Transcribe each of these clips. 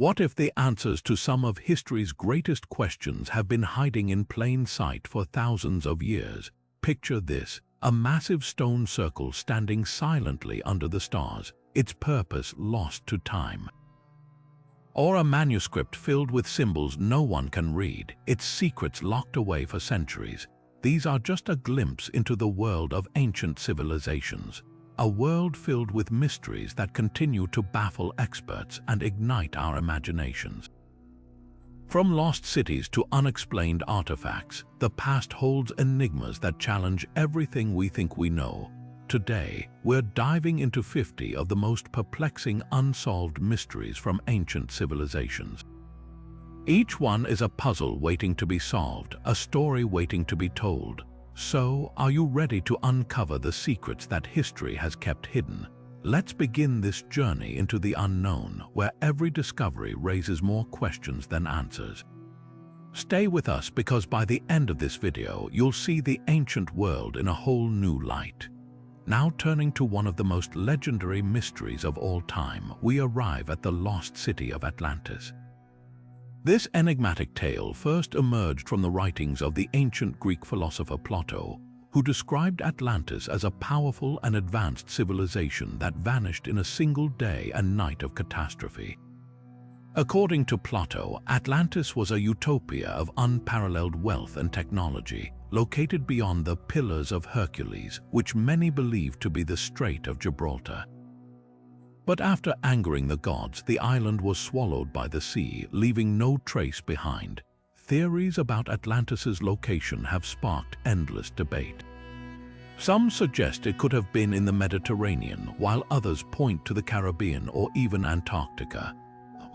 What if the answers to some of history's greatest questions have been hiding in plain sight for thousands of years? Picture this, a massive stone circle standing silently under the stars, its purpose lost to time. Or a manuscript filled with symbols no one can read, its secrets locked away for centuries. These are just a glimpse into the world of ancient civilizations, a world filled with mysteries that continue to baffle experts and ignite our imaginations. From lost cities to unexplained artifacts, the past holds enigmas that challenge everything we think we know. Today, we're diving into 50 of the most perplexing unsolved mysteries from ancient civilizations. Each one is a puzzle waiting to be solved, a story waiting to be told. So, are you ready to uncover the secrets that history has kept hidden? Let's begin this journey into the unknown, where every discovery raises more questions than answers. Stay with us because by the end of this video, you'll see the ancient world in a whole new light. Now turning to one of the most legendary mysteries of all time, we arrive at the Lost City of Atlantis. This enigmatic tale first emerged from the writings of the ancient Greek philosopher Plato, who described Atlantis as a powerful and advanced civilization that vanished in a single day and night of catastrophe. According to Plato, Atlantis was a utopia of unparalleled wealth and technology, located beyond the Pillars of Hercules, which many believe to be the Strait of Gibraltar. But after angering the gods, the island was swallowed by the sea, leaving no trace behind. Theories about Atlantis's location have sparked endless debate. Some suggest it could have been in the Mediterranean, while others point to the Caribbean or even Antarctica.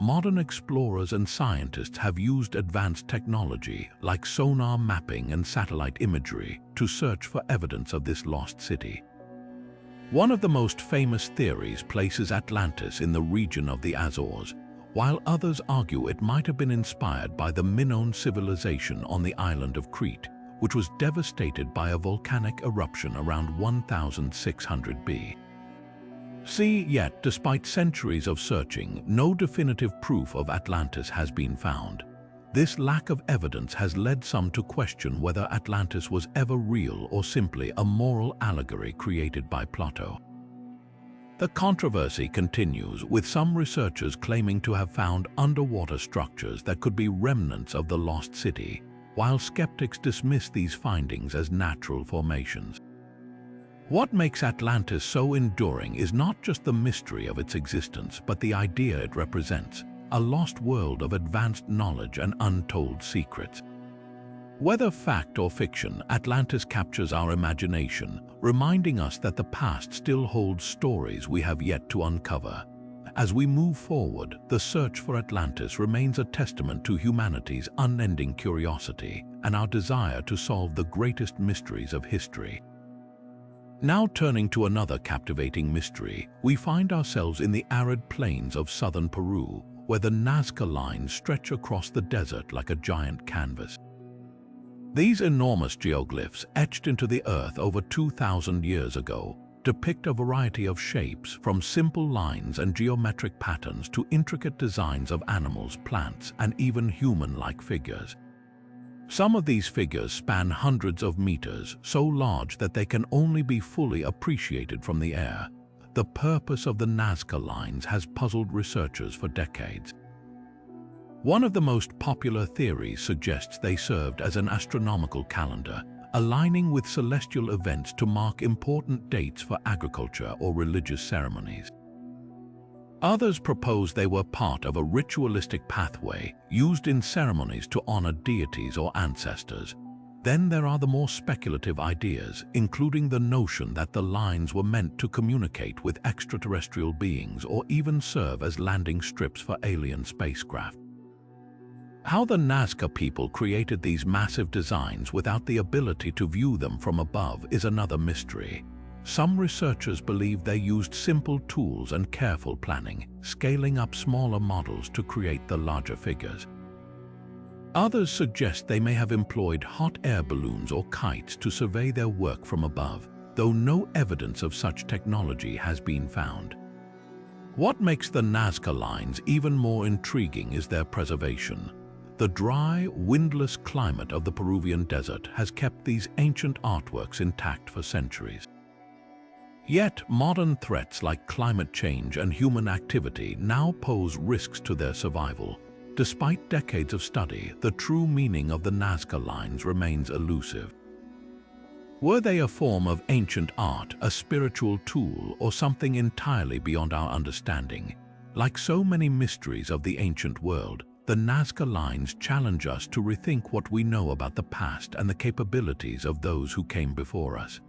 Modern explorers and scientists have used advanced technology like sonar mapping and satellite imagery to search for evidence of this lost city. One of the most famous theories places Atlantis in the region of the Azores, while others argue it might have been inspired by the Minoan civilization on the island of Crete, which was devastated by a volcanic eruption around 1600 BC. Yet, despite centuries of searching, no definitive proof of Atlantis has been found. This lack of evidence has led some to question whether Atlantis was ever real or simply a moral allegory created by Plato. The controversy continues, with some researchers claiming to have found underwater structures that could be remnants of the lost city, while skeptics dismiss these findings as natural formations. What makes Atlantis so enduring is not just the mystery of its existence, but the idea it represents, a lost world of advanced knowledge and untold secrets. Whether fact or fiction, Atlantis captures our imagination, reminding us that the past still holds stories we have yet to uncover. As we move forward, the search for Atlantis remains a testament to humanity's unending curiosity and our desire to solve the greatest mysteries of history. Now turning to another captivating mystery, we find ourselves in the arid plains of southern Peru, where the Nazca Lines stretch across the desert like a giant canvas. These enormous geoglyphs, etched into the earth over 2,000 years ago, depict a variety of shapes, from simple lines and geometric patterns to intricate designs of animals, plants, and even human-like figures. Some of these figures span hundreds of meters, so large that they can only be fully appreciated from the air. The purpose of the Nazca Lines has puzzled researchers for decades. One of the most popular theories suggests they served as an astronomical calendar, aligning with celestial events to mark important dates for agriculture or religious ceremonies. Others propose they were part of a ritualistic pathway used in ceremonies to honor deities or ancestors. Then there are the more speculative ideas, including the notion that the lines were meant to communicate with extraterrestrial beings or even serve as landing strips for alien spacecraft. How the Nazca people created these massive designs without the ability to view them from above is another mystery. Some researchers believe they used simple tools and careful planning, scaling up smaller models to create the larger figures. Others suggest they may have employed hot air balloons or kites to survey their work from above, though no evidence of such technology has been found. What makes the Nazca Lines even more intriguing is their preservation. The dry, windless climate of the Peruvian desert has kept these ancient artworks intact for centuries. Yet, modern threats like climate change and human activity now pose risks to their survival. Despite decades of study, the true meaning of the Nazca Lines remains elusive. Were they a form of ancient art, a spiritual tool, or something entirely beyond our understanding? Like so many mysteries of the ancient world, the Nazca Lines challenge us to rethink what we know about the past and the capabilities of those who came before us.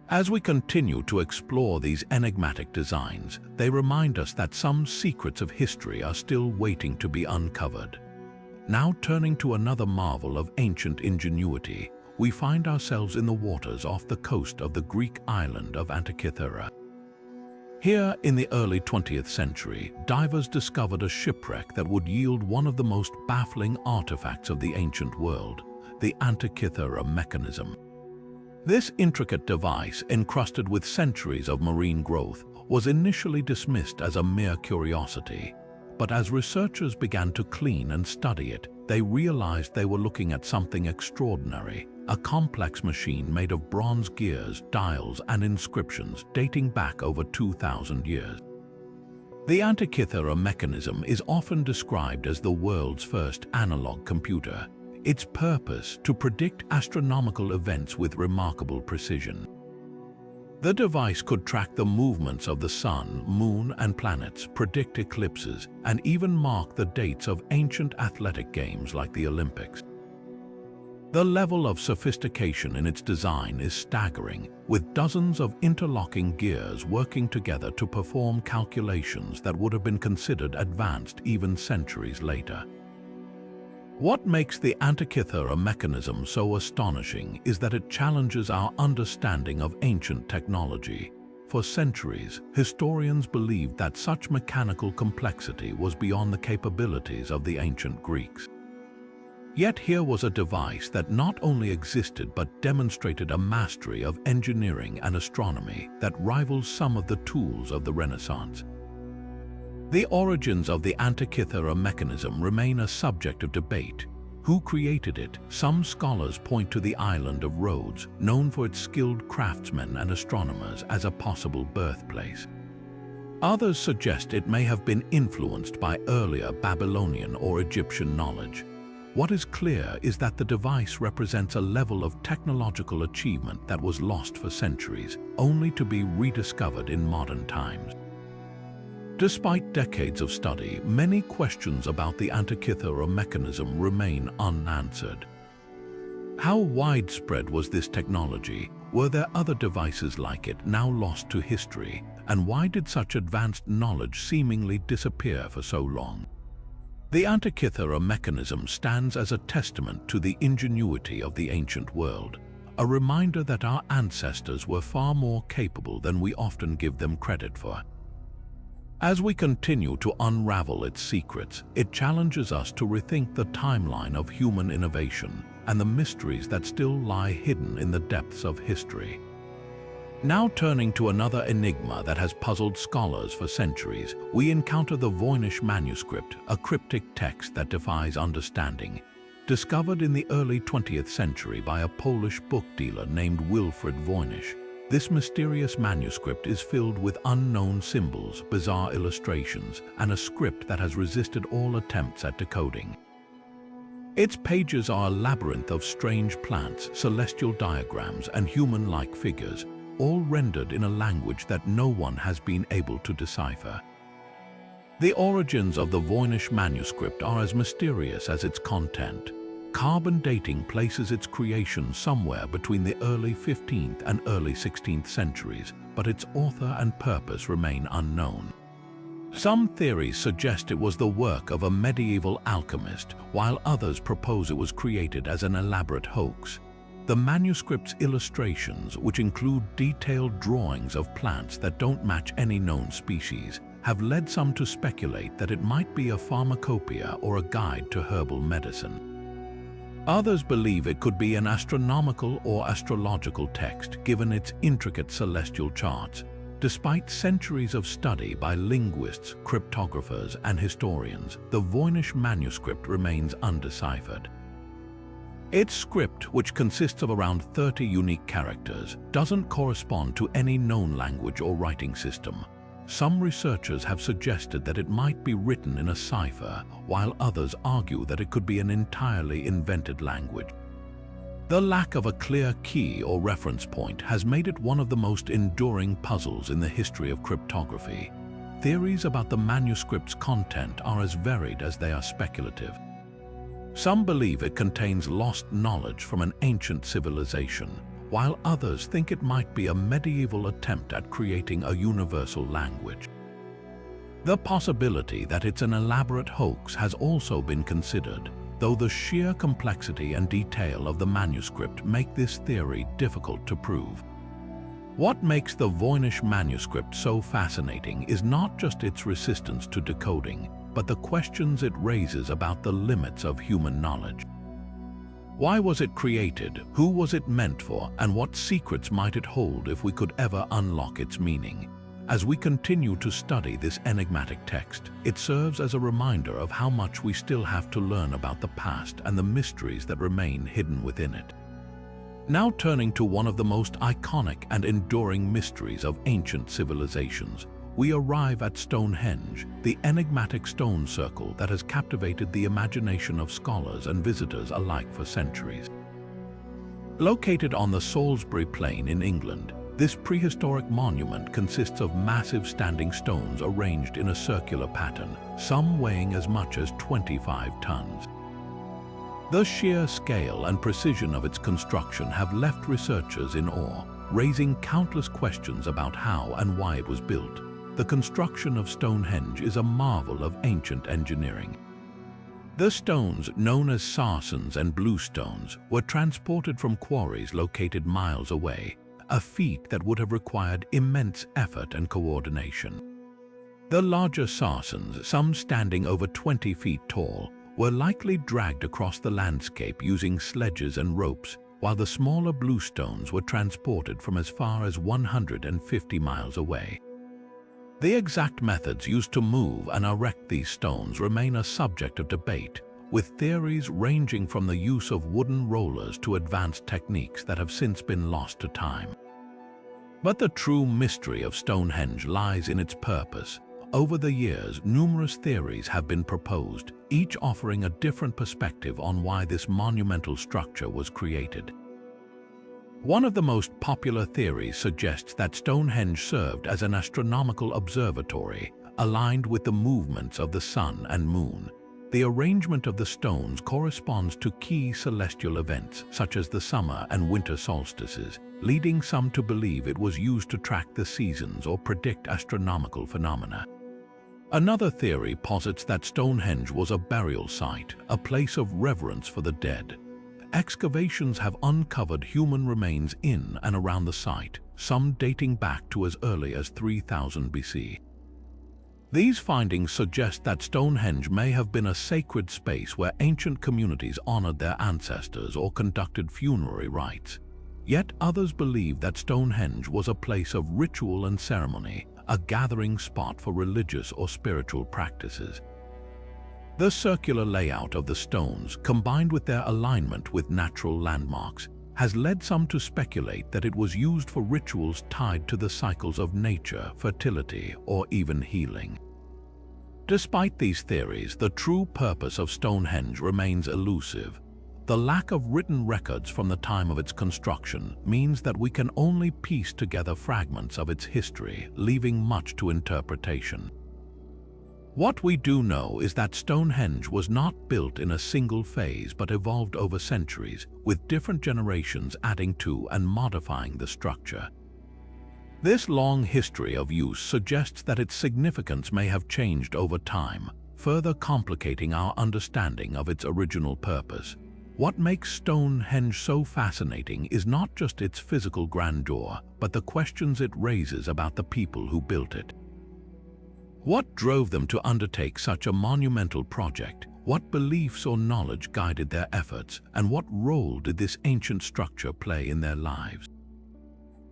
As we continue to explore these enigmatic designs, they remind us that some secrets of history are still waiting to be uncovered. Now turning to another marvel of ancient ingenuity, we find ourselves in the waters off the coast of the Greek island of Antikythera. Here, in the early 20th century, divers discovered a shipwreck that would yield one of the most baffling artifacts of the ancient world, the Antikythera Mechanism. This intricate device, encrusted with centuries of marine growth, was initially dismissed as a mere curiosity. But as researchers began to clean and study it, they realized they were looking at something extraordinary, a complex machine made of bronze gears, dials, and inscriptions dating back over 2,000 years. The Antikythera Mechanism is often described as the world's first analog computer. Its purpose to predict astronomical events with remarkable precision. The device could track the movements of the sun, moon, and planets, predict eclipses, and even mark the dates of ancient athletic games like the Olympics. The level of sophistication in its design is staggering, with dozens of interlocking gears working together to perform calculations that would have been considered advanced even centuries later. What makes the Antikythera Mechanism so astonishing is that it challenges our understanding of ancient technology. For centuries, historians believed that such mechanical complexity was beyond the capabilities of the ancient Greeks. Yet here was a device that not only existed but demonstrated a mastery of engineering and astronomy that rivals some of the tools of the Renaissance. The origins of the Antikythera Mechanism remain a subject of debate. Who created it? Some scholars point to the island of Rhodes, known for its skilled craftsmen and astronomers, as a possible birthplace. Others suggest it may have been influenced by earlier Babylonian or Egyptian knowledge. What is clear is that the device represents a level of technological achievement that was lost for centuries, only to be rediscovered in modern times. Despite decades of study, many questions about the Antikythera Mechanism remain unanswered. How widespread was this technology? Were there other devices like it now lost to history? And why did such advanced knowledge seemingly disappear for so long? The Antikythera Mechanism stands as a testament to the ingenuity of the ancient world, a reminder that our ancestors were far more capable than we often give them credit for. As we continue to unravel its secrets, it challenges us to rethink the timeline of human innovation and the mysteries that still lie hidden in the depths of history. Now turning to another enigma that has puzzled scholars for centuries, we encounter the Voynich Manuscript, a cryptic text that defies understanding. Discovered in the early 20th century by a Polish book dealer named Wilfred Voynich, this mysterious manuscript is filled with unknown symbols, bizarre illustrations, and a script that has resisted all attempts at decoding. Its pages are a labyrinth of strange plants, celestial diagrams, and human-like figures, all rendered in a language that no one has been able to decipher. The origins of the Voynich Manuscript are as mysterious as its content. Carbon dating places its creation somewhere between the early 15th and early 16th centuries, but its author and purpose remain unknown. Some theories suggest it was the work of a medieval alchemist, while others propose it was created as an elaborate hoax. The manuscript's illustrations, which include detailed drawings of plants that don't match any known species, have led some to speculate that it might be a pharmacopoeia or a guide to herbal medicine. Others believe it could be an astronomical or astrological text, given its intricate celestial charts. Despite centuries of study by linguists, cryptographers, and historians, the Voynich Manuscript remains undeciphered. Its script, which consists of around 30 unique characters, doesn't correspond to any known language or writing system. Some researchers have suggested that it might be written in a cipher, while others argue that it could be an entirely invented language. The lack of a clear key or reference point has made it one of the most enduring puzzles in the history of cryptography. Theories about the manuscript's content are as varied as they are speculative. Some believe it contains lost knowledge from an ancient civilization, while others think it might be a medieval attempt at creating a universal language. The possibility that it's an elaborate hoax has also been considered, though the sheer complexity and detail of the manuscript make this theory difficult to prove. What makes the Voynich Manuscript so fascinating is not just its resistance to decoding, but the questions it raises about the limits of human knowledge. Why was it created? Who was it meant for? And what secrets might it hold if we could ever unlock its meaning? As we continue to study this enigmatic text, it serves as a reminder of how much we still have to learn about the past and the mysteries that remain hidden within it. Now turning to one of the most iconic and enduring mysteries of ancient civilizations, we arrive at Stonehenge, the enigmatic stone circle that has captivated the imagination of scholars and visitors alike for centuries. Located on the Salisbury Plain in England, this prehistoric monument consists of massive standing stones arranged in a circular pattern, some weighing as much as 25 tons. The sheer scale and precision of its construction have left researchers in awe, raising countless questions about how and why it was built. The construction of Stonehenge is a marvel of ancient engineering. The stones, known as sarcens and bluestones, were transported from quarries located miles away, a feat that would have required immense effort and coordination. The larger sarcens, some standing over 20 feet tall, were likely dragged across the landscape using sledges and ropes, while the smaller bluestones were transported from as far as 150 miles away. The exact methods used to move and erect these stones remain a subject of debate, with theories ranging from the use of wooden rollers to advanced techniques that have since been lost to time. But the true mystery of Stonehenge lies in its purpose. Over the years, numerous theories have been proposed, each offering a different perspective on why this monumental structure was created. One of the most popular theories suggests that Stonehenge served as an astronomical observatory, aligned with the movements of the sun and moon. The arrangement of the stones corresponds to key celestial events, such as the summer and winter solstices, leading some to believe it was used to track the seasons or predict astronomical phenomena. Another theory posits that Stonehenge was a burial site, a place of reverence for the dead. Excavations have uncovered human remains in and around the site, some dating back to as early as 3000 BC. These findings suggest that Stonehenge may have been a sacred space where ancient communities honored their ancestors or conducted funerary rites. Yet others believe that Stonehenge was a place of ritual and ceremony, a gathering spot for religious or spiritual practices. The circular layout of the stones, combined with their alignment with natural landmarks, has led some to speculate that it was used for rituals tied to the cycles of nature, fertility, or even healing. Despite these theories, the true purpose of Stonehenge remains elusive. The lack of written records from the time of its construction means that we can only piece together fragments of its history, leaving much to interpretation. What we do know is that Stonehenge was not built in a single phase but evolved over centuries, with different generations adding to and modifying the structure. This long history of use suggests that its significance may have changed over time, further complicating our understanding of its original purpose. What makes Stonehenge so fascinating is not just its physical grandeur, but the questions it raises about the people who built it. What drove them to undertake such a monumental project? What beliefs or knowledge guided their efforts? And what role did this ancient structure play in their lives?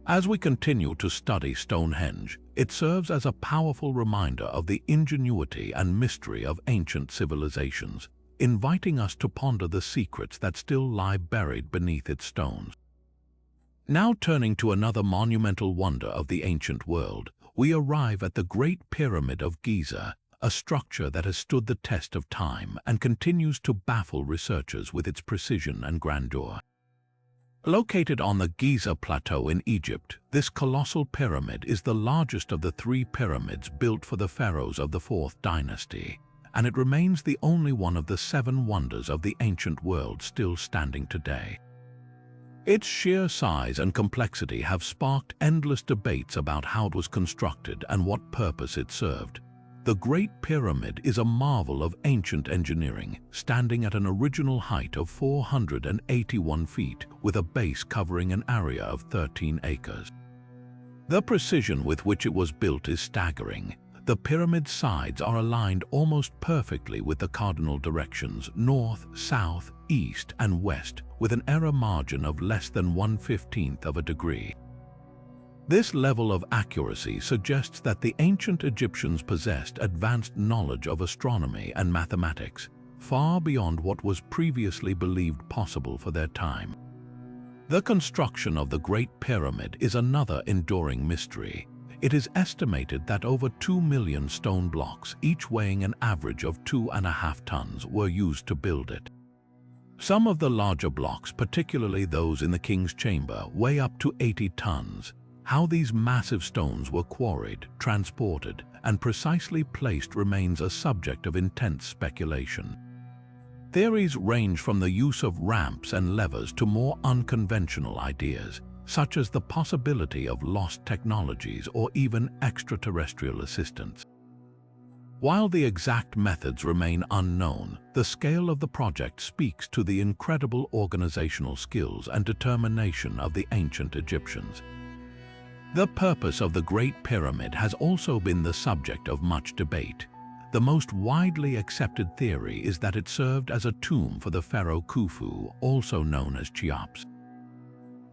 As we continue to study Stonehenge, it serves as a powerful reminder of the ingenuity and mystery of ancient civilizations, inviting us to ponder the secrets that still lie buried beneath its stones. Now turning to another monumental wonder of the ancient world, we arrive at the Great Pyramid of Giza, a structure that has stood the test of time and continues to baffle researchers with its precision and grandeur. Located on the Giza Plateau in Egypt, this colossal pyramid is the largest of the 3 pyramids built for the pharaohs of the 4th dynasty, and it remains the only one of the 7 wonders of the ancient world still standing today. Its sheer size and complexity have sparked endless debates about how it was constructed and what purpose it served. The Great Pyramid is a marvel of ancient engineering, standing at an original height of 481 feet with a base covering an area of 13 acres. The precision with which it was built is staggering. The pyramid's sides are aligned almost perfectly with the cardinal directions north, south, east, and west, with an error margin of less than 1/15 of a degree. This level of accuracy suggests that the ancient Egyptians possessed advanced knowledge of astronomy and mathematics, far beyond what was previously believed possible for their time. The construction of the Great Pyramid is another enduring mystery. It is estimated that over 2 million stone blocks, each weighing an average of 2.5 tons, were used to build it. Some of the larger blocks, particularly those in the King's Chamber, weigh up to 80 tons. How these massive stones were quarried, transported, and precisely placed remains a subject of intense speculation. Theories range from the use of ramps and levers to more unconventional ideas, such as the possibility of lost technologies or even extraterrestrial assistance. While the exact methods remain unknown, the scale of the project speaks to the incredible organizational skills and determination of the ancient Egyptians. The purpose of the Great Pyramid has also been the subject of much debate. The most widely accepted theory is that it served as a tomb for the pharaoh Khufu, also known as Cheops.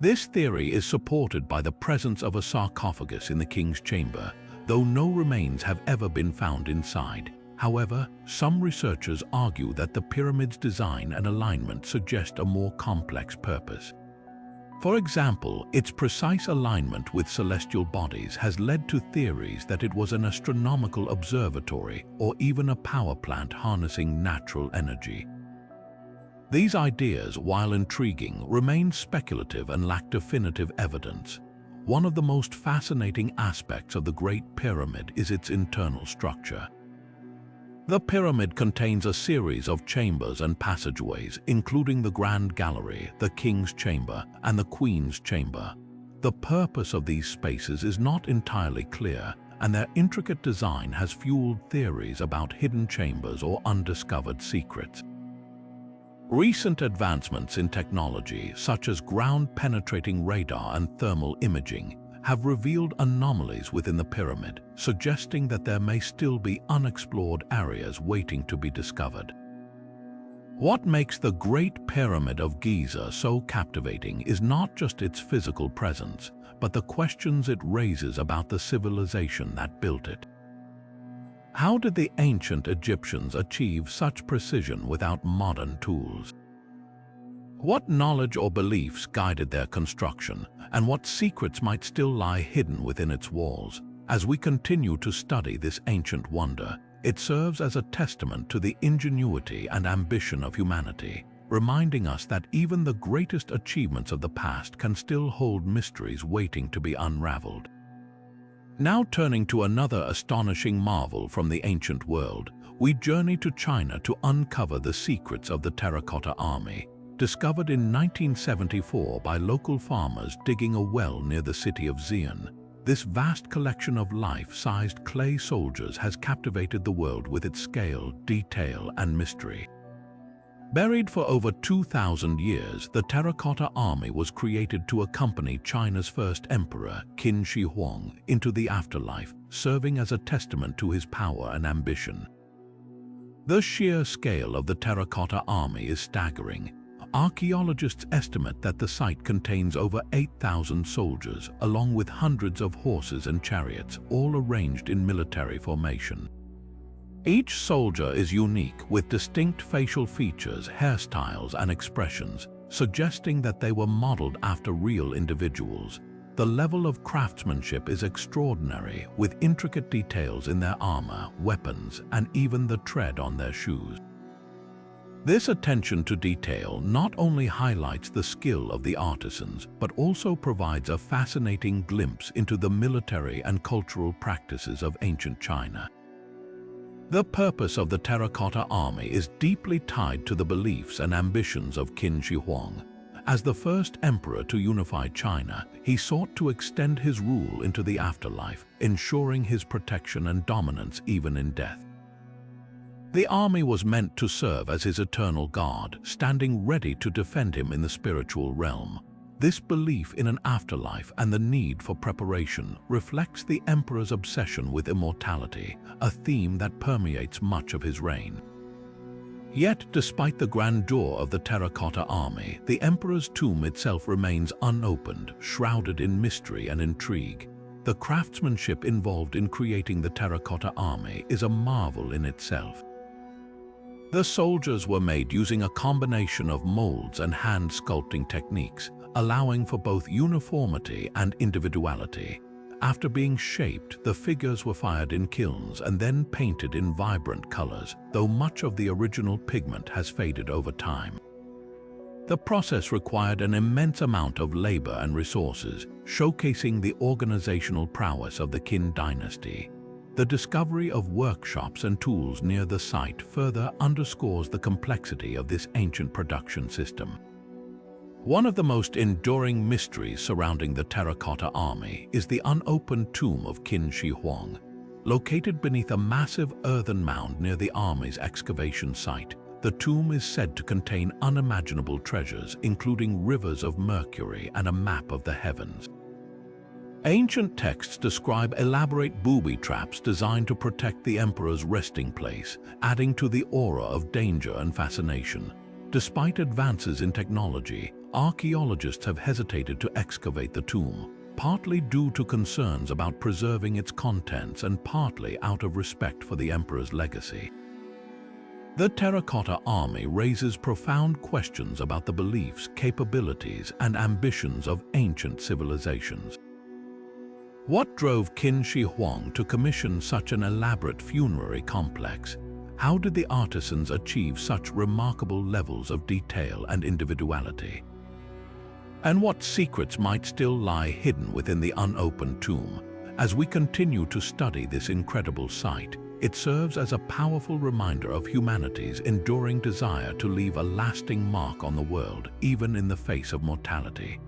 This theory is supported by the presence of a sarcophagus in the King's Chamber, though no remains have ever been found inside. However, some researchers argue that the pyramid's design and alignment suggest a more complex purpose. For example, its precise alignment with celestial bodies has led to theories that it was an astronomical observatory or even a power plant harnessing natural energy. These ideas, while intriguing, remain speculative and lack definitive evidence. One of the most fascinating aspects of the Great Pyramid is its internal structure. The pyramid contains a series of chambers and passageways, including the Grand Gallery, the King's Chamber, and the Queen's Chamber. The purpose of these spaces is not entirely clear, and their intricate design has fueled theories about hidden chambers or undiscovered secrets. Recent advancements in technology, such as ground-penetrating radar and thermal imaging, have revealed anomalies within the pyramid, suggesting that there may still be unexplored areas waiting to be discovered. What makes the Great Pyramid of Giza so captivating is not just its physical presence, but the questions it raises about the civilization that built it. How did the ancient Egyptians achieve such precision without modern tools? What knowledge or beliefs guided their construction, and what secrets might still lie hidden within its walls? As we continue to study this ancient wonder, it serves as a testament to the ingenuity and ambition of humanity, reminding us that even the greatest achievements of the past can still hold mysteries waiting to be unraveled. Now turning to another astonishing marvel from the ancient world, we journey to China to uncover the secrets of the Terracotta Army. Discovered in 1974 by local farmers digging a well near the city of Xi'an, this vast collection of life-sized clay soldiers has captivated the world with its scale, detail, and mystery. Buried for over 2,000 years, the Terracotta Army was created to accompany China's first emperor, Qin Shi Huang, into the afterlife, serving as a testament to his power and ambition. The sheer scale of the Terracotta Army is staggering. Archaeologists estimate that the site contains over 8,000 soldiers, along with hundreds of horses and chariots, all arranged in military formation. Each soldier is unique, with distinct facial features, hairstyles, and expressions, suggesting that they were modeled after real individuals. The level of craftsmanship is extraordinary, with intricate details in their armor, weapons, and even the tread on their shoes. This attention to detail not only highlights the skill of the artisans, but also provides a fascinating glimpse into the military and cultural practices of ancient China. The purpose of the Terracotta Army is deeply tied to the beliefs and ambitions of Qin Shi Huang. As the first emperor to unify China, he sought to extend his rule into the afterlife, ensuring his protection and dominance even in death. The army was meant to serve as his eternal guard, standing ready to defend him in the spiritual realm. This belief in an afterlife and the need for preparation reflects the emperor's obsession with immortality, a theme that permeates much of his reign. Yet, despite the grandeur of the Terracotta Army, the emperor's tomb itself remains unopened, shrouded in mystery and intrigue. The craftsmanship involved in creating the Terracotta Army is a marvel in itself. The soldiers were made using a combination of molds and hand sculpting techniques, allowing for both uniformity and individuality. After being shaped, the figures were fired in kilns and then painted in vibrant colors, though much of the original pigment has faded over time. The process required an immense amount of labor and resources, showcasing the organizational prowess of the Qin dynasty. The discovery of workshops and tools near the site further underscores the complexity of this ancient production system. One of the most enduring mysteries surrounding the Terracotta Army is the unopened tomb of Qin Shi Huang. Located beneath a massive earthen mound near the army's excavation site, the tomb is said to contain unimaginable treasures, including rivers of mercury and a map of the heavens. Ancient texts describe elaborate booby traps designed to protect the emperor's resting place, adding to the aura of danger and fascination. Despite advances in technology, archaeologists have hesitated to excavate the tomb, partly due to concerns about preserving its contents and partly out of respect for the emperor's legacy. The Terracotta Army raises profound questions about the beliefs, capabilities, and ambitions of ancient civilizations. What drove Qin Shi Huang to commission such an elaborate funerary complex? How did the artisans achieve such remarkable levels of detail and individuality? And what secrets might still lie hidden within the unopened tomb? As we continue to study this incredible site, it serves as a powerful reminder of humanity's enduring desire to leave a lasting mark on the world, even in the face of mortality.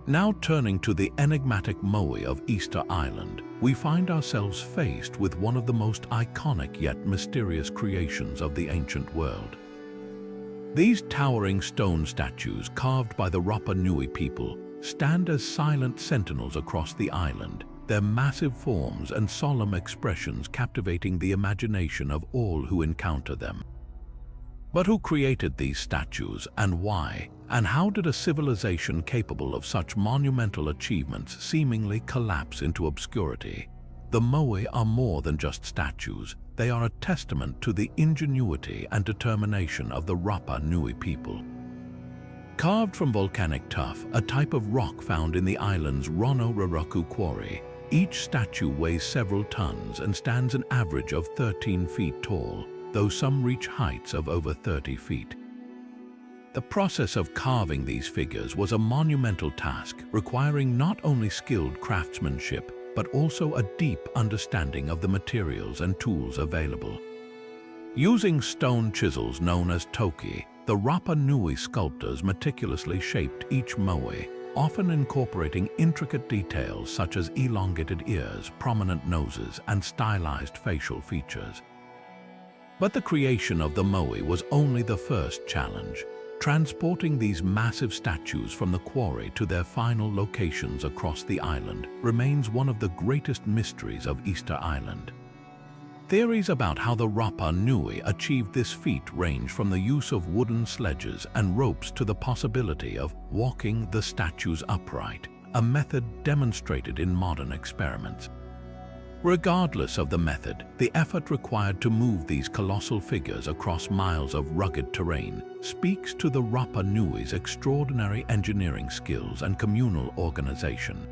Now turning to the enigmatic moai of Easter Island, we find ourselves faced with one of the most iconic yet mysterious creations of the ancient world. These towering stone statues carved by the Rapa Nui people stand as silent sentinels across the island, their massive forms and solemn expressions captivating the imagination of all who encounter them. But who created these statues and why? And how did a civilization capable of such monumental achievements seemingly collapse into obscurity? The moai are more than just statues. They are a testament to the ingenuity and determination of the Rapa Nui people. Carved from volcanic tuff, a type of rock found in the island's Rono-Roroku quarry, each statue weighs several tons and stands an average of 13 feet tall, though some reach heights of over 30 feet. The process of carving these figures was a monumental task, requiring not only skilled craftsmanship, but also a deep understanding of the materials and tools available. Using stone chisels known as toki, the Rapa Nui sculptors meticulously shaped each moai, often incorporating intricate details such as elongated ears, prominent noses, and stylized facial features. But the creation of the moai was only the first challenge. Transporting these massive statues from the quarry to their final locations across the island remains one of the greatest mysteries of Easter Island. Theories about how the Rapa Nui achieved this feat range from the use of wooden sledges and ropes to the possibility of walking the statues upright, a method demonstrated in modern experiments. Regardless of the method, the effort required to move these colossal figures across miles of rugged terrain speaks to the Rapa Nui's extraordinary engineering skills and communal organization.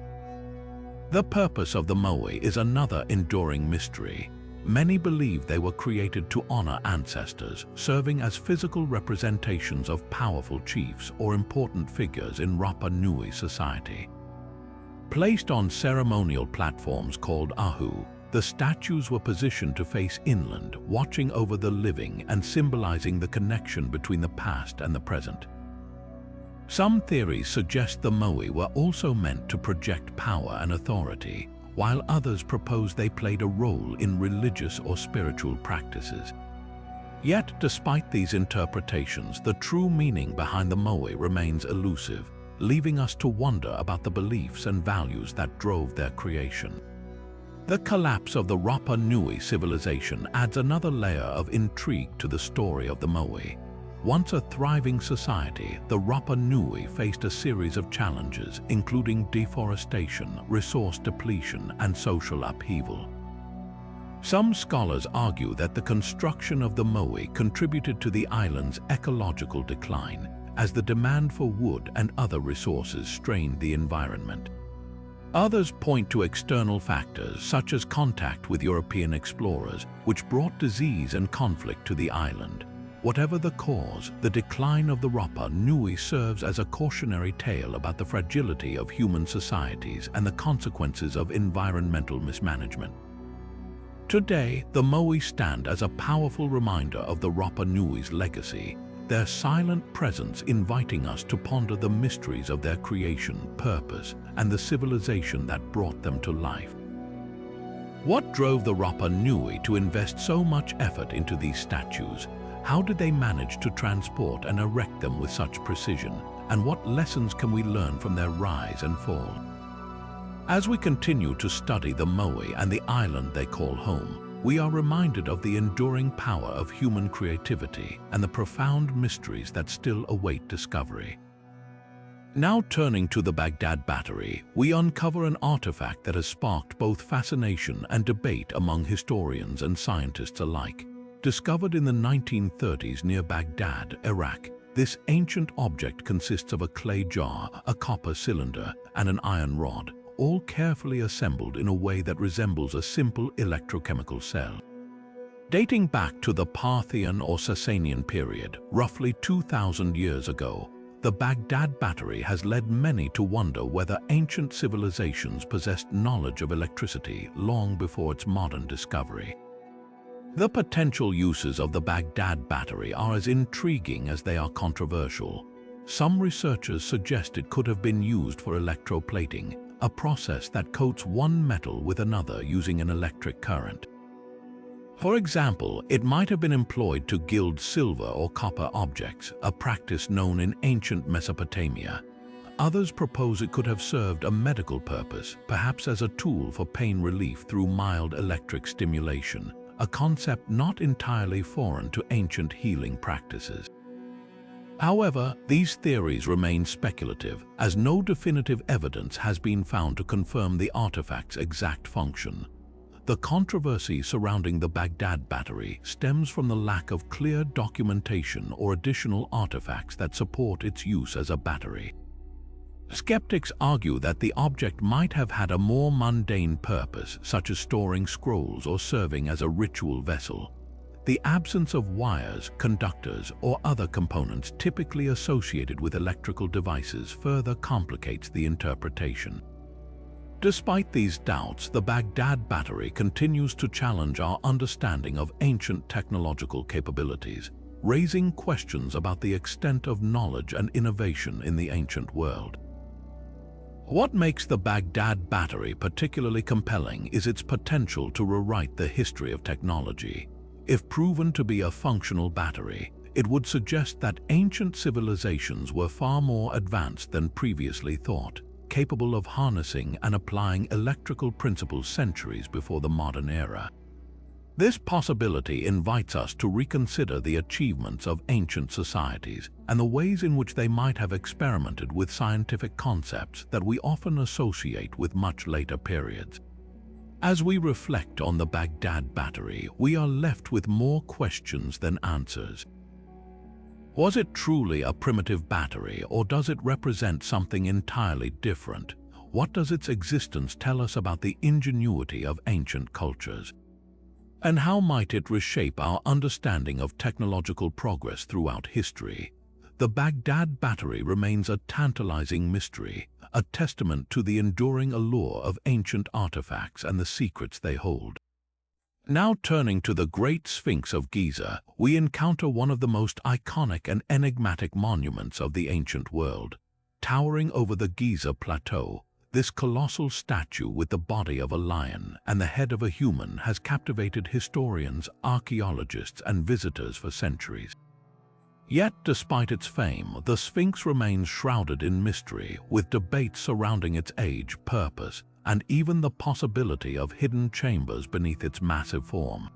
The purpose of the moai is another enduring mystery. Many believe they were created to honor ancestors, serving as physical representations of powerful chiefs or important figures in Rapa Nui society. Placed on ceremonial platforms called ahu, the statues were positioned to face inland, watching over the living and symbolizing the connection between the past and the present. Some theories suggest the moai were also meant to project power and authority, while others propose they played a role in religious or spiritual practices. Yet, despite these interpretations, the true meaning behind the moai remains elusive, leaving us to wonder about the beliefs and values that drove their creation. The collapse of the Rapa Nui civilization adds another layer of intrigue to the story of the moai. Once a thriving society, the Rapa Nui faced a series of challenges, including deforestation, resource depletion, and social upheaval. Some scholars argue that the construction of the moai contributed to the island's ecological decline, as the demand for wood and other resources strained the environment. Others point to external factors, such as contact with European explorers, which brought disease and conflict to the island. Whatever the cause, the decline of the Rapa Nui serves as a cautionary tale about the fragility of human societies and the consequences of environmental mismanagement. Today, the moai stand as a powerful reminder of the Rapa Nui's legacy, their silent presence inviting us to ponder the mysteries of their creation, purpose, and the civilization that brought them to life. What drove the Rapa Nui to invest so much effort into these statues? How did they manage to transport and erect them with such precision? And what lessons can we learn from their rise and fall? As we continue to study the moai and the island they call home, we are reminded of the enduring power of human creativity and the profound mysteries that still await discovery. Now turning to the Baghdad Battery, we uncover an artifact that has sparked both fascination and debate among historians and scientists alike. Discovered in the 1930s near Baghdad, Iraq, this ancient object consists of a clay jar, a copper cylinder, and an iron rod, all carefully assembled in a way that resembles a simple electrochemical cell. Dating back to the Parthian or Sasanian period, roughly 2,000 years ago, the Baghdad Battery has led many to wonder whether ancient civilizations possessed knowledge of electricity long before its modern discovery. The potential uses of the Baghdad Battery are as intriguing as they are controversial. Some researchers suggest it could have been used for electroplating, a process that coats one metal with another using an electric current. For example, it might have been employed to gild silver or copper objects, a practice known in ancient Mesopotamia. Others propose it could have served a medical purpose, perhaps as a tool for pain relief through mild electric stimulation, a concept not entirely foreign to ancient healing practices. However, these theories remain speculative, as no definitive evidence has been found to confirm the artifact's exact function. The controversy surrounding the Baghdad Battery stems from the lack of clear documentation or additional artifacts that support its use as a battery. Skeptics argue that the object might have had a more mundane purpose, such as storing scrolls or serving as a ritual vessel. The absence of wires, conductors, or other components typically associated with electrical devices further complicates the interpretation. Despite these doubts, the Baghdad Battery continues to challenge our understanding of ancient technological capabilities, raising questions about the extent of knowledge and innovation in the ancient world. What makes the Baghdad Battery particularly compelling is its potential to rewrite the history of technology. If proven to be a functional battery, it would suggest that ancient civilizations were far more advanced than previously thought, capable of harnessing and applying electrical principles centuries before the modern era. This possibility invites us to reconsider the achievements of ancient societies and the ways in which they might have experimented with scientific concepts that we often associate with much later periods. As we reflect on the Baghdad Battery, we are left with more questions than answers. Was it truly a primitive battery, or does it represent something entirely different? What does its existence tell us about the ingenuity of ancient cultures? And how might it reshape our understanding of technological progress throughout history? The Baghdad Battery remains a tantalizing mystery, a testament to the enduring allure of ancient artifacts and the secrets they hold. Now turning to the Great Sphinx of Giza, we encounter one of the most iconic and enigmatic monuments of the ancient world. Towering over the Giza Plateau, this colossal statue with the body of a lion and the head of a human has captivated historians, archaeologists, and visitors for centuries. Yet, despite its fame, the Sphinx remains shrouded in mystery, with debates surrounding its age, purpose, and even the possibility of hidden chambers beneath its massive form.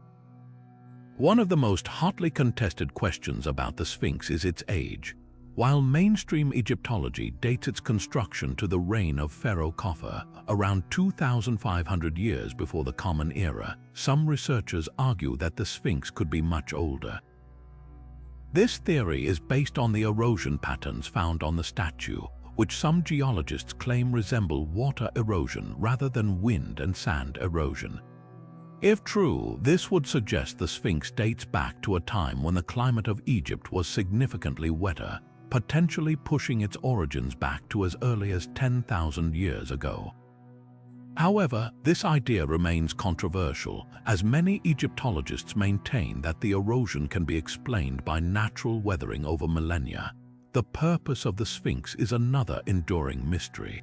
One of the most hotly contested questions about the Sphinx is its age. While mainstream Egyptology dates its construction to the reign of Pharaoh Khafre, around 2,500 years before the Common Era, some researchers argue that the Sphinx could be much older. This theory is based on the erosion patterns found on the statue, which some geologists claim resemble water erosion rather than wind and sand erosion. If true, this would suggest the Sphinx dates back to a time when the climate of Egypt was significantly wetter, potentially pushing its origins back to as early as 10,000 years ago. However, this idea remains controversial, as many Egyptologists maintain that the erosion can be explained by natural weathering over millennia. The purpose of the Sphinx is another enduring mystery.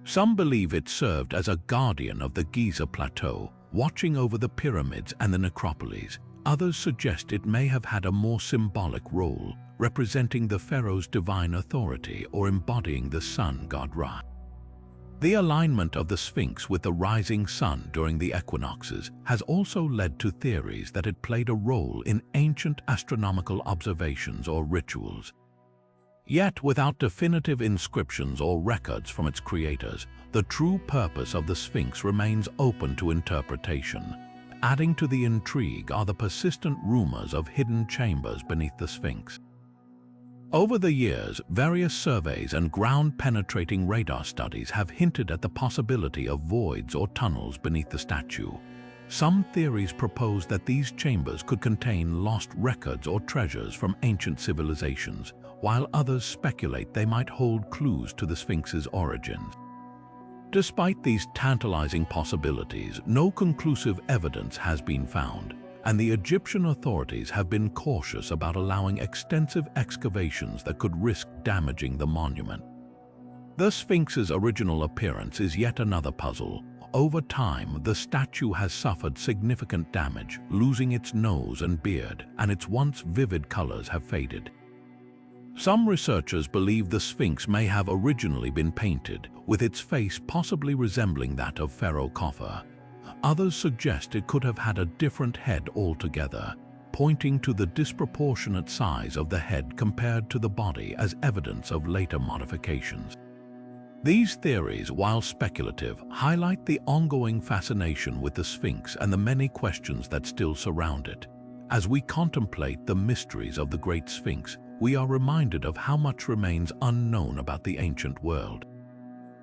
Some believe it served as a guardian of the Giza Plateau, watching over the pyramids and the necropolis. Others suggest it may have had a more symbolic role, representing the pharaoh's divine authority or embodying the sun god Ra. The alignment of the Sphinx with the rising sun during the equinoxes has also led to theories that it played a role in ancient astronomical observations or rituals. Yet, without definitive inscriptions or records from its creators, the true purpose of the Sphinx remains open to interpretation. Adding to the intrigue are the persistent rumors of hidden chambers beneath the Sphinx. Over the years, various surveys and ground-penetrating radar studies have hinted at the possibility of voids or tunnels beneath the statue. Some theories propose that these chambers could contain lost records or treasures from ancient civilizations, while others speculate they might hold clues to the Sphinx's origins. Despite these tantalizing possibilities, no conclusive evidence has been found, and the Egyptian authorities have been cautious about allowing extensive excavations that could risk damaging the monument. The Sphinx's original appearance is yet another puzzle. Over time, the statue has suffered significant damage, losing its nose and beard, and its once vivid colors have faded. Some researchers believe the Sphinx may have originally been painted, with its face possibly resembling that of Pharaoh Khafre. Others suggest it could have had a different head altogether, pointing to the disproportionate size of the head compared to the body as evidence of later modifications. These theories, while speculative, highlight the ongoing fascination with the Sphinx and the many questions that still surround it. As we contemplate the mysteries of the Great Sphinx, we are reminded of how much remains unknown about the ancient world.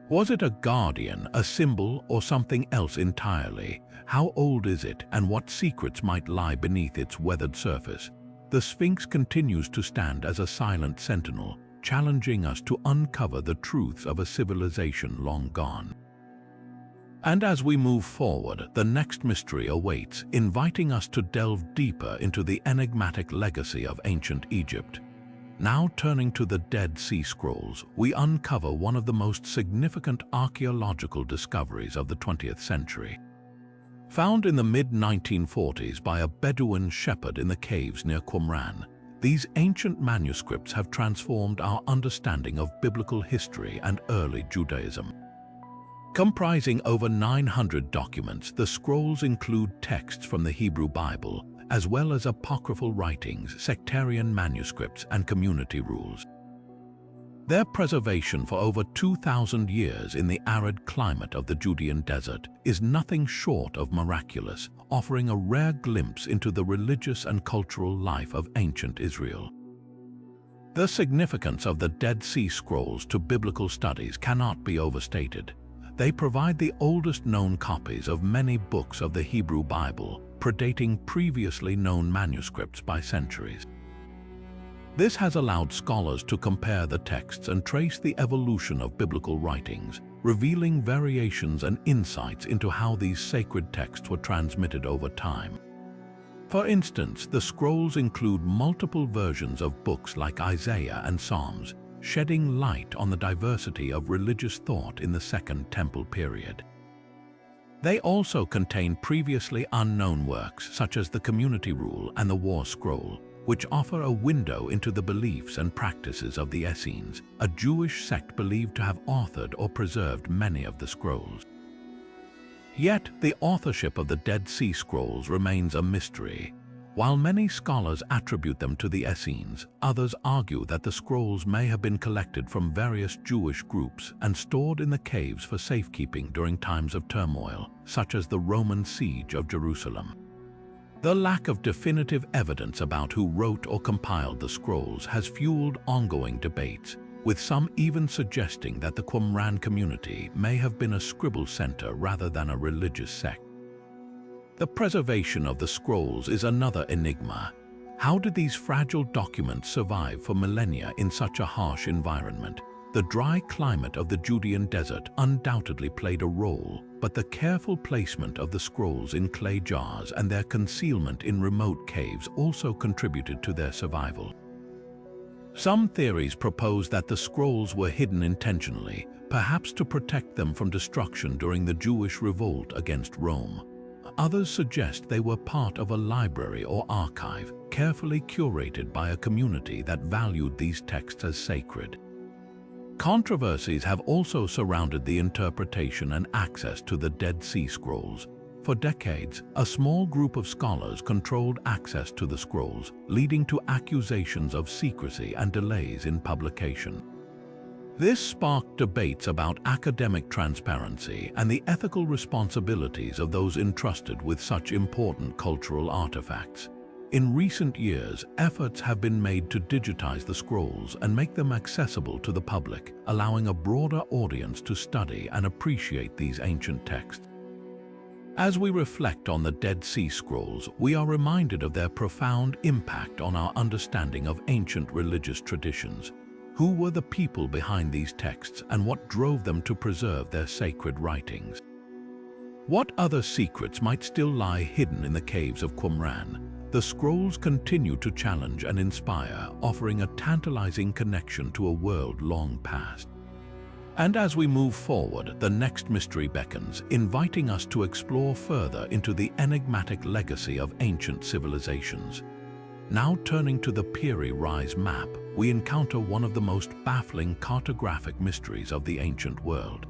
Was it a guardian, a symbol, or something else entirely? How old is it, and what secrets might lie beneath its weathered surface? The Sphinx continues to stand as a silent sentinel, challenging us to uncover the truths of a civilization long gone. And as we move forward, the next mystery awaits, inviting us to delve deeper into the enigmatic legacy of ancient Egypt. Now turning to the Dead Sea Scrolls, we uncover one of the most significant archaeological discoveries of the 20th century. Found in the mid-1940s by a Bedouin shepherd in the caves near Qumran, these ancient manuscripts have transformed our understanding of biblical history and early Judaism. Comprising over 900 documents, the scrolls include texts from the Hebrew Bible, as well as apocryphal writings, sectarian manuscripts, and community rules. Their preservation for over 2,000 years in the arid climate of the Judean desert is nothing short of miraculous, offering a rare glimpse into the religious and cultural life of ancient Israel. The significance of the Dead Sea Scrolls to biblical studies cannot be overstated. They provide the oldest known copies of many books of the Hebrew Bible, predating previously known manuscripts by centuries. This has allowed scholars to compare the texts and trace the evolution of biblical writings, revealing variations and insights into how these sacred texts were transmitted over time. For instance, the scrolls include multiple versions of books like Isaiah and Psalms, shedding light on the diversity of religious thought in the Second Temple period. They also contain previously unknown works such as the Community Rule and the War Scroll, which offer a window into the beliefs and practices of the Essenes, a Jewish sect believed to have authored or preserved many of the scrolls. Yet, the authorship of the Dead Sea Scrolls remains a mystery. While many scholars attribute them to the Essenes, others argue that the scrolls may have been collected from various Jewish groups and stored in the caves for safekeeping during times of turmoil, such as the Roman siege of Jerusalem. The lack of definitive evidence about who wrote or compiled the scrolls has fueled ongoing debates, with some even suggesting that the Qumran community may have been a scribble center rather than a religious sect. The preservation of the scrolls is another enigma. How did these fragile documents survive for millennia in such a harsh environment? The dry climate of the Judean desert undoubtedly played a role, but the careful placement of the scrolls in clay jars and their concealment in remote caves also contributed to their survival. Some theories propose that the scrolls were hidden intentionally, perhaps to protect them from destruction during the Jewish revolt against Rome. Others suggest they were part of a library or archive, carefully curated by a community that valued these texts as sacred. Controversies have also surrounded the interpretation and access to the Dead Sea Scrolls. For decades, a small group of scholars controlled access to the scrolls, leading to accusations of secrecy and delays in publication. This sparked debates about academic transparency and the ethical responsibilities of those entrusted with such important cultural artifacts. In recent years, efforts have been made to digitize the scrolls and make them accessible to the public, allowing a broader audience to study and appreciate these ancient texts. As we reflect on the Dead Sea Scrolls, we are reminded of their profound impact on our understanding of ancient religious traditions. Who were the people behind these texts and what drove them to preserve their sacred writings? What other secrets might still lie hidden in the caves of Qumran? The scrolls continue to challenge and inspire, offering a tantalizing connection to a world long past. And as we move forward, the next mystery beckons, inviting us to explore further into the enigmatic legacy of ancient civilizations. Now turning to the Piri Reis map, we encounter one of the most baffling cartographic mysteries of the ancient world.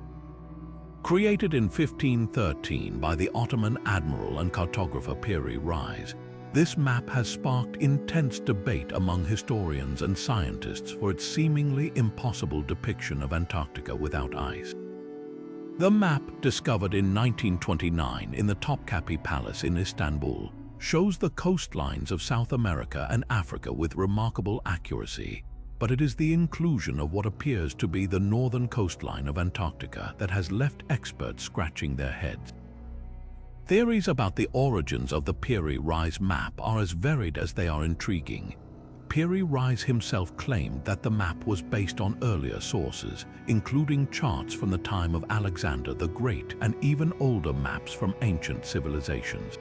Created in 1513 by the Ottoman admiral and cartographer Piri Reis, this map has sparked intense debate among historians and scientists for its seemingly impossible depiction of Antarctica without ice. The map, discovered in 1929 in the Topkapi Palace in Istanbul, shows the coastlines of South America and Africa with remarkable accuracy, but it is the inclusion of what appears to be the northern coastline of Antarctica that has left experts scratching their heads. Theories about the origins of the Piri Reis map are as varied as they are intriguing. Piri Reis himself claimed that the map was based on earlier sources, including charts from the time of Alexander the Great and even older maps from ancient civilizations.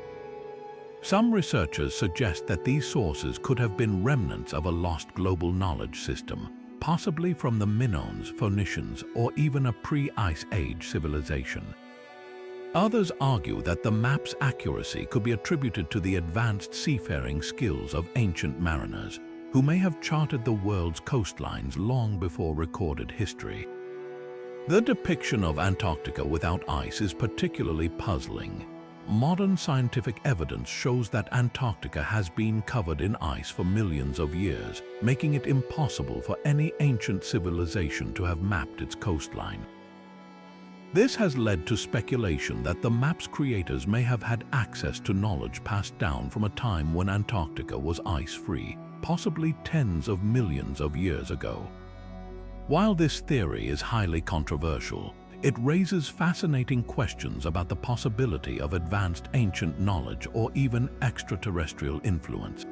Some researchers suggest that these sources could have been remnants of a lost global knowledge system, possibly from the Minoans, Phoenicians, or even a pre-Ice Age civilization. Others argue that the map's accuracy could be attributed to the advanced seafaring skills of ancient mariners, who may have charted the world's coastlines long before recorded history. The depiction of Antarctica without ice is particularly puzzling. Modern scientific evidence shows that Antarctica has been covered in ice for millions of years, making it impossible for any ancient civilization to have mapped its coastline. This has led to speculation that the map's creators may have had access to knowledge passed down from a time when Antarctica was ice-free, possibly tens of millions of years ago. While this theory is highly controversial, it raises fascinating questions about the possibility of advanced ancient knowledge or even extraterrestrial influence.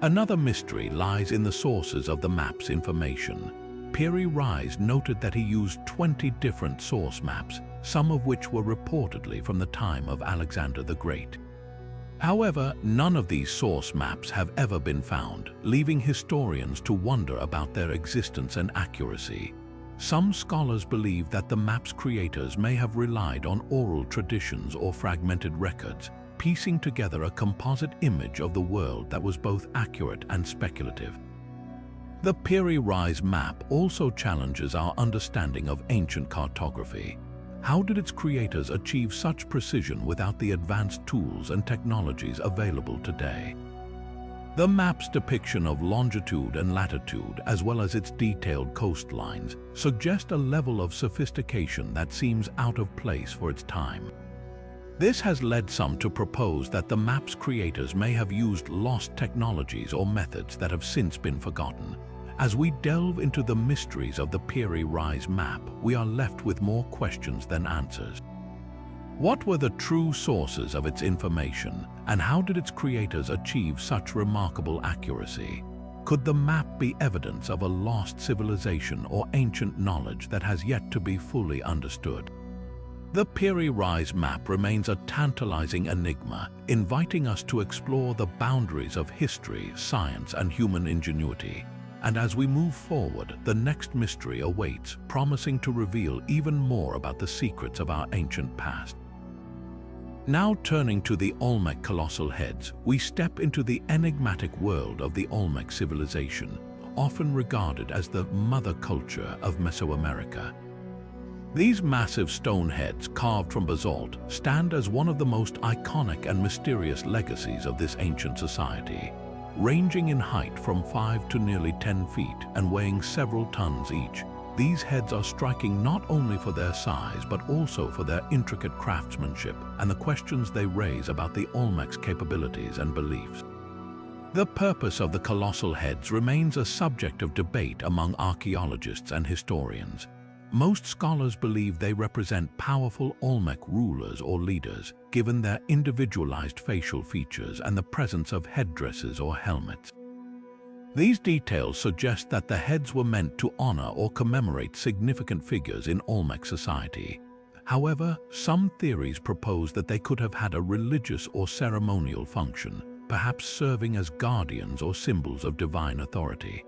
Another mystery lies in the sources of the map's information. Piri Reis noted that he used 20 different source maps, some of which were reportedly from the time of Alexander the Great. However, none of these source maps have ever been found, leaving historians to wonder about their existence and accuracy. Some scholars believe that the map's creators may have relied on oral traditions or fragmented records, piecing together a composite image of the world that was both accurate and speculative. The Piri Reis map also challenges our understanding of ancient cartography. How did its creators achieve such precision without the advanced tools and technologies available today? The map's depiction of longitude and latitude, as well as its detailed coastlines, suggest a level of sophistication that seems out of place for its time. This has led some to propose that the map's creators may have used lost technologies or methods that have since been forgotten. As we delve into the mysteries of the Piri Reis map, we are left with more questions than answers. What were the true sources of its information, and how did its creators achieve such remarkable accuracy? Could the map be evidence of a lost civilization or ancient knowledge that has yet to be fully understood? The Piri Reis map remains a tantalizing enigma, inviting us to explore the boundaries of history, science, and human ingenuity. And as we move forward, the next mystery awaits, promising to reveal even more about the secrets of our ancient past. Now turning to the Olmec colossal heads, we step into the enigmatic world of the Olmec civilization, often regarded as the mother culture of Mesoamerica. These massive stone heads carved from basalt stand as one of the most iconic and mysterious legacies of this ancient society. Ranging in height from 5 to nearly 10 feet and weighing several tons each, these heads are striking not only for their size but also for their intricate craftsmanship and the questions they raise about the Olmec's capabilities and beliefs. The purpose of the colossal heads remains a subject of debate among archaeologists and historians. Most scholars believe they represent powerful Olmec rulers or leaders, given their individualized facial features and the presence of headdresses or helmets. These details suggest that the heads were meant to honor or commemorate significant figures in Olmec society. However, some theories propose that they could have had a religious or ceremonial function, perhaps serving as guardians or symbols of divine authority.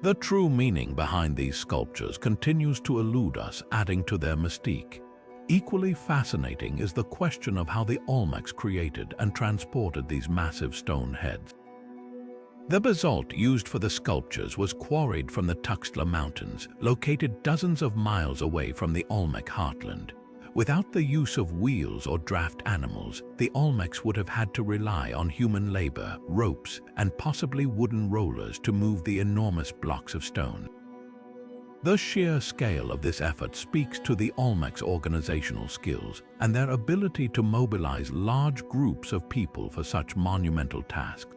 The true meaning behind these sculptures continues to elude us, adding to their mystique. Equally fascinating is the question of how the Olmecs created and transported these massive stone heads. The basalt used for the sculptures was quarried from the Tuxtla Mountains, located dozens of miles away from the Olmec heartland. Without the use of wheels or draft animals, the Olmecs would have had to rely on human labor, ropes, and possibly wooden rollers to move the enormous blocks of stone. The sheer scale of this effort speaks to the Olmecs' organizational skills and their ability to mobilize large groups of people for such monumental tasks.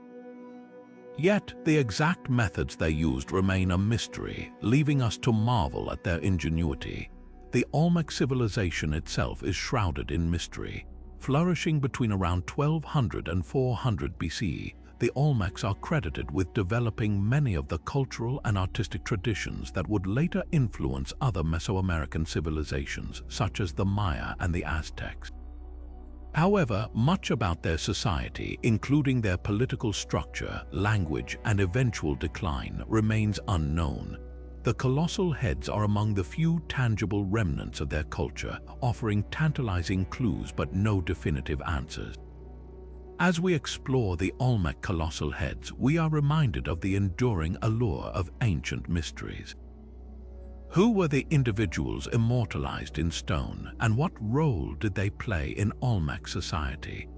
Yet, the exact methods they used remain a mystery, leaving us to marvel at their ingenuity. The Olmec civilization itself is shrouded in mystery. Flourishing between around 1200 and 400 BCE, the Olmecs are credited with developing many of the cultural and artistic traditions that would later influence other Mesoamerican civilizations, such as the Maya and the Aztecs. However, much about their society, including their political structure, language, and eventual decline, remains unknown. The colossal heads are among the few tangible remnants of their culture, offering tantalizing clues but no definitive answers. As we explore the Olmec colossal heads, we are reminded of the enduring allure of ancient mysteries. Who were the individuals immortalized in stone, and what role did they play in Olmec society?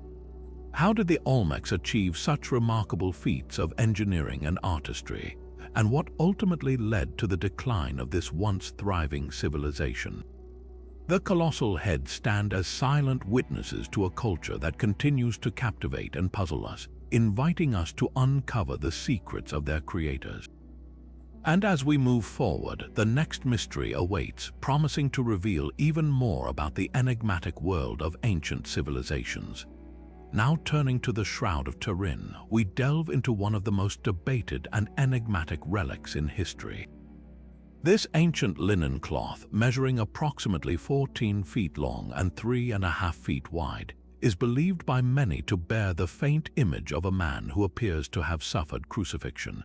How did the Olmecs achieve such remarkable feats of engineering and artistry, and what ultimately led to the decline of this once thriving civilization? The colossal heads stand as silent witnesses to a culture that continues to captivate and puzzle us, inviting us to uncover the secrets of their creators. And as we move forward, the next mystery awaits, promising to reveal even more about the enigmatic world of ancient civilizations. Now turning to the Shroud of Turin, we delve into one of the most debated and enigmatic relics in history. This ancient linen cloth, measuring approximately 14 feet long and 3.5 feet wide, is believed by many to bear the faint image of a man who appears to have suffered crucifixion.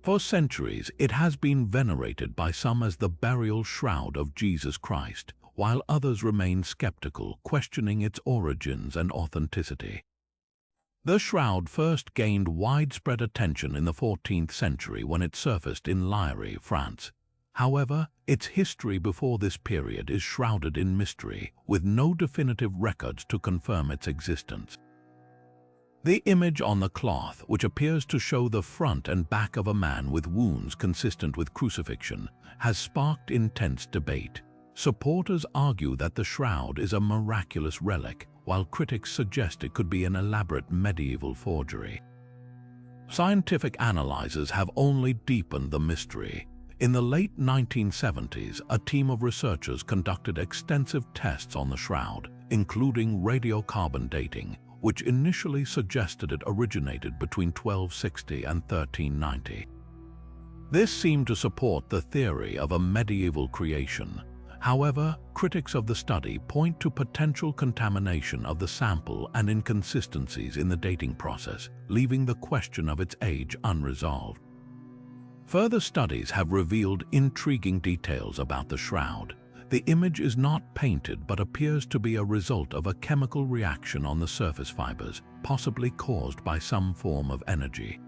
For centuries, it has been venerated by some as the burial shroud of Jesus Christ, while others remain skeptical, questioning its origins and authenticity. The shroud first gained widespread attention in the 14th century when it surfaced in Liège, France. However, its history before this period is shrouded in mystery, with no definitive records to confirm its existence. The image on the cloth, which appears to show the front and back of a man with wounds consistent with crucifixion, has sparked intense debate. Supporters argue that the shroud is a miraculous relic, while critics suggest it could be an elaborate medieval forgery. Scientific analyses have only deepened the mystery. In the late 1970s, a team of researchers conducted extensive tests on the shroud, including radiocarbon dating, which initially suggested it originated between 1260 and 1390. This seemed to support the theory of a medieval creation. However, critics of the study point to potential contamination of the sample and inconsistencies in the dating process, leaving the question of its age unresolved. Further studies have revealed intriguing details about the shroud. The image is not painted but appears to be a result of a chemical reaction on the surface fibers, possibly caused by some form of energy.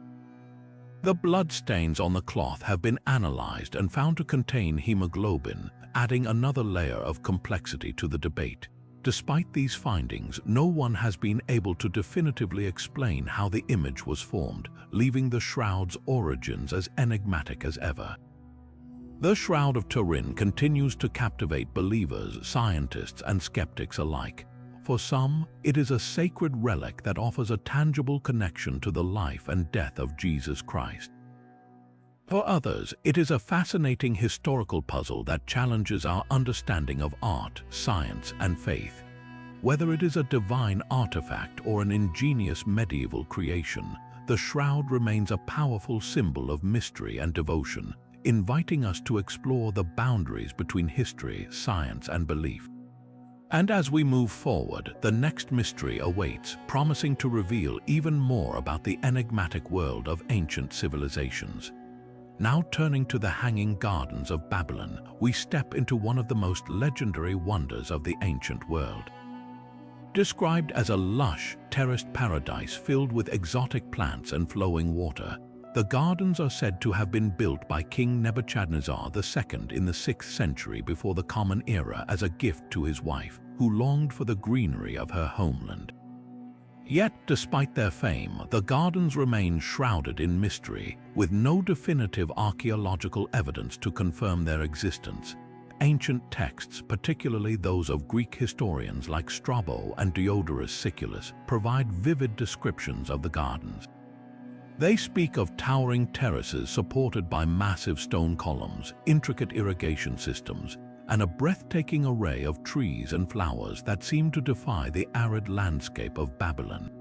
The blood stains on the cloth have been analyzed and found to contain hemoglobin, adding another layer of complexity to the debate. Despite these findings, no one has been able to definitively explain how the image was formed, leaving the shroud's origins as enigmatic as ever. The Shroud of Turin continues to captivate believers, scientists, and skeptics alike. For some, it is a sacred relic that offers a tangible connection to the life and death of Jesus Christ. For others, it is a fascinating historical puzzle that challenges our understanding of art, science, and faith. Whether it is a divine artifact or an ingenious medieval creation, the shroud remains a powerful symbol of mystery and devotion, inviting us to explore the boundaries between history, science, and belief. And as we move forward, the next mystery awaits, promising to reveal even more about the enigmatic world of ancient civilizations. Now turning to the Hanging Gardens of Babylon, we step into one of the most legendary wonders of the ancient world. Described as a lush, terraced paradise filled with exotic plants and flowing water, the gardens are said to have been built by King Nebuchadnezzar II in the 6th century before the Common Era as a gift to his wife, who longed for the greenery of her homeland. Yet, despite their fame, the gardens remain shrouded in mystery, with no definitive archaeological evidence to confirm their existence. Ancient texts, particularly those of Greek historians like Strabo and Diodorus Siculus, provide vivid descriptions of the gardens. They speak of towering terraces supported by massive stone columns, intricate irrigation systems, and a breathtaking array of trees and flowers that seem to defy the arid landscape of Babylon.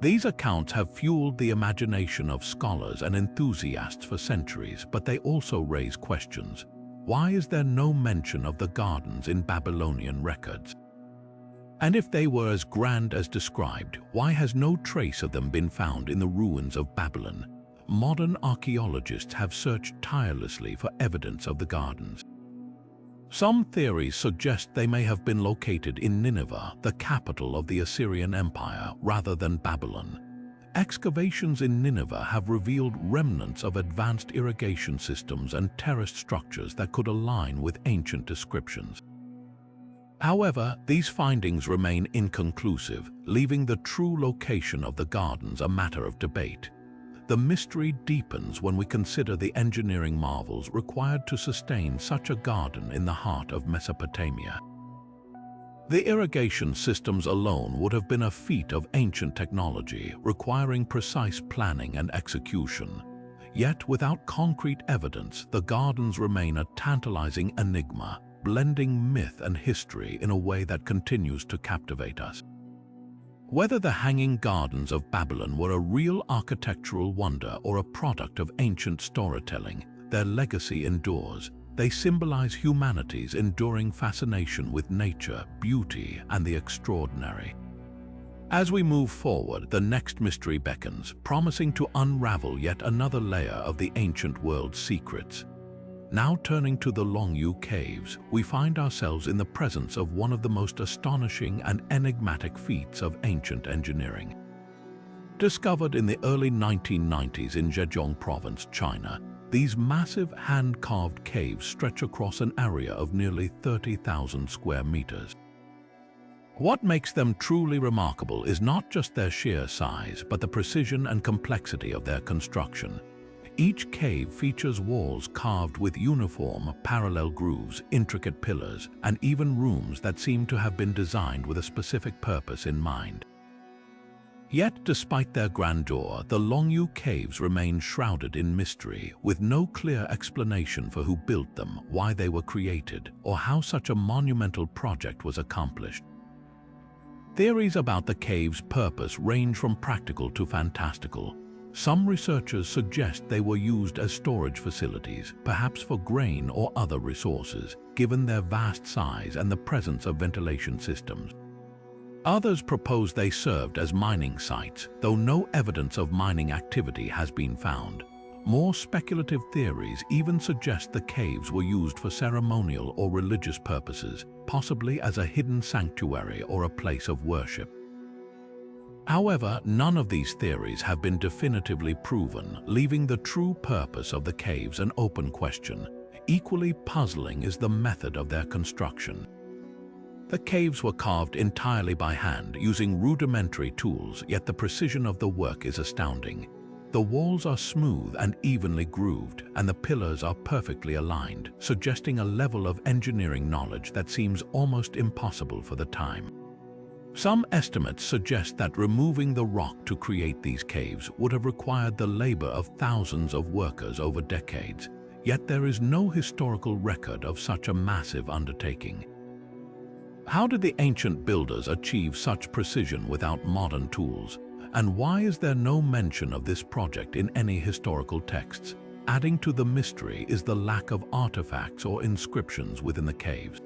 These accounts have fueled the imagination of scholars and enthusiasts for centuries, but they also raise questions. Why is there no mention of the gardens in Babylonian records? And if they were as grand as described, why has no trace of them been found in the ruins of Babylon? Modern archaeologists have searched tirelessly for evidence of the gardens. Some theories suggest they may have been located in Nineveh, the capital of the Assyrian Empire, rather than Babylon. excavations in Nineveh have revealed remnants of advanced irrigation systems and terraced structures that could align with ancient descriptions. However, these findings remain inconclusive, leaving the true location of the gardens a matter of debate. The mystery deepens when we consider the engineering marvels required to sustain such a garden in the heart of Mesopotamia. The irrigation systems alone would have been a feat of ancient technology, requiring precise planning and execution. Yet, without concrete evidence, the gardens remain a tantalizing enigma, blending myth and history in a way that continues to captivate us. Whether the Hanging Gardens of Babylon were a real architectural wonder or a product of ancient storytelling, their legacy endures. They symbolize humanity's enduring fascination with nature, beauty, and the extraordinary. As we move forward, the next mystery beckons, promising to unravel yet another layer of the ancient world's secrets. Now turning to the Longyou Caves, we find ourselves in the presence of one of the most astonishing and enigmatic feats of ancient engineering. Discovered in the early 1990s in Zhejiang Province, China, these massive hand-carved caves stretch across an area of nearly 30,000 square meters. What makes them truly remarkable is not just their sheer size, but the precision and complexity of their construction. Each cave features walls carved with uniform, parallel grooves, intricate pillars, and even rooms that seem to have been designed with a specific purpose in mind. Yet, despite their grandeur, the Longyou Caves remain shrouded in mystery, with no clear explanation for who built them, why they were created, or how such a monumental project was accomplished. Theories about the caves' purpose range from practical to fantastical. Some researchers suggest they were used as storage facilities, perhaps for grain or other resources, given their vast size and the presence of ventilation systems. Others propose they served as mining sites, though no evidence of mining activity has been found. More speculative theories even suggest the caves were used for ceremonial or religious purposes, possibly as a hidden sanctuary or a place of worship. However, none of these theories have been definitively proven, leaving the true purpose of the caves an open question. Equally puzzling is the method of their construction. The caves were carved entirely by hand, using rudimentary tools, yet the precision of the work is astounding. The walls are smooth and evenly grooved, and the pillars are perfectly aligned, suggesting a level of engineering knowledge that seems almost impossible for the time. Some estimates suggest that removing the rock to create these caves would have required the labor of thousands of workers over decades, yet there is no historical record of such a massive undertaking. How did the ancient builders achieve such precision without modern tools? And why is there no mention of this project in any historical texts? Adding to the mystery is the lack of artifacts or inscriptions within the caves.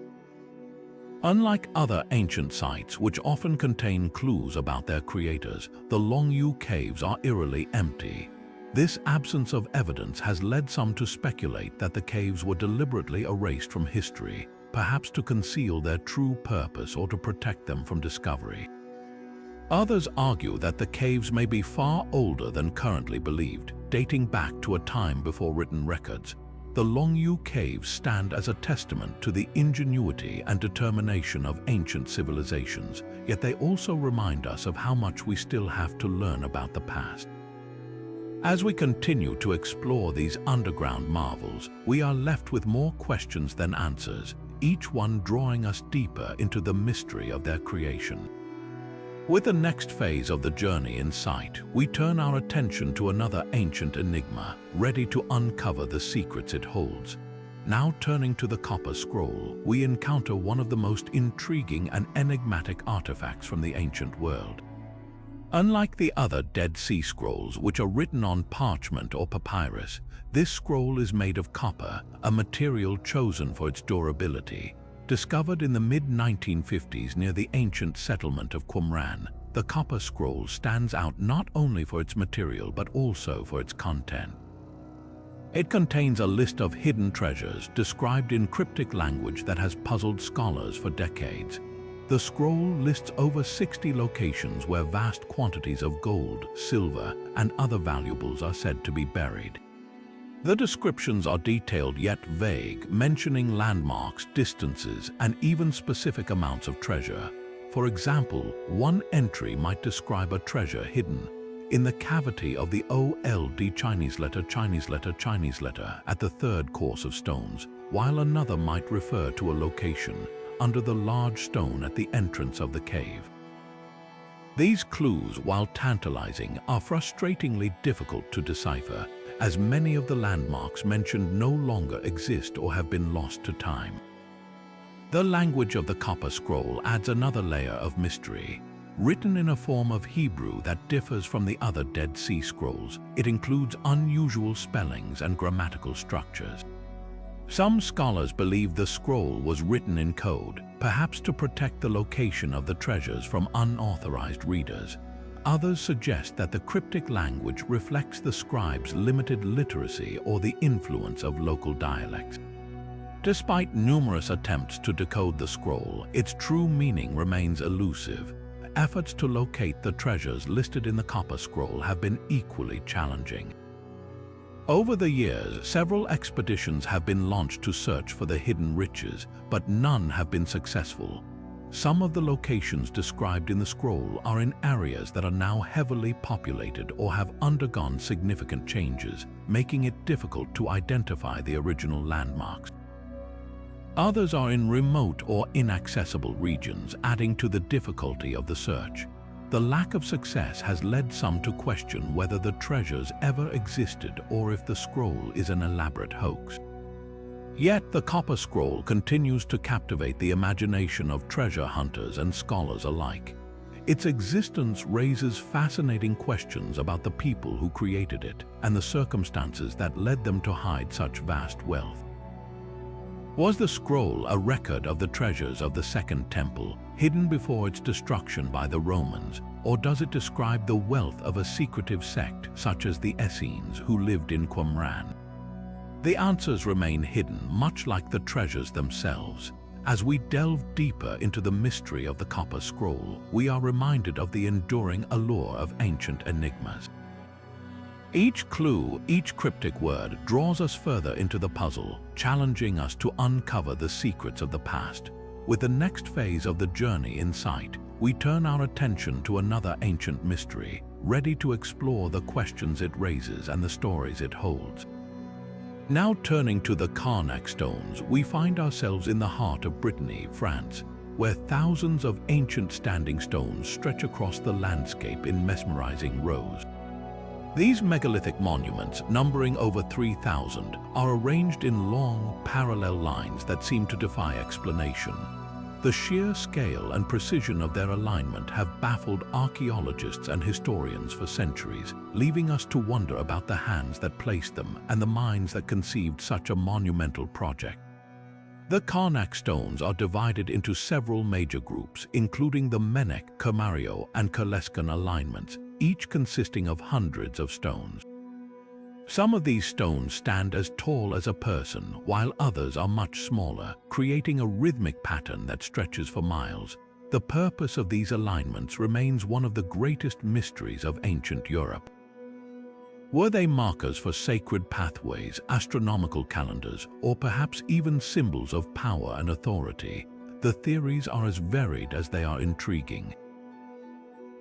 Unlike other ancient sites, which often contain clues about their creators, the Longyou Caves are eerily empty. This absence of evidence has led some to speculate that the caves were deliberately erased from history, perhaps to conceal their true purpose or to protect them from discovery. Others argue that the caves may be far older than currently believed, dating back to a time before written records. The Longyou Caves stand as a testament to the ingenuity and determination of ancient civilizations, yet they also remind us of how much we still have to learn about the past. As we continue to explore these underground marvels, we are left with more questions than answers, each one drawing us deeper into the mystery of their creation. With the next phase of the journey in sight, we turn our attention to another ancient enigma, ready to uncover the secrets it holds. Now turning to the Copper Scroll, we encounter one of the most intriguing and enigmatic artifacts from the ancient world. Unlike the other Dead Sea Scrolls, which are written on parchment or papyrus, this scroll is made of copper, a material chosen for its durability. Discovered in the mid-1950s near the ancient settlement of Qumran, the Copper Scroll stands out not only for its material but also for its content. It contains a list of hidden treasures described in cryptic language that has puzzled scholars for decades. The scroll lists over 60 locations where vast quantities of gold, silver, and other valuables are said to be buried. The descriptions are detailed yet vague, mentioning landmarks, distances, and even specific amounts of treasure. For example, one entry might describe a treasure hidden in the cavity of the OLD Chinese letter at the third course of stones, while another might refer to a location under the large stone at the entrance of the cave. These clues, while tantalizing, are frustratingly difficult to decipher, as many of the landmarks mentioned no longer exist or have been lost to time. The language of the Copper Scroll adds another layer of mystery. Written in a form of Hebrew that differs from the other Dead Sea Scrolls, it includes unusual spellings and grammatical structures. Some scholars believe the scroll was written in code, perhaps to protect the location of the treasures from unauthorized readers. Others suggest that the cryptic language reflects the scribes' limited literacy or the influence of local dialects. Despite numerous attempts to decode the scroll, its true meaning remains elusive. Efforts to locate the treasures listed in the Copper Scroll have been equally challenging. Over the years, several expeditions have been launched to search for the hidden riches, but none have been successful. Some of the locations described in the scroll are in areas that are now heavily populated or have undergone significant changes, making it difficult to identify the original landmarks. Others are in remote or inaccessible regions, adding to the difficulty of the search. The lack of success has led some to question whether the treasures ever existed or if the scroll is an elaborate hoax. Yet the Copper Scroll continues to captivate the imagination of treasure hunters and scholars alike. Its existence raises fascinating questions about the people who created it and the circumstances that led them to hide such vast wealth. Was the scroll a record of the treasures of the Second Temple, hidden before its destruction by the Romans, or does it describe the wealth of a secretive sect such as the Essenes who lived in Qumran? The answers remain hidden, much like the treasures themselves. As we delve deeper into the mystery of the Copper Scroll, we are reminded of the enduring allure of ancient enigmas. Each clue, each cryptic word draws us further into the puzzle, challenging us to uncover the secrets of the past. With the next phase of the journey in sight, we turn our attention to another ancient mystery, ready to explore the questions it raises and the stories it holds. Now turning to the Karnak stones, we find ourselves in the heart of Brittany, France, where thousands of ancient standing stones stretch across the landscape in mesmerizing rows. These megalithic monuments, numbering over 3,000, are arranged in long, parallel lines that seem to defy explanation. The sheer scale and precision of their alignment have baffled archaeologists and historians for centuries, leaving us to wonder about the hands that placed them and the minds that conceived such a monumental project. The Karnak stones are divided into several major groups, including the Menek, Kamario, and Kaleskan alignments, each consisting of hundreds of stones. Some of these stones stand as tall as a person, while others are much smaller, creating a rhythmic pattern that stretches for miles. The purpose of these alignments remains one of the greatest mysteries of ancient Europe. Were they markers for sacred pathways, astronomical calendars, or perhaps even symbols of power and authority? The theories are as varied as they are intriguing.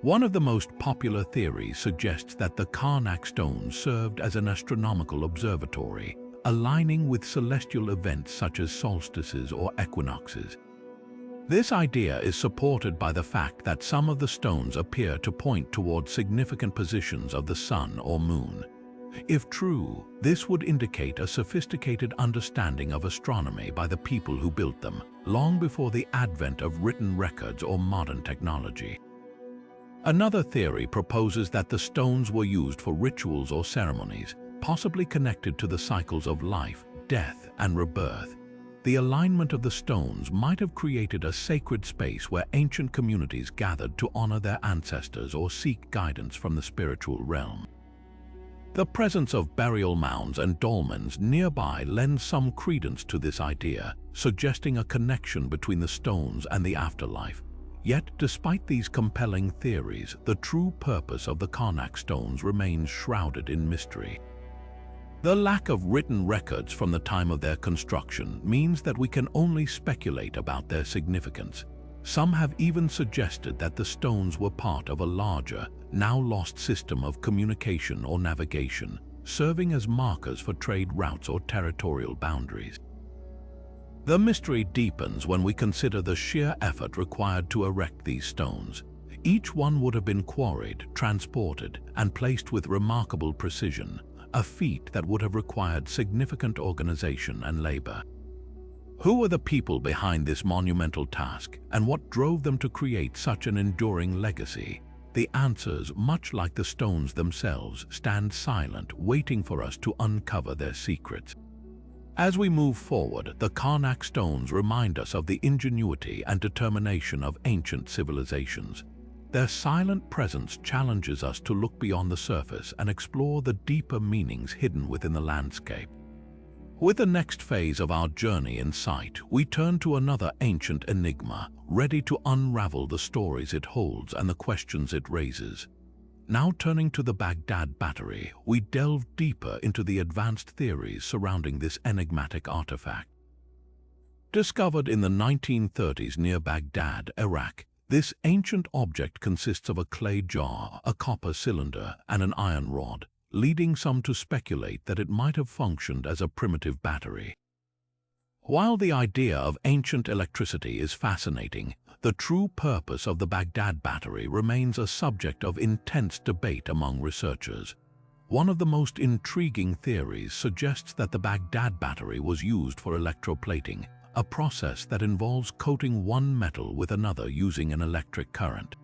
One of the most popular theories suggests that the Karnak stones served as an astronomical observatory, aligning with celestial events such as solstices or equinoxes. This idea is supported by the fact that some of the stones appear to point towards significant positions of the sun or moon. If true, this would indicate a sophisticated understanding of astronomy by the people who built them, long before the advent of written records or modern technology. Another theory proposes that the stones were used for rituals or ceremonies, possibly connected to the cycles of life, death, and rebirth. The alignment of the stones might have created a sacred space where ancient communities gathered to honor their ancestors or seek guidance from the spiritual realm. The presence of burial mounds and dolmens nearby lends some credence to this idea, suggesting a connection between the stones and the afterlife. Yet, despite these compelling theories, the true purpose of the Karnak stones remains shrouded in mystery. The lack of written records from the time of their construction means that we can only speculate about their significance. Some have even suggested that the stones were part of a larger, now lost system of communication or navigation, serving as markers for trade routes or territorial boundaries. The mystery deepens when we consider the sheer effort required to erect these stones. Each one would have been quarried, transported, and placed with remarkable precision, a feat that would have required significant organization and labor. Who were the people behind this monumental task, and what drove them to create such an enduring legacy? The answers, much like the stones themselves, stand silent, waiting for us to uncover their secrets. As we move forward, the Karnak stones remind us of the ingenuity and determination of ancient civilizations. Their silent presence challenges us to look beyond the surface and explore the deeper meanings hidden within the landscape. With the next phase of our journey in sight, we turn to another ancient enigma, ready to unravel the stories it holds and the questions it raises. Now turning to the Baghdad Battery, we delve deeper into the advanced theories surrounding this enigmatic artifact. Discovered in the 1930s near Baghdad, Iraq, this ancient object consists of a clay jar, a copper cylinder, and an iron rod, leading some to speculate that it might have functioned as a primitive battery. While the idea of ancient electricity is fascinating, the true purpose of the Baghdad Battery remains a subject of intense debate among researchers. One of the most intriguing theories suggests that the Baghdad Battery was used for electroplating, a process that involves coating one metal with another using an electric current.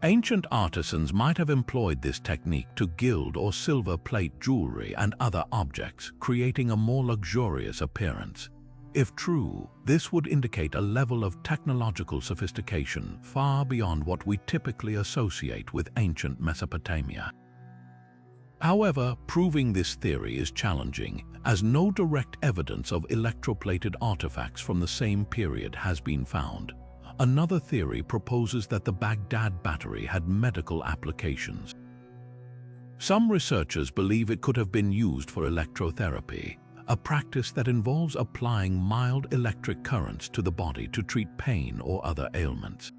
Ancient artisans might have employed this technique to gild or silver plate jewelry and other objects, creating a more luxurious appearance. If true, this would indicate a level of technological sophistication far beyond what we typically associate with ancient Mesopotamia. However, proving this theory is challenging, as no direct evidence of electroplated artifacts from the same period has been found. Another theory proposes that the Baghdad Battery had medical applications. Some researchers believe it could have been used for electrotherapy, a practice that involves applying mild electric currents to the body to treat pain or other ailments.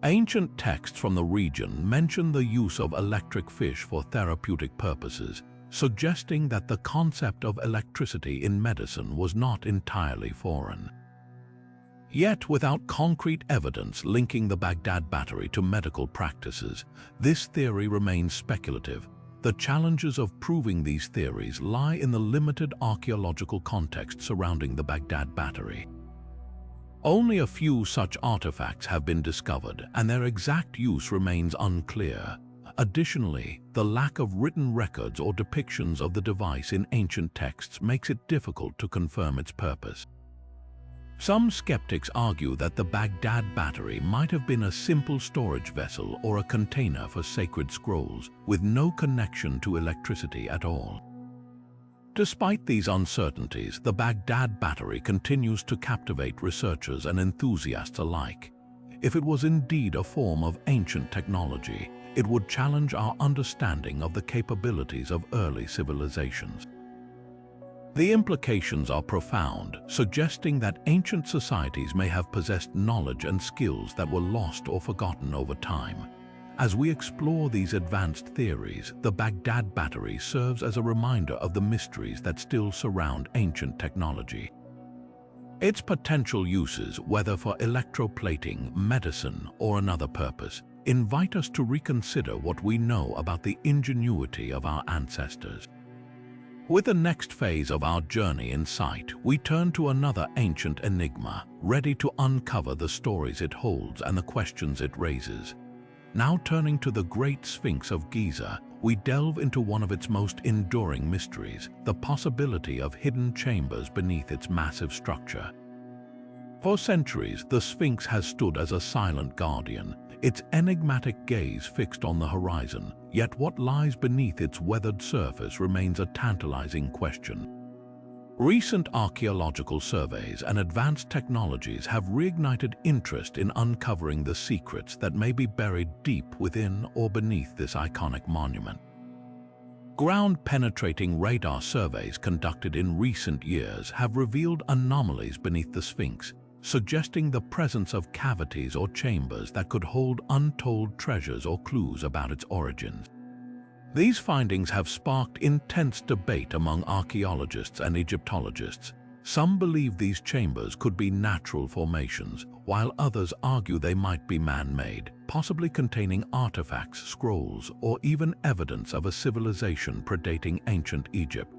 Ancient texts from the region mention the use of electric fish for therapeutic purposes, suggesting that the concept of electricity in medicine was not entirely foreign. Yet, without concrete evidence linking the Baghdad Battery to medical practices, this theory remains speculative. The challenges of proving these theories lie in the limited archaeological context surrounding the Baghdad Battery. Only a few such artifacts have been discovered, and their exact use remains unclear. Additionally, the lack of written records or depictions of the device in ancient texts makes it difficult to confirm its purpose. Some skeptics argue that the Baghdad Battery might have been a simple storage vessel or a container for sacred scrolls, with no connection to electricity at all. Despite these uncertainties, the Baghdad Battery continues to captivate researchers and enthusiasts alike. If it was indeed a form of ancient technology, it would challenge our understanding of the capabilities of early civilizations. The implications are profound, suggesting that ancient societies may have possessed knowledge and skills that were lost or forgotten over time. As we explore these advanced theories, the Baghdad Battery serves as a reminder of the mysteries that still surround ancient technology. Its potential uses, whether for electroplating, medicine, or another purpose, invite us to reconsider what we know about the ingenuity of our ancestors. With the next phase of our journey in sight, we turn to another ancient enigma, ready to uncover the stories it holds and the questions it raises. Now turning to the Great Sphinx of Giza, we delve into one of its most enduring mysteries, the possibility of hidden chambers beneath its massive structure. For centuries, the Sphinx has stood as a silent guardian, its enigmatic gaze fixed on the horizon, yet what lies beneath its weathered surface remains a tantalizing question. Recent archaeological surveys and advanced technologies have reignited interest in uncovering the secrets that may be buried deep within or beneath this iconic monument. Ground-penetrating radar surveys conducted in recent years have revealed anomalies beneath the Sphinx, suggesting the presence of cavities or chambers that could hold untold treasures or clues about its origins. These findings have sparked intense debate among archaeologists and Egyptologists. Some believe these chambers could be natural formations, while others argue they might be man-made, possibly containing artifacts, scrolls, or even evidence of a civilization predating ancient Egypt.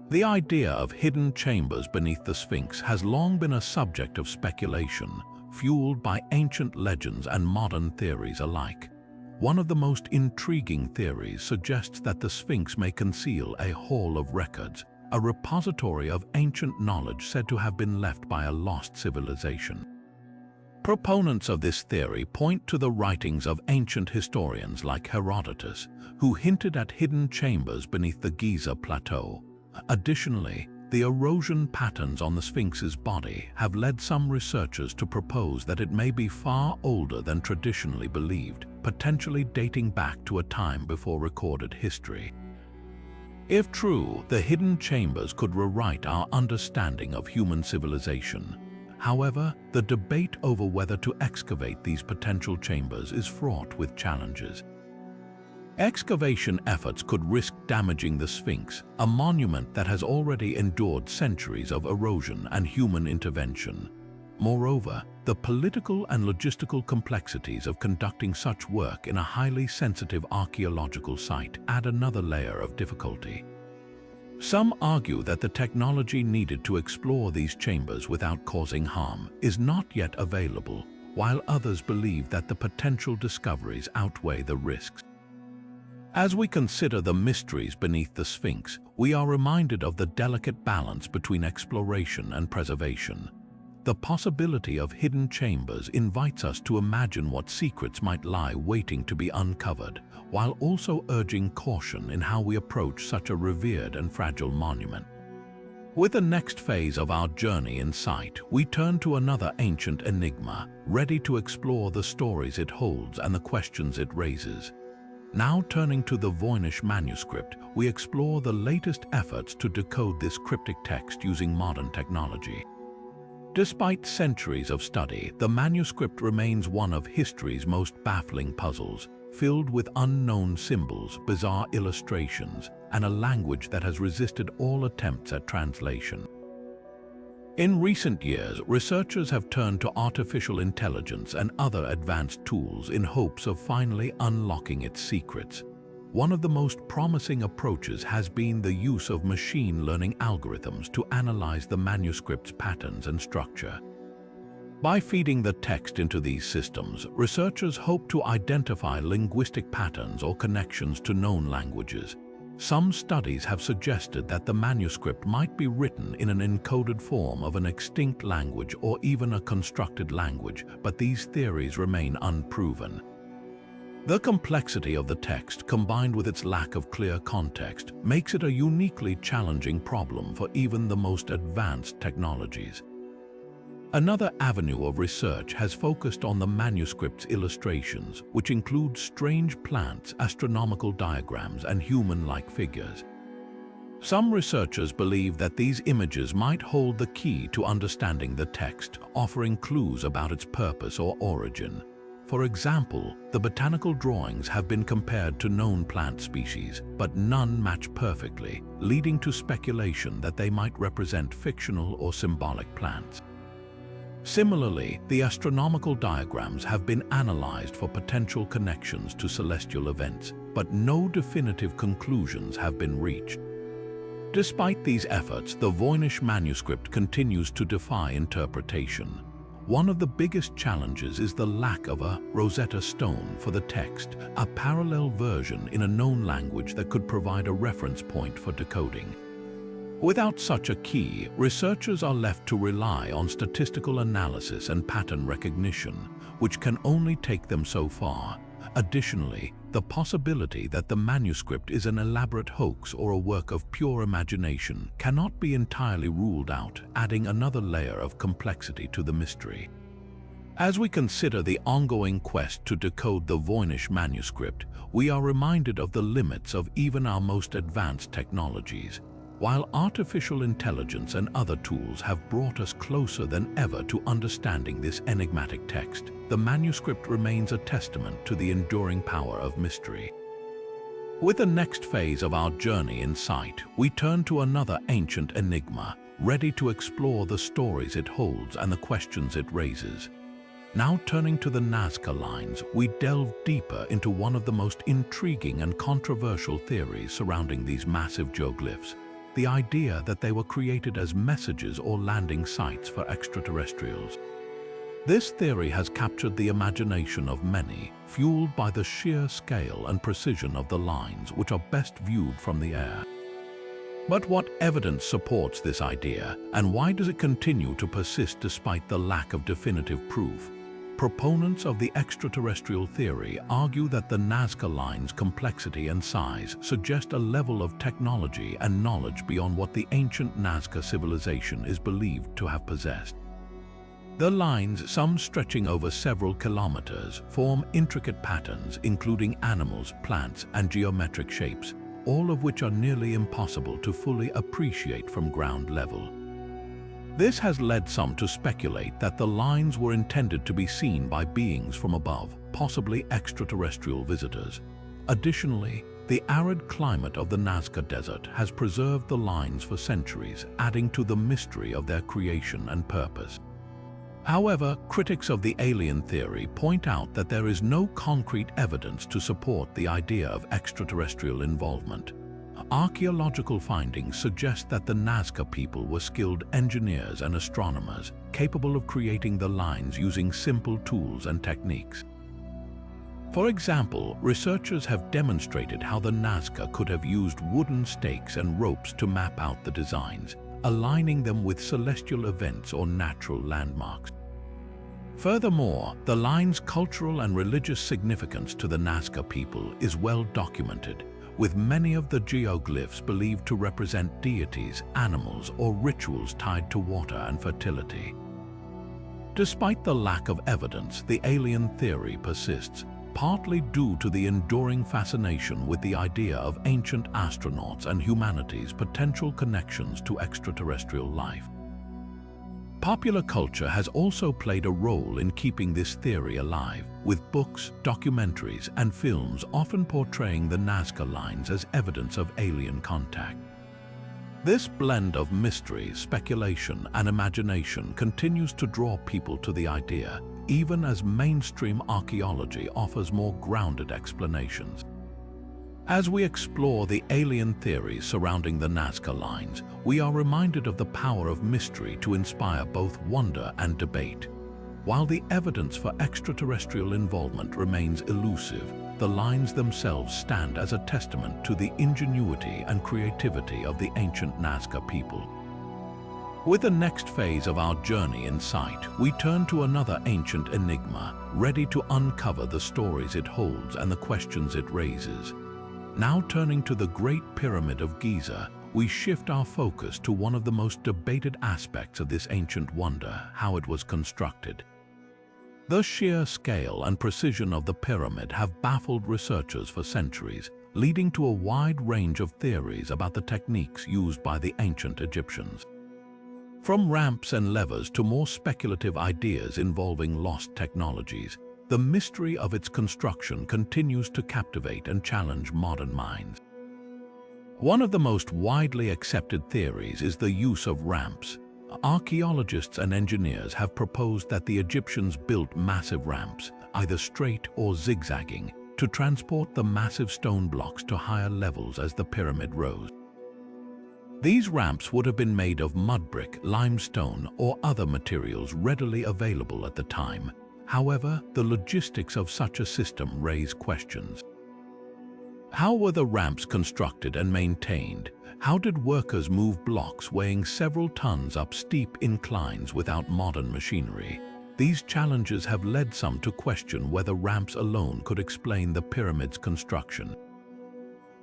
The idea of hidden chambers beneath the Sphinx has long been a subject of speculation, fueled by ancient legends and modern theories alike. One of the most intriguing theories suggests that the Sphinx may conceal a hall of records, a repository of ancient knowledge said to have been left by a lost civilization. Proponents of this theory point to the writings of ancient historians like Herodotus, who hinted at hidden chambers beneath the Giza plateau. Additionally, the erosion patterns on the Sphinx's body have led some researchers to propose that it may be far older than traditionally believed, potentially dating back to a time before recorded history. If true, the hidden chambers could rewrite our understanding of human civilization. However, the debate over whether to excavate these potential chambers is fraught with challenges. Excavation efforts could risk damaging the Sphinx, a monument that has already endured centuries of erosion and human intervention. Moreover, the political and logistical complexities of conducting such work in a highly sensitive archaeological site add another layer of difficulty. Some argue that the technology needed to explore these chambers without causing harm is not yet available, while others believe that the potential discoveries outweigh the risks. As we consider the mysteries beneath the Sphinx, we are reminded of the delicate balance between exploration and preservation. The possibility of hidden chambers invites us to imagine what secrets might lie waiting to be uncovered, while also urging caution in how we approach such a revered and fragile monument. With the next phase of our journey in sight, we turn to another ancient enigma, ready to explore the stories it holds and the questions it raises. Now turning to the Voynich Manuscript, we explore the latest efforts to decode this cryptic text using modern technology. Despite centuries of study, the manuscript remains one of history's most baffling puzzles, filled with unknown symbols, bizarre illustrations, and a language that has resisted all attempts at translation. In recent years, researchers have turned to artificial intelligence and other advanced tools in hopes of finally unlocking its secrets. One of the most promising approaches has been the use of machine learning algorithms to analyze the manuscript's patterns and structure. By feeding the text into these systems, researchers hope to identify linguistic patterns or connections to known languages. Some studies have suggested that the manuscript might be written in an encoded form of an extinct language or even a constructed language, but these theories remain unproven. The complexity of the text, combined with its lack of clear context, makes it a uniquely challenging problem for even the most advanced technologies. Another avenue of research has focused on the manuscript's illustrations, which include strange plants, astronomical diagrams, and human-like figures. Some researchers believe that these images might hold the key to understanding the text, offering clues about its purpose or origin. For example, the botanical drawings have been compared to known plant species, but none match perfectly, leading to speculation that they might represent fictional or symbolic plants. Similarly, the astronomical diagrams have been analyzed for potential connections to celestial events, but no definitive conclusions have been reached. Despite these efforts, the Voynich Manuscript continues to defy interpretation. One of the biggest challenges is the lack of a Rosetta Stone for the text, a parallel version in a known language that could provide a reference point for decoding. Without such a key, researchers are left to rely on statistical analysis and pattern recognition, which can only take them so far. Additionally, the possibility that the manuscript is an elaborate hoax or a work of pure imagination cannot be entirely ruled out, adding another layer of complexity to the mystery. As we consider the ongoing quest to decode the Voynich Manuscript, we are reminded of the limits of even our most advanced technologies. While artificial intelligence and other tools have brought us closer than ever to understanding this enigmatic text, the manuscript remains a testament to the enduring power of mystery. With the next phase of our journey in sight, we turn to another ancient enigma, ready to explore the stories it holds and the questions it raises. Now turning to the Nazca Lines, we delve deeper into one of the most intriguing and controversial theories surrounding these massive geoglyphs, the idea that they were created as messages or landing sites for extraterrestrials. This theory has captured the imagination of many, fueled by the sheer scale and precision of the lines, which are best viewed from the air. But what evidence supports this idea, and why does it continue to persist despite the lack of definitive proof? Proponents of the extraterrestrial theory argue that the Nazca Lines' complexity and size suggest a level of technology and knowledge beyond what the ancient Nazca civilization is believed to have possessed. The lines, some stretching over several kilometers, form intricate patterns including animals, plants, and geometric shapes, all of which are nearly impossible to fully appreciate from ground level. This has led some to speculate that the lines were intended to be seen by beings from above, possibly extraterrestrial visitors. Additionally, the arid climate of the Nazca Desert has preserved the lines for centuries, adding to the mystery of their creation and purpose. However, critics of the alien theory point out that there is no concrete evidence to support the idea of extraterrestrial involvement. Archaeological findings suggest that the Nazca people were skilled engineers and astronomers, capable of creating the lines using simple tools and techniques. For example, researchers have demonstrated how the Nazca could have used wooden stakes and ropes to map out the designs, aligning them with celestial events or natural landmarks. Furthermore, the line's cultural and religious significance to the Nazca people is well documented, with many of the geoglyphs believed to represent deities, animals, or rituals tied to water and fertility. Despite the lack of evidence, the alien theory persists, partly due to the enduring fascination with the idea of ancient astronauts and humanity's potential connections to extraterrestrial life. Popular culture has also played a role in keeping this theory alive, with books, documentaries, and films often portraying the Nazca Lines as evidence of alien contact. This blend of mystery, speculation, and imagination continues to draw people to the idea, even as mainstream archaeology offers more grounded explanations. As we explore the alien theories surrounding the Nazca Lines, we are reminded of the power of mystery to inspire both wonder and debate. While the evidence for extraterrestrial involvement remains elusive, the lines themselves stand as a testament to the ingenuity and creativity of the ancient Nazca people. With the next phase of our journey in sight, we turn to another ancient enigma, ready to uncover the stories it holds and the questions it raises. Now turning to the Great Pyramid of Giza, we shift our focus to one of the most debated aspects of this ancient wonder: how it was constructed. The sheer scale and precision of the pyramid have baffled researchers for centuries, leading to a wide range of theories about the techniques used by the ancient Egyptians. From ramps and levers to more speculative ideas involving lost technologies, the mystery of its construction continues to captivate and challenge modern minds. One of the most widely accepted theories is the use of ramps. Archaeologists and engineers have proposed that the Egyptians built massive ramps, either straight or zigzagging, to transport the massive stone blocks to higher levels as the pyramid rose. These ramps would have been made of mud brick, limestone, or other materials readily available at the time. However, the logistics of such a system raise questions. How were the ramps constructed and maintained? How did workers move blocks weighing several tons up steep inclines without modern machinery? These challenges have led some to question whether ramps alone could explain the pyramid's construction.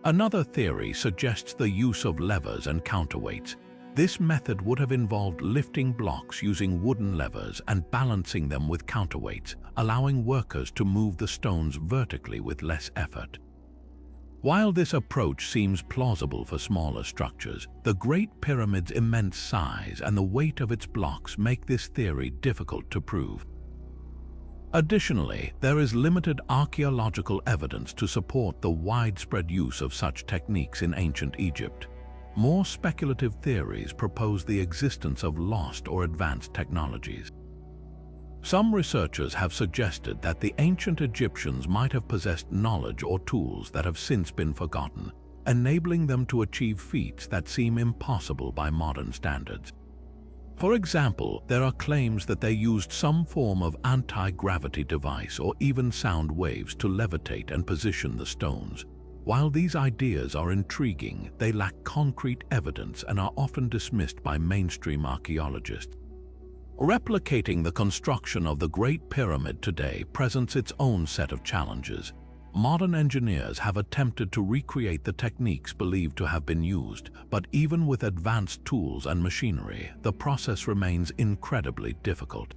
Another theory suggests the use of levers and counterweights. This method would have involved lifting blocks using wooden levers and balancing them with counterweights, allowing workers to move the stones vertically with less effort. While this approach seems plausible for smaller structures, the Great Pyramid's immense size and the weight of its blocks make this theory difficult to prove. Additionally, there is limited archaeological evidence to support the widespread use of such techniques in ancient Egypt. More speculative theories propose the existence of lost or advanced technologies. Some researchers have suggested that the ancient Egyptians might have possessed knowledge or tools that have since been forgotten, enabling them to achieve feats that seem impossible by modern standards. For example, there are claims that they used some form of anti-gravity device or even sound waves to levitate and position the stones. While these ideas are intriguing, they lack concrete evidence and are often dismissed by mainstream archaeologists. Replicating the construction of the Great Pyramid today presents its own set of challenges. Modern engineers have attempted to recreate the techniques believed to have been used, but even with advanced tools and machinery, the process remains incredibly difficult.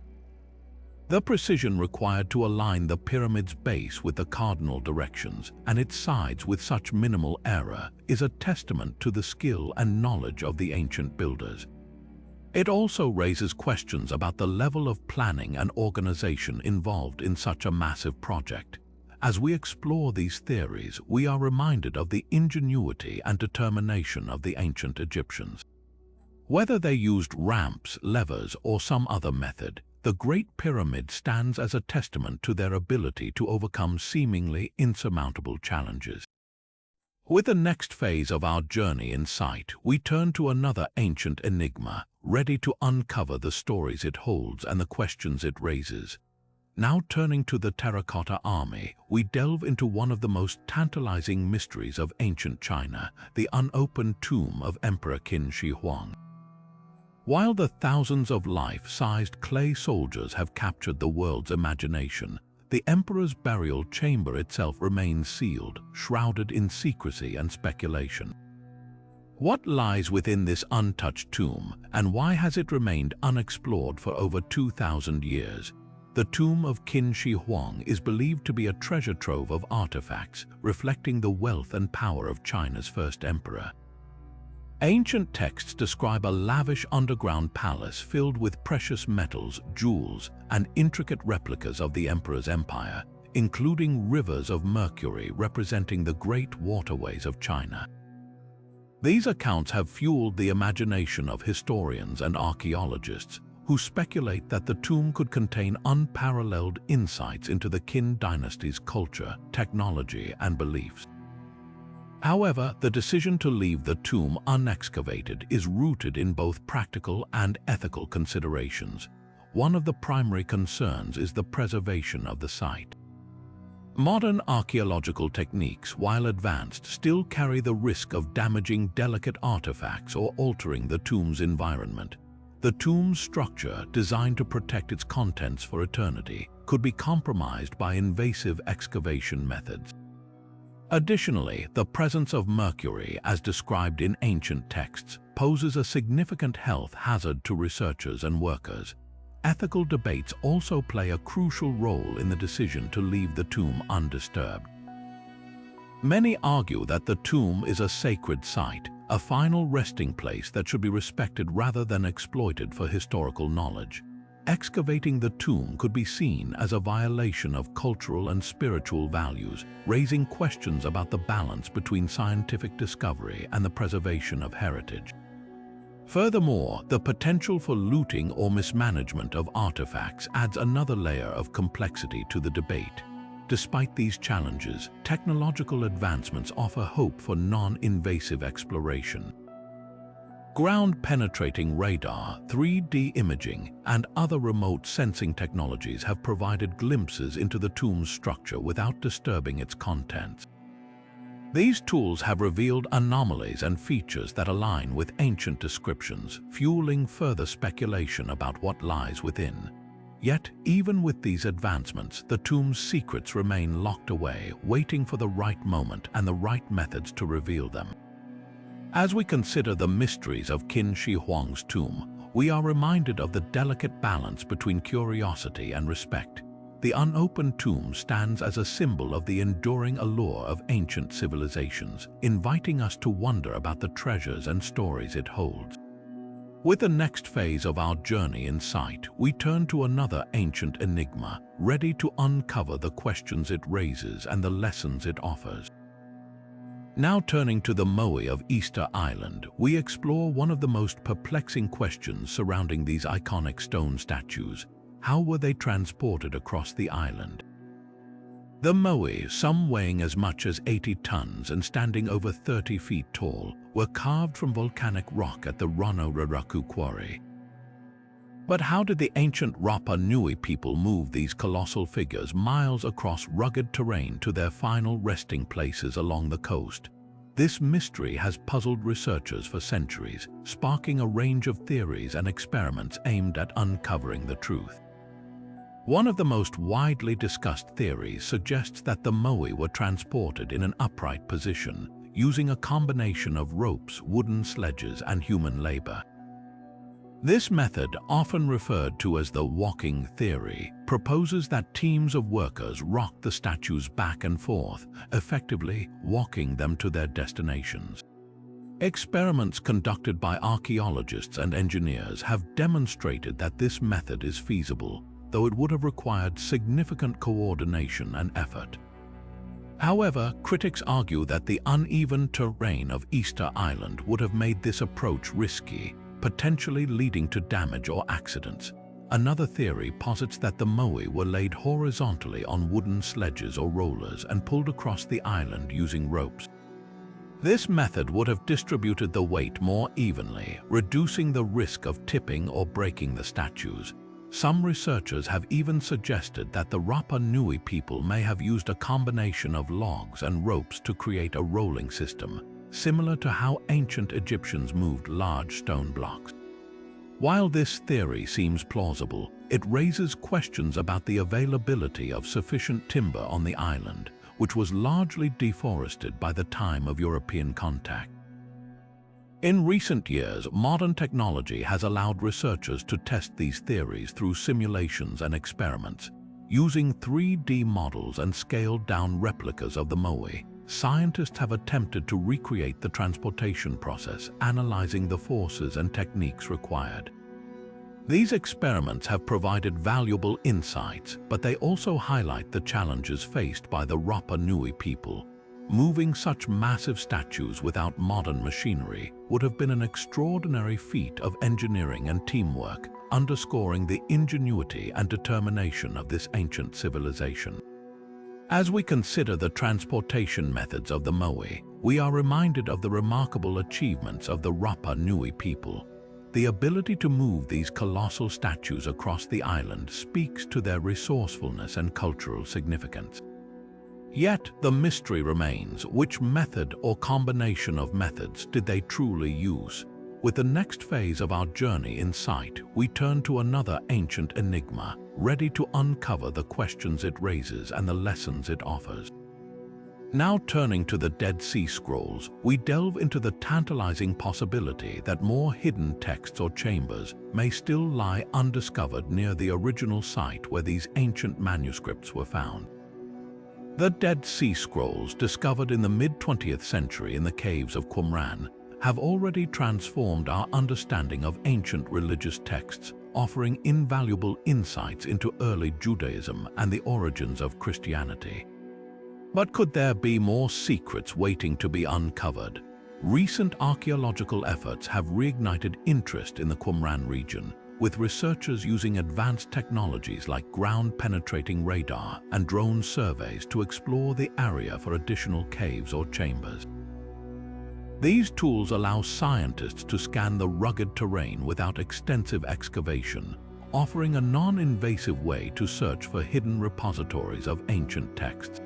The precision required to align the pyramid's base with the cardinal directions and its sides with such minimal error is a testament to the skill and knowledge of the ancient builders. It also raises questions about the level of planning and organization involved in such a massive project. As we explore these theories, we are reminded of the ingenuity and determination of the ancient Egyptians. Whether they used ramps, levers, or some other method, the Great Pyramid stands as a testament to their ability to overcome seemingly insurmountable challenges. With the next phase of our journey in sight, we turn to another ancient enigma, ready to uncover the stories it holds and the questions it raises. Now turning to the Terracotta Army, we delve into one of the most tantalizing mysteries of ancient China, the unopened tomb of Emperor Qin Shi Huang. While the thousands of life-sized clay soldiers have captured the world's imagination, the emperor's burial chamber itself remains sealed, shrouded in secrecy and speculation. What lies within this untouched tomb, and why has it remained unexplored for over 2,000 years? The tomb of Qin Shi Huang is believed to be a treasure trove of artifacts, reflecting the wealth and power of China's first emperor. Ancient texts describe a lavish underground palace filled with precious metals, jewels, and intricate replicas of the emperor's empire, including rivers of mercury representing the great waterways of China. These accounts have fueled the imagination of historians and archaeologists, who speculate that the tomb could contain unparalleled insights into the Qin dynasty's culture, technology, and beliefs. However, the decision to leave the tomb unexcavated is rooted in both practical and ethical considerations. One of the primary concerns is the preservation of the site. Modern archaeological techniques, while advanced, still carry the risk of damaging delicate artifacts or altering the tomb's environment. The tomb's structure, designed to protect its contents for eternity, could be compromised by invasive excavation methods. Additionally, the presence of mercury, as described in ancient texts, poses a significant health hazard to researchers and workers. Ethical debates also play a crucial role in the decision to leave the tomb undisturbed. Many argue that the tomb is a sacred site, a final resting place that should be respected rather than exploited for historical knowledge. Excavating the tomb could be seen as a violation of cultural and spiritual values, raising questions about the balance between scientific discovery and the preservation of heritage. Furthermore, the potential for looting or mismanagement of artifacts adds another layer of complexity to the debate. Despite these challenges, technological advancements offer hope for non-invasive exploration. Ground-penetrating radar, 3D imaging, and other remote sensing technologies have provided glimpses into the tomb's structure without disturbing its contents. These tools have revealed anomalies and features that align with ancient descriptions, fueling further speculation about what lies within. Yet, even with these advancements, the tomb's secrets remain locked away, waiting for the right moment and the right methods to reveal them. As we consider the mysteries of Qin Shi Huang's tomb, we are reminded of the delicate balance between curiosity and respect. The unopened tomb stands as a symbol of the enduring allure of ancient civilizations, inviting us to wonder about the treasures and stories it holds. With the next phase of our journey in sight, we turn to another ancient enigma, ready to uncover the questions it raises and the lessons it offers. Now turning to the Moai of Easter Island, we explore one of the most perplexing questions surrounding these iconic stone statues. How were they transported across the island? The Moai, some weighing as much as 80 tons and standing over 30 feet tall, were carved from volcanic rock at the Rano-Raraku quarry. But how did the ancient Rapa Nui people move these colossal figures miles across rugged terrain to their final resting places along the coast? This mystery has puzzled researchers for centuries, sparking a range of theories and experiments aimed at uncovering the truth. One of the most widely discussed theories suggests that the Moai were transported in an upright position, using a combination of ropes, wooden sledges, and human labor. This method, often referred to as the walking theory, proposes that teams of workers rock the statues back and forth, effectively walking them to their destinations. Experiments conducted by archaeologists and engineers have demonstrated that this method is feasible, though it would have required significant coordination and effort. However, critics argue that the uneven terrain of Easter Island would have made this approach risky, potentially leading to damage or accidents. Another theory posits that the Moai were laid horizontally on wooden sledges or rollers and pulled across the island using ropes. This method would have distributed the weight more evenly, reducing the risk of tipping or breaking the statues. Some researchers have even suggested that the Rapa Nui people may have used a combination of logs and ropes to create a rolling system, similar to how ancient Egyptians moved large stone blocks. While this theory seems plausible, it raises questions about the availability of sufficient timber on the island, which was largely deforested by the time of European contact. In recent years, modern technology has allowed researchers to test these theories through simulations and experiments. Using 3D models and scaled-down replicas of the Moai, scientists have attempted to recreate the transportation process, analyzing the forces and techniques required. These experiments have provided valuable insights, but they also highlight the challenges faced by the Rapa Nui people. Moving such massive statues without modern machinery would have been an extraordinary feat of engineering and teamwork, underscoring the ingenuity and determination of this ancient civilization. As we consider the transportation methods of the Moai, we are reminded of the remarkable achievements of the Rapa Nui people. The ability to move these colossal statues across the island speaks to their resourcefulness and cultural significance. Yet, the mystery remains: which method or combination of methods did they truly use? With the next phase of our journey in sight, we turn to another ancient enigma, ready to uncover the questions it raises and the lessons it offers. Now turning to the Dead Sea Scrolls, we delve into the tantalizing possibility that more hidden texts or chambers may still lie undiscovered near the original site where these ancient manuscripts were found. The Dead Sea Scrolls, discovered in the mid-20th century in the caves of Qumran, have already transformed our understanding of ancient religious texts, offering invaluable insights into early Judaism and the origins of Christianity. But could there be more secrets waiting to be uncovered? Recent archaeological efforts have reignited interest in the Qumran region, with researchers using advanced technologies like ground-penetrating radar and drone surveys to explore the area for additional caves or chambers. These tools allow scientists to scan the rugged terrain without extensive excavation, offering a non-invasive way to search for hidden repositories of ancient texts.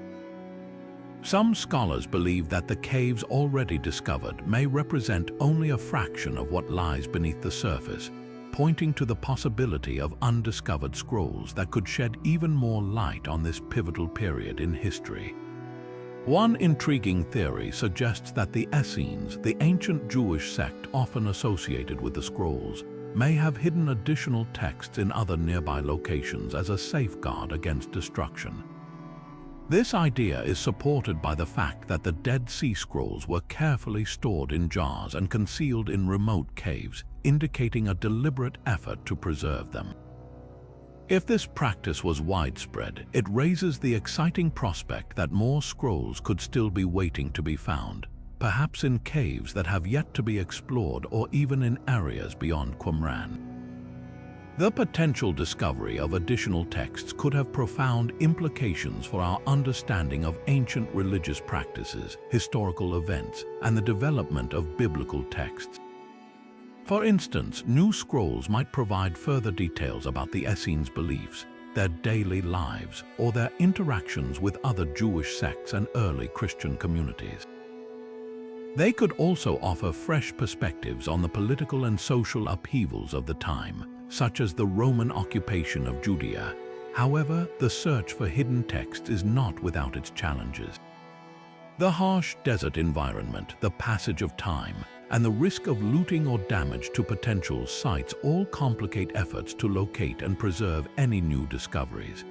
Some scholars believe that the caves already discovered may represent only a fraction of what lies beneath the surface, pointing to the possibility of undiscovered scrolls that could shed even more light on this pivotal period in history. One intriguing theory suggests that the Essenes, the ancient Jewish sect often associated with the scrolls, may have hidden additional texts in other nearby locations as a safeguard against destruction. This idea is supported by the fact that the Dead Sea Scrolls were carefully stored in jars and concealed in remote caves, indicating a deliberate effort to preserve them. If this practice was widespread, it raises the exciting prospect that more scrolls could still be waiting to be found, perhaps in caves that have yet to be explored or even in areas beyond Qumran. The potential discovery of additional texts could have profound implications for our understanding of ancient religious practices, historical events, and the development of biblical texts. For instance, new scrolls might provide further details about the Essenes' beliefs, their daily lives, or their interactions with other Jewish sects and early Christian communities. They could also offer fresh perspectives on the political and social upheavals of the time, such as the Roman occupation of Judea. However, the search for hidden texts is not without its challenges. The harsh desert environment, the passage of time, and the risk of looting or damage to potential sites all complicate efforts to locate and preserve any new discoveries.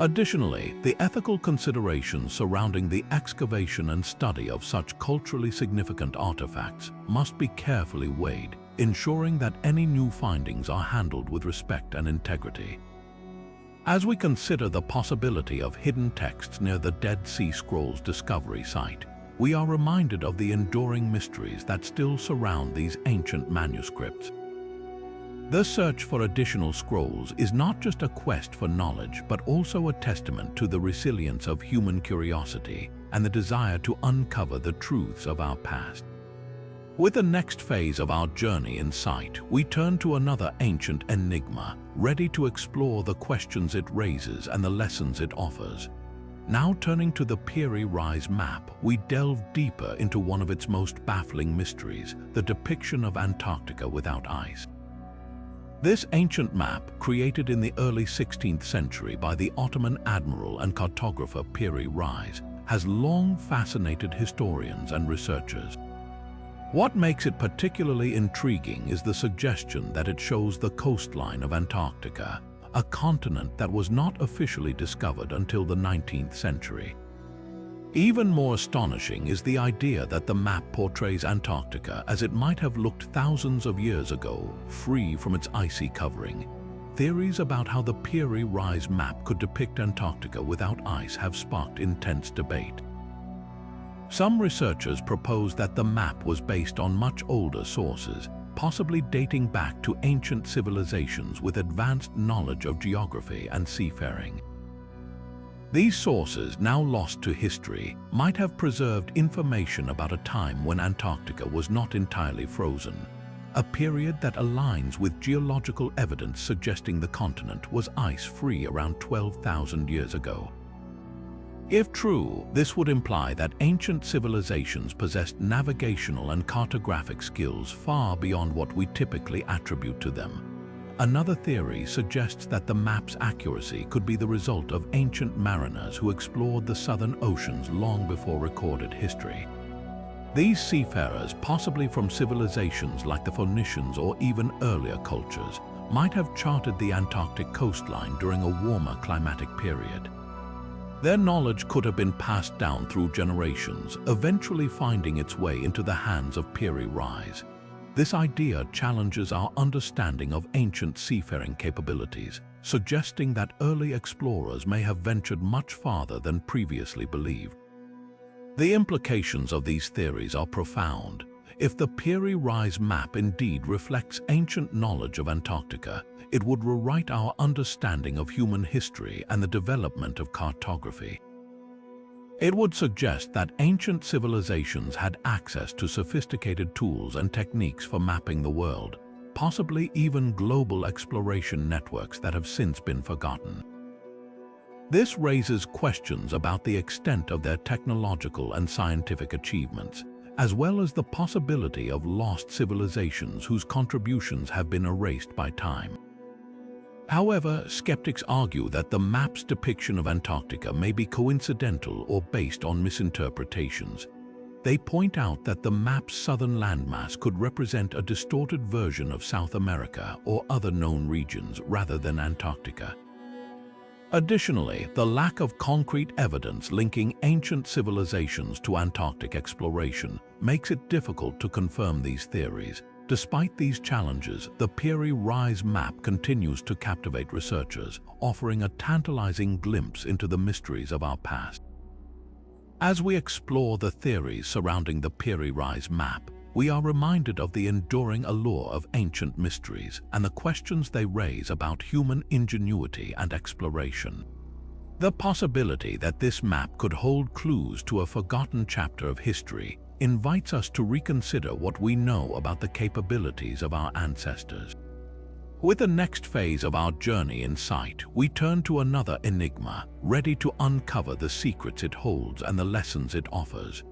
Additionally, the ethical considerations surrounding the excavation and study of such culturally significant artifacts must be carefully weighed, ensuring that any new findings are handled with respect and integrity. As we consider the possibility of hidden texts near the Dead Sea Scrolls discovery site, we are reminded of the enduring mysteries that still surround these ancient manuscripts. The search for additional scrolls is not just a quest for knowledge, but also a testament to the resilience of human curiosity and the desire to uncover the truths of our past. With the next phase of our journey in sight, we turn to another ancient enigma, ready to explore the questions it raises and the lessons it offers. Now turning to the Piri Rise map, we delve deeper into one of its most baffling mysteries, the depiction of Antarctica without ice. This ancient map, created in the early 16th century by the Ottoman admiral and cartographer Piri Rise, has long fascinated historians and researchers. What makes it particularly intriguing is the suggestion that it shows the coastline of Antarctica, a continent that was not officially discovered until the 19th century. Even more astonishing is the idea that the map portrays Antarctica as it might have looked thousands of years ago, free from its icy covering. Theories about how the Piri Rise map could depict Antarctica without ice have sparked intense debate. Some researchers propose that the map was based on much older sources, possibly dating back to ancient civilizations with advanced knowledge of geography and seafaring. These sources, now lost to history, might have preserved information about a time when Antarctica was not entirely frozen, a period that aligns with geological evidence suggesting the continent was ice-free around 12,000 years ago. If true, this would imply that ancient civilizations possessed navigational and cartographic skills far beyond what we typically attribute to them. Another theory suggests that the map's accuracy could be the result of ancient mariners who explored the southern oceans long before recorded history. These seafarers, possibly from civilizations like the Phoenicians or even earlier cultures, might have charted the Antarctic coastline during a warmer climatic period. Their knowledge could have been passed down through generations, eventually finding its way into the hands of Piri Rise. This idea challenges our understanding of ancient seafaring capabilities, suggesting that early explorers may have ventured much farther than previously believed. The implications of these theories are profound. If the Piri Rise map indeed reflects ancient knowledge of Antarctica, it would rewrite our understanding of human history and the development of cartography. It would suggest that ancient civilizations had access to sophisticated tools and techniques for mapping the world, possibly even global exploration networks that have since been forgotten. This raises questions about the extent of their technological and scientific achievements, as well as the possibility of lost civilizations whose contributions have been erased by time. However, skeptics argue that the map's depiction of Antarctica may be coincidental or based on misinterpretations. They point out that the map's southern landmass could represent a distorted version of South America or other known regions rather than Antarctica. Additionally, the lack of concrete evidence linking ancient civilizations to Antarctic exploration makes it difficult to confirm these theories. Despite these challenges, the Piri Reis map continues to captivate researchers, offering a tantalizing glimpse into the mysteries of our past. As we explore the theories surrounding the Piri Reis map, we are reminded of the enduring allure of ancient mysteries and the questions they raise about human ingenuity and exploration. The possibility that this map could hold clues to a forgotten chapter of history invites us to reconsider what we know about the capabilities of our ancestors. With the next phase of our journey in sight, we turn to another enigma, ready to uncover the secrets it holds and the lessons it offers.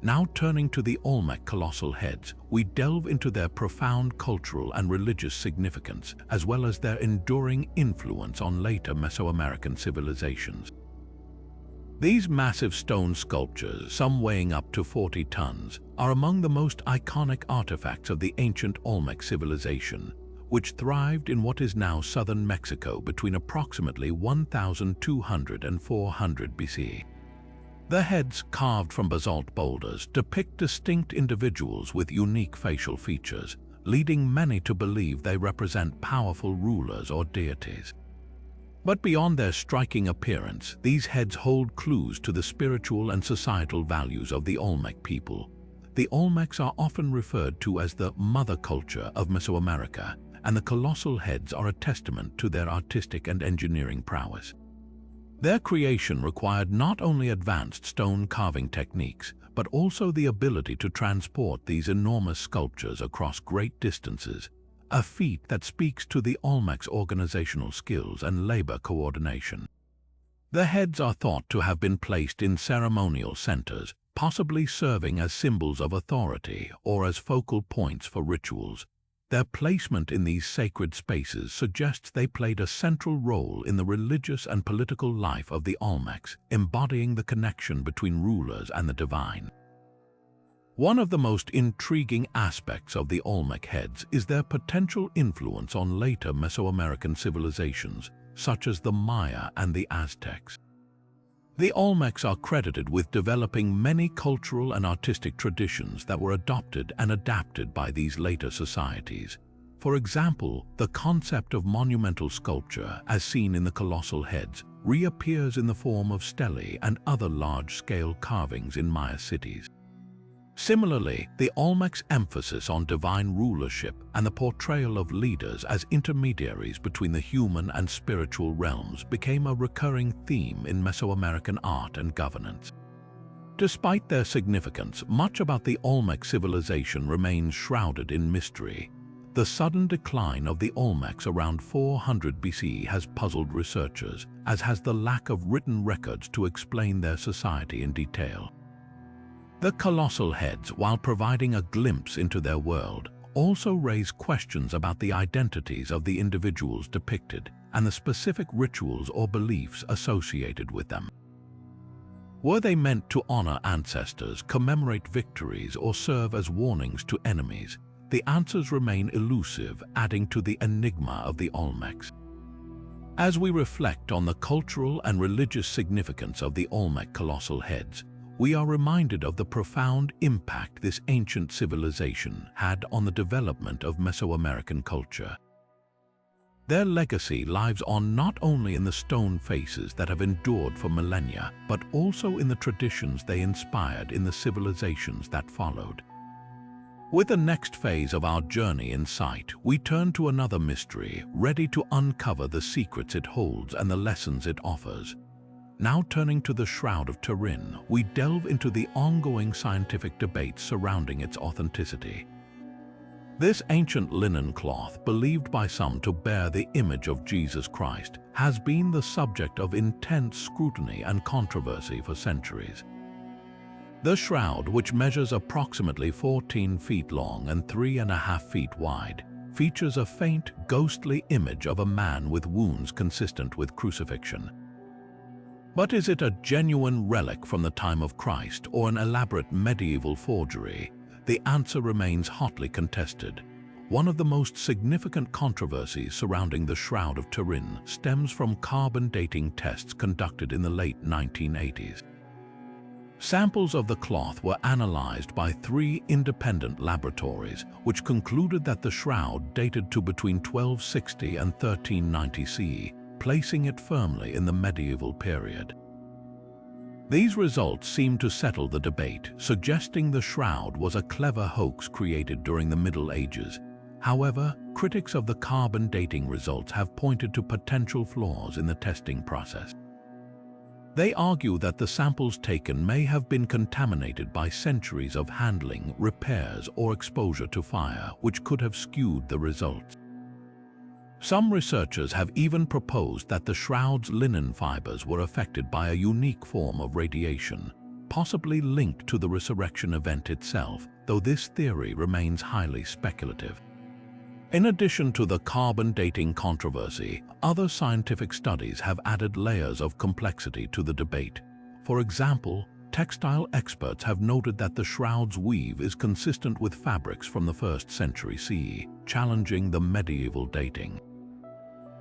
Now turning to the Olmec colossal heads, we delve into their profound cultural and religious significance, as well as their enduring influence on later Mesoamerican civilizations. These massive stone sculptures, some weighing up to 40 tons, are among the most iconic artifacts of the ancient Olmec civilization, which thrived in what is now southern Mexico between approximately 1200 and 400 BC. The heads, carved from basalt boulders, depict distinct individuals with unique facial features, leading many to believe they represent powerful rulers or deities. But beyond their striking appearance, these heads hold clues to the spiritual and societal values of the Olmec people. The Olmecs are often referred to as the mother culture of Mesoamerica, and the colossal heads are a testament to their artistic and engineering prowess. Their creation required not only advanced stone carving techniques, but also the ability to transport these enormous sculptures across great distances, a feat that speaks to the Olmec's organizational skills and labor coordination. The heads are thought to have been placed in ceremonial centers, possibly serving as symbols of authority or as focal points for rituals. Their placement in these sacred spaces suggests they played a central role in the religious and political life of the Olmecs, embodying the connection between rulers and the divine. One of the most intriguing aspects of the Olmec heads is their potential influence on later Mesoamerican civilizations, such as the Maya and the Aztecs. The Olmecs are credited with developing many cultural and artistic traditions that were adopted and adapted by these later societies. For example, the concept of monumental sculpture, as seen in the colossal heads, reappears in the form of stelae and other large-scale carvings in Maya cities. Similarly, the Olmec's emphasis on divine rulership and the portrayal of leaders as intermediaries between the human and spiritual realms became a recurring theme in Mesoamerican art and governance. Despite their significance, much about the Olmec civilization remains shrouded in mystery. The sudden decline of the Olmecs around 400 BC has puzzled researchers, as has the lack of written records to explain their society in detail. The colossal heads, while providing a glimpse into their world, also raise questions about the identities of the individuals depicted and the specific rituals or beliefs associated with them. Were they meant to honor ancestors, commemorate victories, or serve as warnings to enemies? The answers remain elusive, adding to the enigma of the Olmecs. As we reflect on the cultural and religious significance of the Olmec colossal heads, we are reminded of the profound impact this ancient civilization had on the development of Mesoamerican culture. Their legacy lives on not only in the stone faces that have endured for millennia, but also in the traditions they inspired in the civilizations that followed. With the next phase of our journey in sight, we turn to another mystery, ready to uncover the secrets it holds and the lessons it offers. Now turning to the Shroud of Turin, we delve into the ongoing scientific debates surrounding its authenticity. This ancient linen cloth, believed by some to bear the image of Jesus Christ, has been the subject of intense scrutiny and controversy for centuries. The shroud, which measures approximately 14 feet long and 3.5 feet wide, features a faint, ghostly image of a man with wounds consistent with crucifixion. But is it a genuine relic from the time of Christ or an elaborate medieval forgery? The answer remains hotly contested. One of the most significant controversies surrounding the Shroud of Turin stems from carbon dating tests conducted in the late 1980s. Samples of the cloth were analyzed by 3 independent laboratories, which concluded that the shroud dated to between 1260 and 1390 CE, placing it firmly in the medieval period. These results seem to settle the debate, suggesting the shroud was a clever hoax created during the Middle Ages. However, critics of the carbon dating results have pointed to potential flaws in the testing process. They argue that the samples taken may have been contaminated by centuries of handling, repairs, or exposure to fire, which could have skewed the results. Some researchers have even proposed that the shroud's linen fibers were affected by a unique form of radiation, possibly linked to the resurrection event itself, though this theory remains highly speculative. In addition to the carbon dating controversy, other scientific studies have added layers of complexity to the debate. For example, textile experts have noted that the shroud's weave is consistent with fabrics from the 1st century CE, challenging the medieval dating.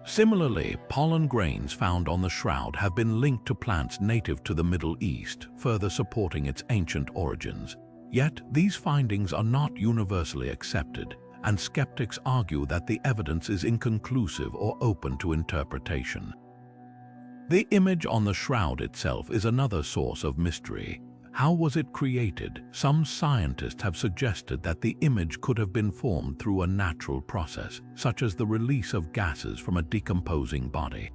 Similarly, pollen grains found on the shroud have been linked to plants native to the Middle East, further supporting its ancient origins. Yet, these findings are not universally accepted, and skeptics argue that the evidence is inconclusive or open to interpretation. The image on the shroud itself is another source of mystery. How was it created? Some scientists have suggested that the image could have been formed through a natural process, such as the release of gases from a decomposing body.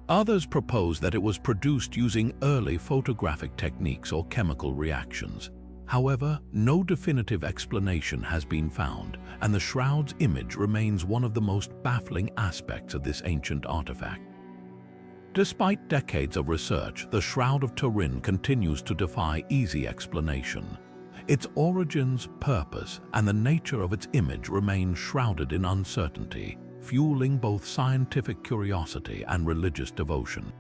Others propose that it was produced using early photographic techniques or chemical reactions. However, no definitive explanation has been found, and the shroud's image remains one of the most baffling aspects of this ancient artifact. Despite decades of research, the Shroud of Turin continues to defy easy explanation. Its origins, purpose, and the nature of its image remain shrouded in uncertainty, fueling both scientific curiosity and religious devotion.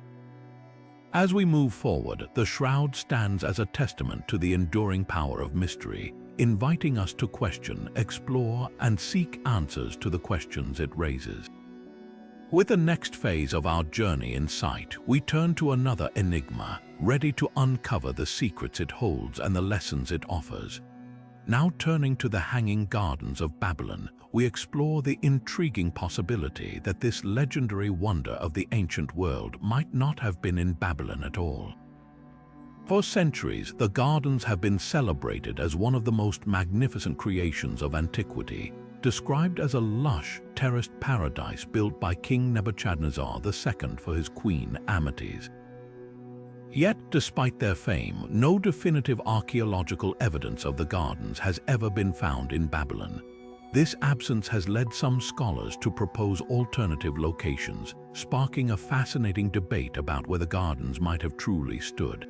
As we move forward, the shroud stands as a testament to the enduring power of mystery, inviting us to question, explore, and seek answers to the questions it raises. With the next phase of our journey in sight, we turn to another enigma, ready to uncover the secrets it holds and the lessons it offers. Now turning to the Hanging Gardens of Babylon, we explore the intriguing possibility that this legendary wonder of the ancient world might not have been in Babylon at all. For centuries, the gardens have been celebrated as one of the most magnificent creations of antiquity, described as a lush, terraced paradise built by King Nebuchadnezzar II for his queen Amytis. Yet, despite their fame, no definitive archaeological evidence of the gardens has ever been found in Babylon. This absence has led some scholars to propose alternative locations, sparking a fascinating debate about where the gardens might have truly stood.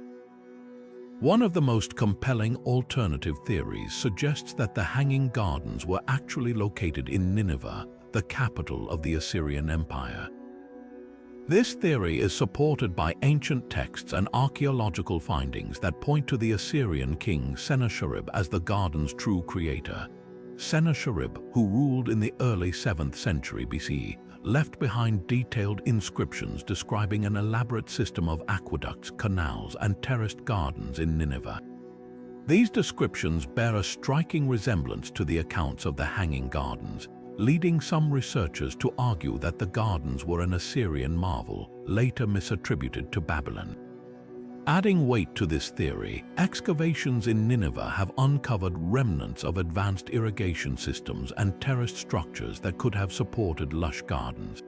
One of the most compelling alternative theories suggests that the Hanging Gardens were actually located in Nineveh, the capital of the Assyrian Empire. This theory is supported by ancient texts and archaeological findings that point to the Assyrian king Sennacherib as the garden's true creator. Sennacherib, who ruled in the early 7th century BCE, left behind detailed inscriptions describing an elaborate system of aqueducts, canals, and terraced gardens in Nineveh. These descriptions bear a striking resemblance to the accounts of the Hanging Gardens, leading some researchers to argue that the gardens were an Assyrian marvel, later misattributed to Babylon. Adding weight to this theory, excavations in Nineveh have uncovered remnants of advanced irrigation systems and terraced structures that could have supported lush gardens.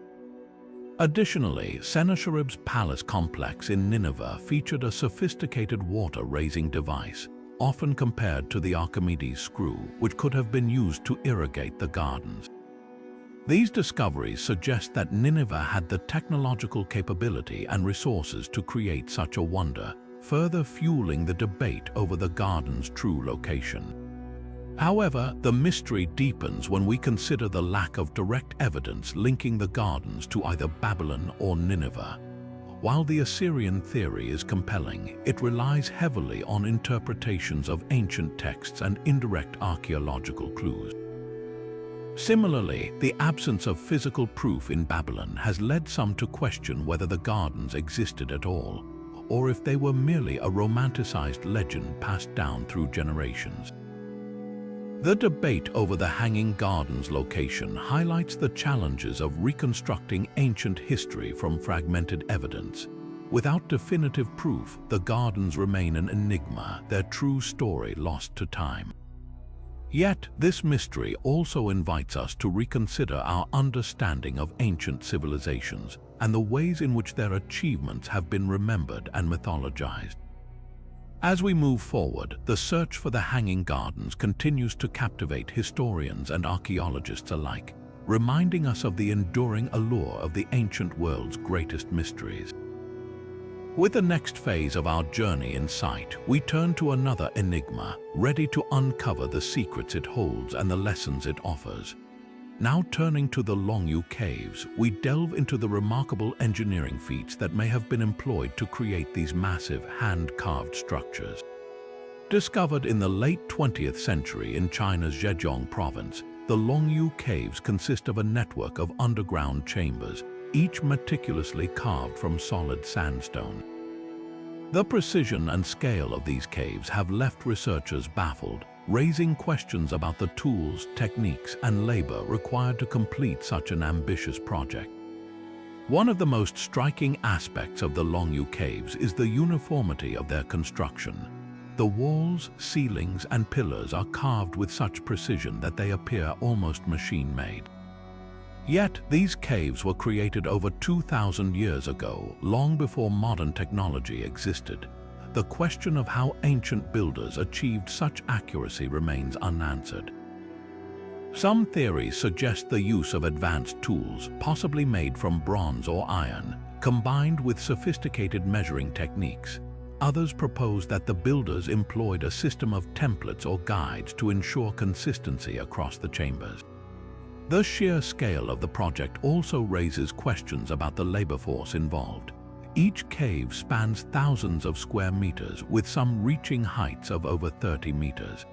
Additionally, Sennacherib's palace complex in Nineveh featured a sophisticated water-raising device, often compared to the Archimedes screw, which could have been used to irrigate the gardens. These discoveries suggest that Nineveh had the technological capability and resources to create such a wonder, further fueling the debate over the garden's true location. However, the mystery deepens when we consider the lack of direct evidence linking the gardens to either Babylon or Nineveh. While the Assyrian theory is compelling, it relies heavily on interpretations of ancient texts and indirect archaeological clues. Similarly, the absence of physical proof in Babylon has led some to question whether the gardens existed at all, or if they were merely a romanticized legend passed down through generations. The debate over the Hanging Gardens location highlights the challenges of reconstructing ancient history from fragmented evidence. Without definitive proof, the gardens remain an enigma, their true story lost to time. Yet, this mystery also invites us to reconsider our understanding of ancient civilizations and the ways in which their achievements have been remembered and mythologized. As we move forward, the search for the Hanging Gardens continues to captivate historians and archaeologists alike, reminding us of the enduring allure of the ancient world's greatest mysteries. With the next phase of our journey in sight, we turn to another enigma, ready to uncover the secrets it holds and the lessons it offers. Now turning to the Longyou Caves, we delve into the remarkable engineering feats that may have been employed to create these massive hand-carved structures. Discovered in the late 20th century in China's Zhejiang province, the Longyou Caves consist of a network of underground chambers, each meticulously carved from solid sandstone. The precision and scale of these caves have left researchers baffled, raising questions about the tools, techniques, and labor required to complete such an ambitious project. One of the most striking aspects of the Longyou Caves is the uniformity of their construction. The walls, ceilings, and pillars are carved with such precision that they appear almost machine-made. Yet, these caves were created over 2,000 years ago, long before modern technology existed. The question of how ancient builders achieved such accuracy remains unanswered. Some theories suggest the use of advanced tools, possibly made from bronze or iron, combined with sophisticated measuring techniques. Others propose that the builders employed a system of templates or guides to ensure consistency across the chambers. The sheer scale of the project also raises questions about the labor force involved. Each cave spans thousands of square meters, with some reaching heights of over 30 meters.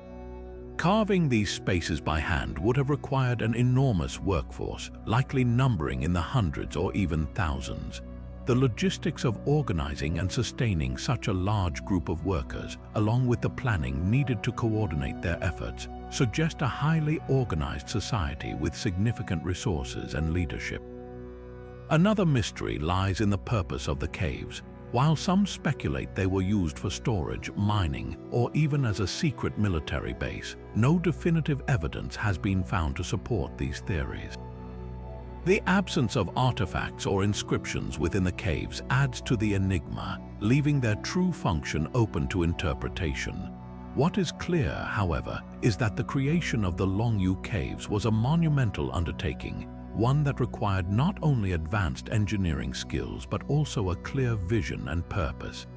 Carving these spaces by hand would have required an enormous workforce, likely numbering in the hundreds or even thousands. The logistics of organizing and sustaining such a large group of workers, along with the planning needed to coordinate their efforts, suggest a highly organized society with significant resources and leadership. Another mystery lies in the purpose of the caves. While some speculate they were used for storage, mining, or even as a secret military base, no definitive evidence has been found to support these theories. The absence of artifacts or inscriptions within the caves adds to the enigma, leaving their true function open to interpretation. What is clear, however, is that the creation of the Longyou Caves was a monumental undertaking, one that required not only advanced engineering skills but also a clear vision and purpose.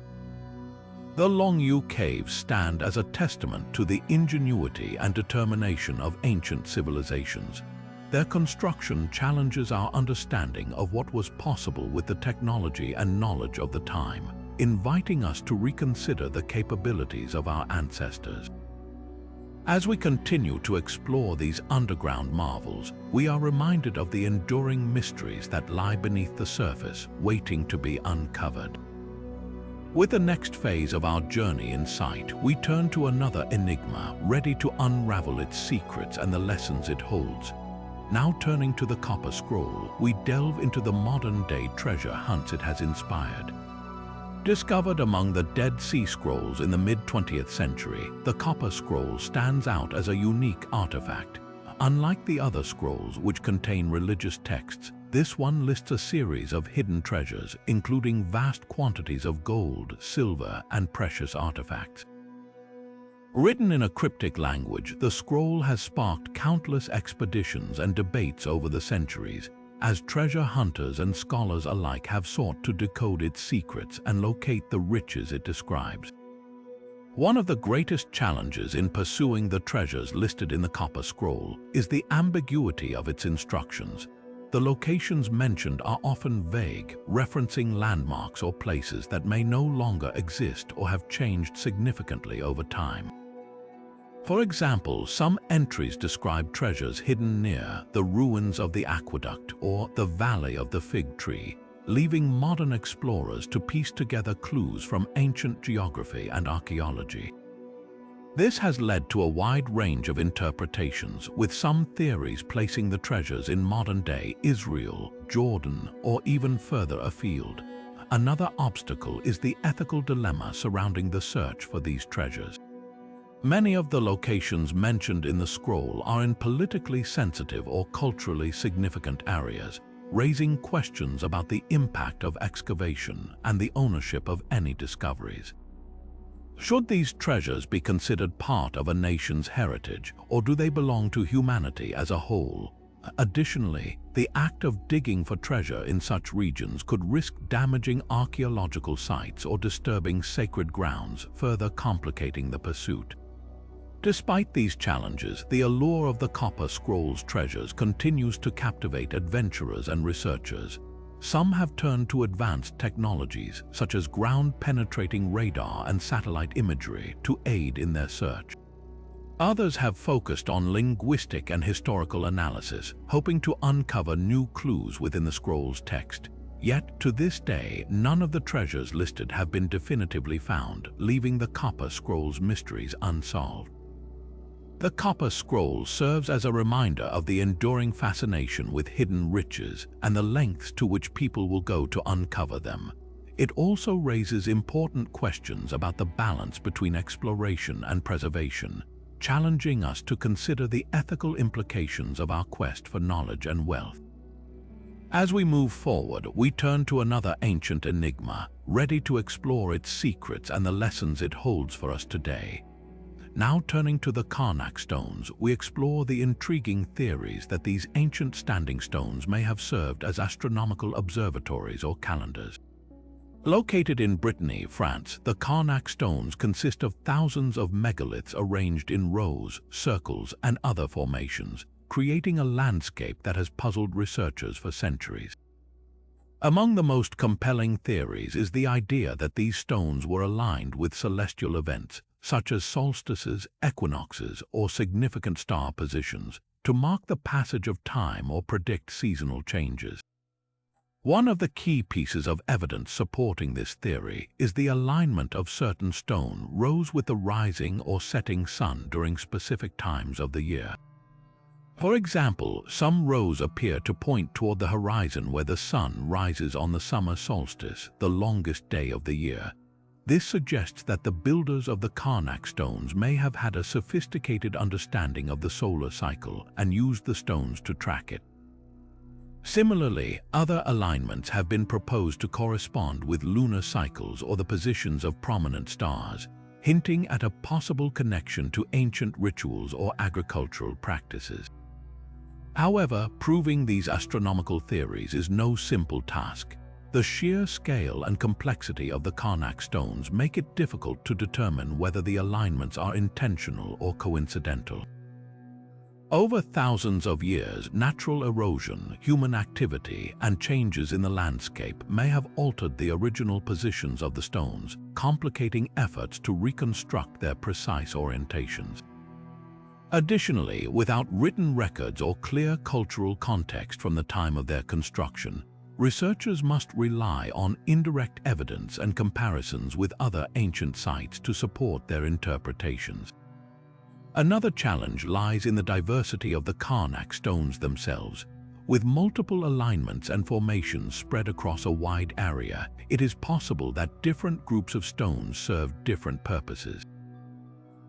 The Longyou Caves stand as a testament to the ingenuity and determination of ancient civilizations. Their construction challenges our understanding of what was possible with the technology and knowledge of the time, inviting us to reconsider the capabilities of our ancestors. As we continue to explore these underground marvels, we are reminded of the enduring mysteries that lie beneath the surface, waiting to be uncovered. With the next phase of our journey in sight, we turn to another enigma, ready to unravel its secrets and the lessons it holds. Now turning to the Copper Scroll, we delve into the modern-day treasure hunts it has inspired. Discovered among the Dead Sea Scrolls in the mid-20th century, the Copper Scroll stands out as a unique artifact. Unlike the other scrolls, which contain religious texts, this one lists a series of hidden treasures, including vast quantities of gold, silver, and precious artifacts. Written in a cryptic language, the scroll has sparked countless expeditions and debates over the centuries, as treasure hunters and scholars alike have sought to decode its secrets and locate the riches it describes. One of the greatest challenges in pursuing the treasures listed in the Copper Scroll is the ambiguity of its instructions. The locations mentioned are often vague, referencing landmarks or places that may no longer exist or have changed significantly over time. For example, some entries describe treasures hidden near the ruins of the aqueduct or the Valley of the Fig Tree, leaving modern explorers to piece together clues from ancient geography and archaeology. This has led to a wide range of interpretations, with some theories placing the treasures in modern-day Israel, Jordan, or even further afield. Another obstacle is the ethical dilemma surrounding the search for these treasures. Many of the locations mentioned in the scroll are in politically sensitive or culturally significant areas, raising questions about the impact of excavation and the ownership of any discoveries. Should these treasures be considered part of a nation's heritage, or do they belong to humanity as a whole? Additionally, the act of digging for treasure in such regions could risk damaging archaeological sites or disturbing sacred grounds, further complicating the pursuit. Despite these challenges, the allure of the Copper Scroll's treasures continues to captivate adventurers and researchers. Some have turned to advanced technologies, such as ground-penetrating radar and satellite imagery, to aid in their search. Others have focused on linguistic and historical analysis, hoping to uncover new clues within the scroll's text. Yet, to this day, none of the treasures listed have been definitively found, leaving the Copper Scroll's mysteries unsolved. The Copper Scroll serves as a reminder of the enduring fascination with hidden riches and the lengths to which people will go to uncover them. It also raises important questions about the balance between exploration and preservation, challenging us to consider the ethical implications of our quest for knowledge and wealth. As we move forward, we turn to another ancient enigma, ready to explore its secrets and the lessons it holds for us today. Now turning to the Karnak stones, we explore the intriguing theories that these ancient standing stones may have served as astronomical observatories or calendars. Located in Brittany, France, the Karnak stones consist of thousands of megaliths arranged in rows, circles, and other formations, creating a landscape that has puzzled researchers for centuries. Among the most compelling theories is the idea that these stones were aligned with celestial events, such as solstices, equinoxes, or significant star positions, to mark the passage of time or predict seasonal changes. One of the key pieces of evidence supporting this theory is the alignment of certain stone rows with the rising or setting sun during specific times of the year. For example, some rows appear to point toward the horizon where the sun rises on the summer solstice, the longest day of the year. This suggests that the builders of the Karnak stones may have had a sophisticated understanding of the solar cycle and used the stones to track it. Similarly, other alignments have been proposed to correspond with lunar cycles or the positions of prominent stars, hinting at a possible connection to ancient rituals or agricultural practices. However, proving these astronomical theories is no simple task. The sheer scale and complexity of the Karnak stones make it difficult to determine whether the alignments are intentional or coincidental. Over thousands of years, natural erosion, human activity, and changes in the landscape may have altered the original positions of the stones, complicating efforts to reconstruct their precise orientations. Additionally, without written records or clear cultural context from the time of their construction, researchers must rely on indirect evidence and comparisons with other ancient sites to support their interpretations. Another challenge lies in the diversity of the Karnak stones themselves. With multiple alignments and formations spread across a wide area, it is possible that different groups of stones serve different purposes.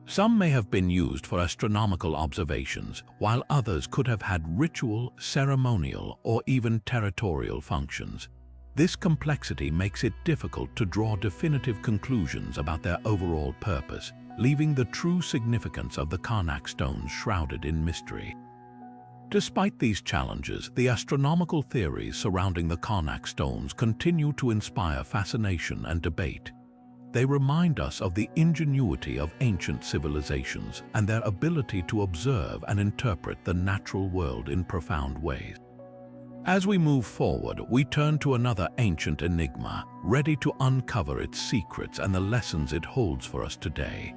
Some may have been used for astronomical observations, while others could have had ritual, ceremonial, or even territorial functions. This complexity makes it difficult to draw definitive conclusions about their overall purpose, leaving the true significance of the Karnak stones shrouded in mystery. Despite these challenges, the astronomical theories surrounding the Karnak stones continue to inspire fascination and debate. They remind us of the ingenuity of ancient civilizations and their ability to observe and interpret the natural world in profound ways. As we move forward, we turn to another ancient enigma, ready to uncover its secrets and the lessons it holds for us today.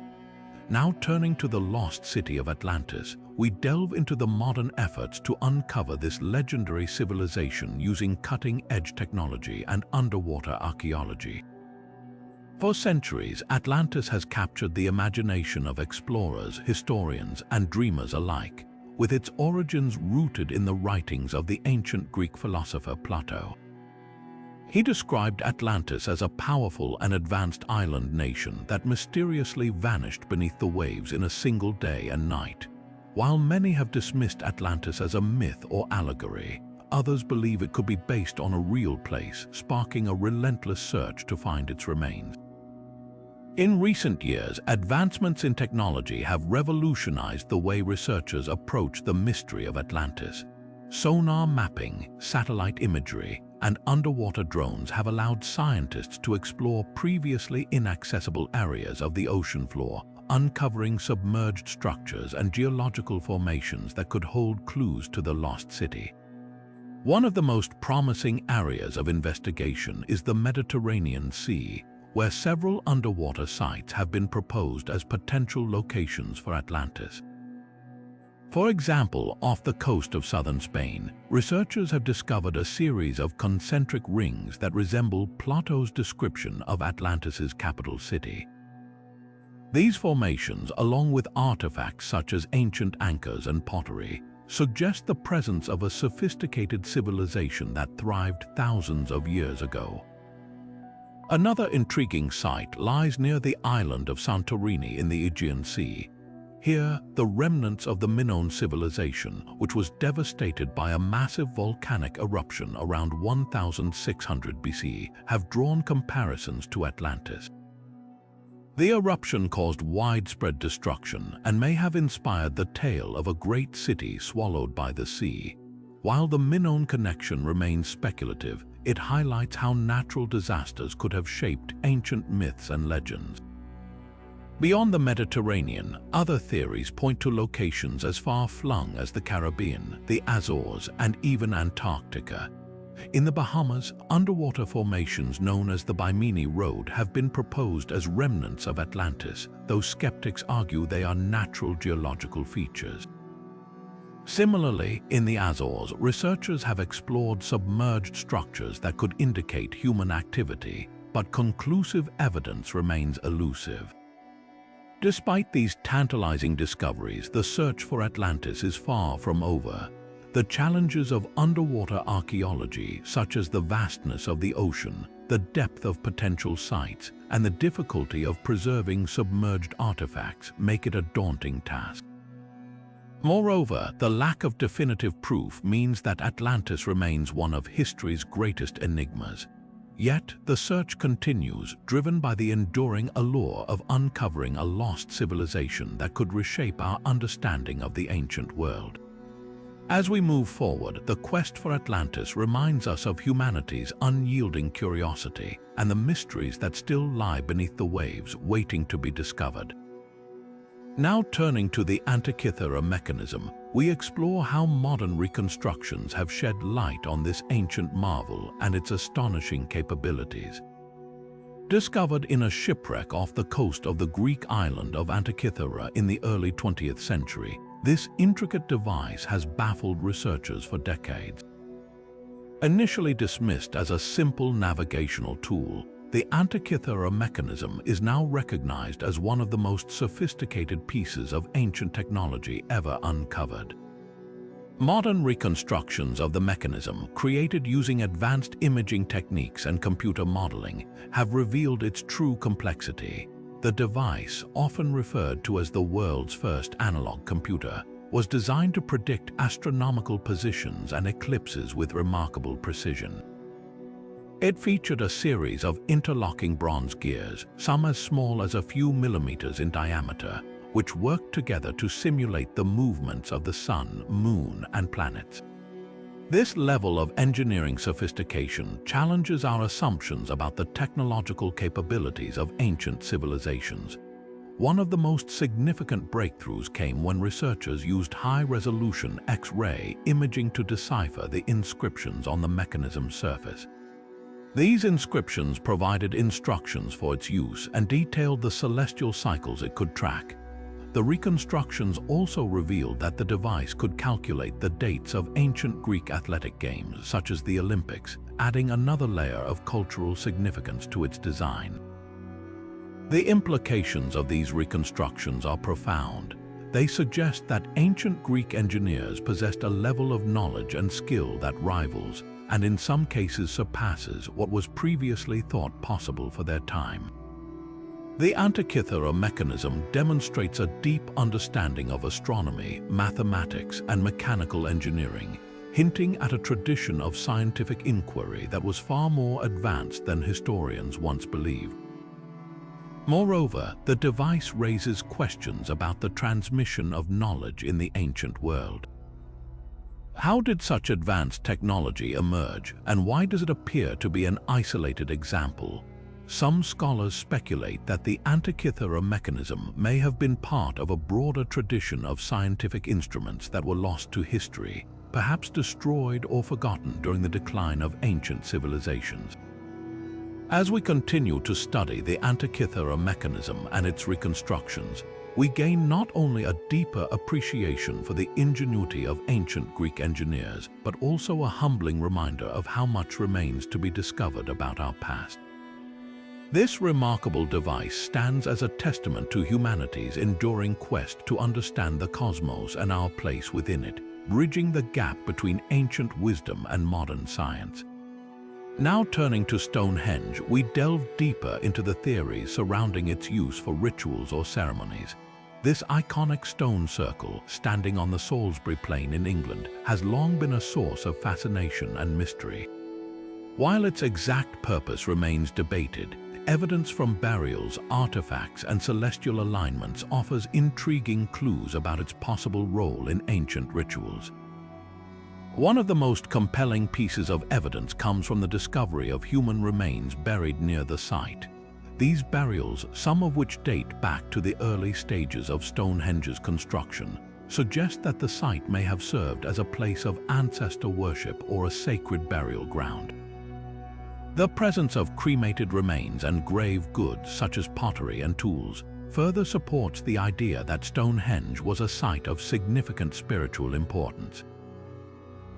Now turning to the Lost City of Atlantis, we delve into the modern efforts to uncover this legendary civilization using cutting-edge technology and underwater archaeology. For centuries, Atlantis has captured the imagination of explorers, historians, and dreamers alike, with its origins rooted in the writings of the ancient Greek philosopher Plato. He described Atlantis as a powerful and advanced island nation that mysteriously vanished beneath the waves in a single day and night. While many have dismissed Atlantis as a myth or allegory, others believe it could be based on a real place, sparking a relentless search to find its remains. In recent years, advancements in technology have revolutionized the way researchers approach the mystery of Atlantis. Sonar mapping, satellite imagery, and underwater drones have allowed scientists to explore previously inaccessible areas of the ocean floor, uncovering submerged structures and geological formations that could hold clues to the lost city. One of the most promising areas of investigation is the Mediterranean Sea, where several underwater sites have been proposed as potential locations for Atlantis. For example, off the coast of southern Spain, researchers have discovered a series of concentric rings that resemble Plato's description of Atlantis's capital city. These formations, along with artifacts such as ancient anchors and pottery, suggest the presence of a sophisticated civilization that thrived thousands of years ago. Another intriguing site lies near the island of Santorini in the Aegean Sea. Here, the remnants of the Minoan civilization, which was devastated by a massive volcanic eruption around 1600 BC, have drawn comparisons to Atlantis. The eruption caused widespread destruction and may have inspired the tale of a great city swallowed by the sea. While the Minoan connection remains speculative, it highlights how natural disasters could have shaped ancient myths and legends. Beyond the Mediterranean, other theories point to locations as far-flung as the Caribbean, the Azores, and even Antarctica. In the Bahamas, underwater formations known as the Bimini Road have been proposed as remnants of Atlantis, though skeptics argue they are natural geological features. Similarly, in the Azores, researchers have explored submerged structures that could indicate human activity, but conclusive evidence remains elusive. Despite these tantalizing discoveries, the search for Atlantis is far from over. The challenges of underwater archaeology, such as the vastness of the ocean, the depth of potential sites, and the difficulty of preserving submerged artifacts, make it a daunting task. Moreover, the lack of definitive proof means that Atlantis remains one of history's greatest enigmas. Yet, the search continues, driven by the enduring allure of uncovering a lost civilization that could reshape our understanding of the ancient world. As we move forward, the quest for Atlantis reminds us of humanity's unyielding curiosity and the mysteries that still lie beneath the waves, waiting to be discovered. Now turning to the Antikythera Mechanism, we explore how modern reconstructions have shed light on this ancient marvel and its astonishing capabilities. Discovered in a shipwreck off the coast of the Greek island of Antikythera in the early 20th century, this intricate device has baffled researchers for decades. Initially dismissed as a simple navigational tool, the Antikythera Mechanism is now recognized as one of the most sophisticated pieces of ancient technology ever uncovered. Modern reconstructions of the mechanism, created using advanced imaging techniques and computer modeling, have revealed its true complexity. The device, often referred to as the world's first analog computer, was designed to predict astronomical positions and eclipses with remarkable precision. It featured a series of interlocking bronze gears, some as small as a few millimeters in diameter, which worked together to simulate the movements of the sun, moon, and planets. This level of engineering sophistication challenges our assumptions about the technological capabilities of ancient civilizations. One of the most significant breakthroughs came when researchers used high-resolution X-ray imaging to decipher the inscriptions on the mechanism's surface. These inscriptions provided instructions for its use and detailed the celestial cycles it could track. The reconstructions also revealed that the device could calculate the dates of ancient Greek athletic games, such as the Olympics, adding another layer of cultural significance to its design. The implications of these reconstructions are profound. They suggest that ancient Greek engineers possessed a level of knowledge and skill that rivals, and in some cases surpasses, what was previously thought possible for their time. The Antikythera Mechanism demonstrates a deep understanding of astronomy, mathematics, and mechanical engineering, hinting at a tradition of scientific inquiry that was far more advanced than historians once believed. Moreover, the device raises questions about the transmission of knowledge in the ancient world. How did such advanced technology emerge, and why does it appear to be an isolated example? Some scholars speculate that the Antikythera Mechanism may have been part of a broader tradition of scientific instruments that were lost to history, perhaps destroyed or forgotten during the decline of ancient civilizations. As we continue to study the Antikythera Mechanism and its reconstructions, we gain not only a deeper appreciation for the ingenuity of ancient Greek engineers, but also a humbling reminder of how much remains to be discovered about our past. This remarkable device stands as a testament to humanity's enduring quest to understand the cosmos and our place within it, bridging the gap between ancient wisdom and modern science. Now turning to Stonehenge, we delve deeper into the theories surrounding its use for rituals or ceremonies. This iconic stone circle, standing on the Salisbury Plain in England, has long been a source of fascination and mystery. While its exact purpose remains debated, evidence from burials, artifacts, and celestial alignments offers intriguing clues about its possible role in ancient rituals. One of the most compelling pieces of evidence comes from the discovery of human remains buried near the site. These burials, some of which date back to the early stages of Stonehenge's construction, suggest that the site may have served as a place of ancestor worship or a sacred burial ground. The presence of cremated remains and grave goods such as pottery and tools further supports the idea that Stonehenge was a site of significant spiritual importance.